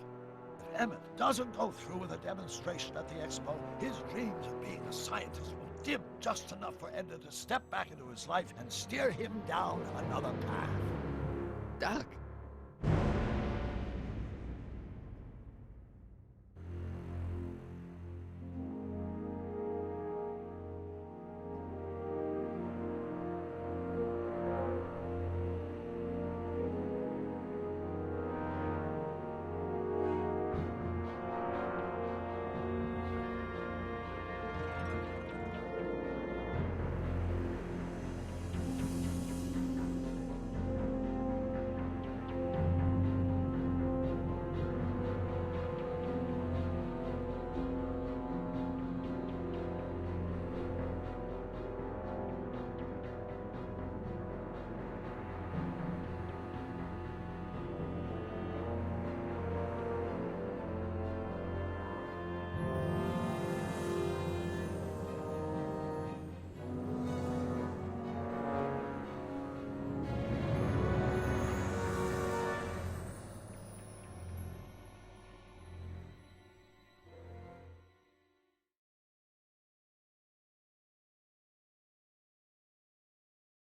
If Emmett doesn't go through with a demonstration at the expo, his dreams of being a scientist will dim just enough for Edna to step back into his life and steer him down another path. Doc,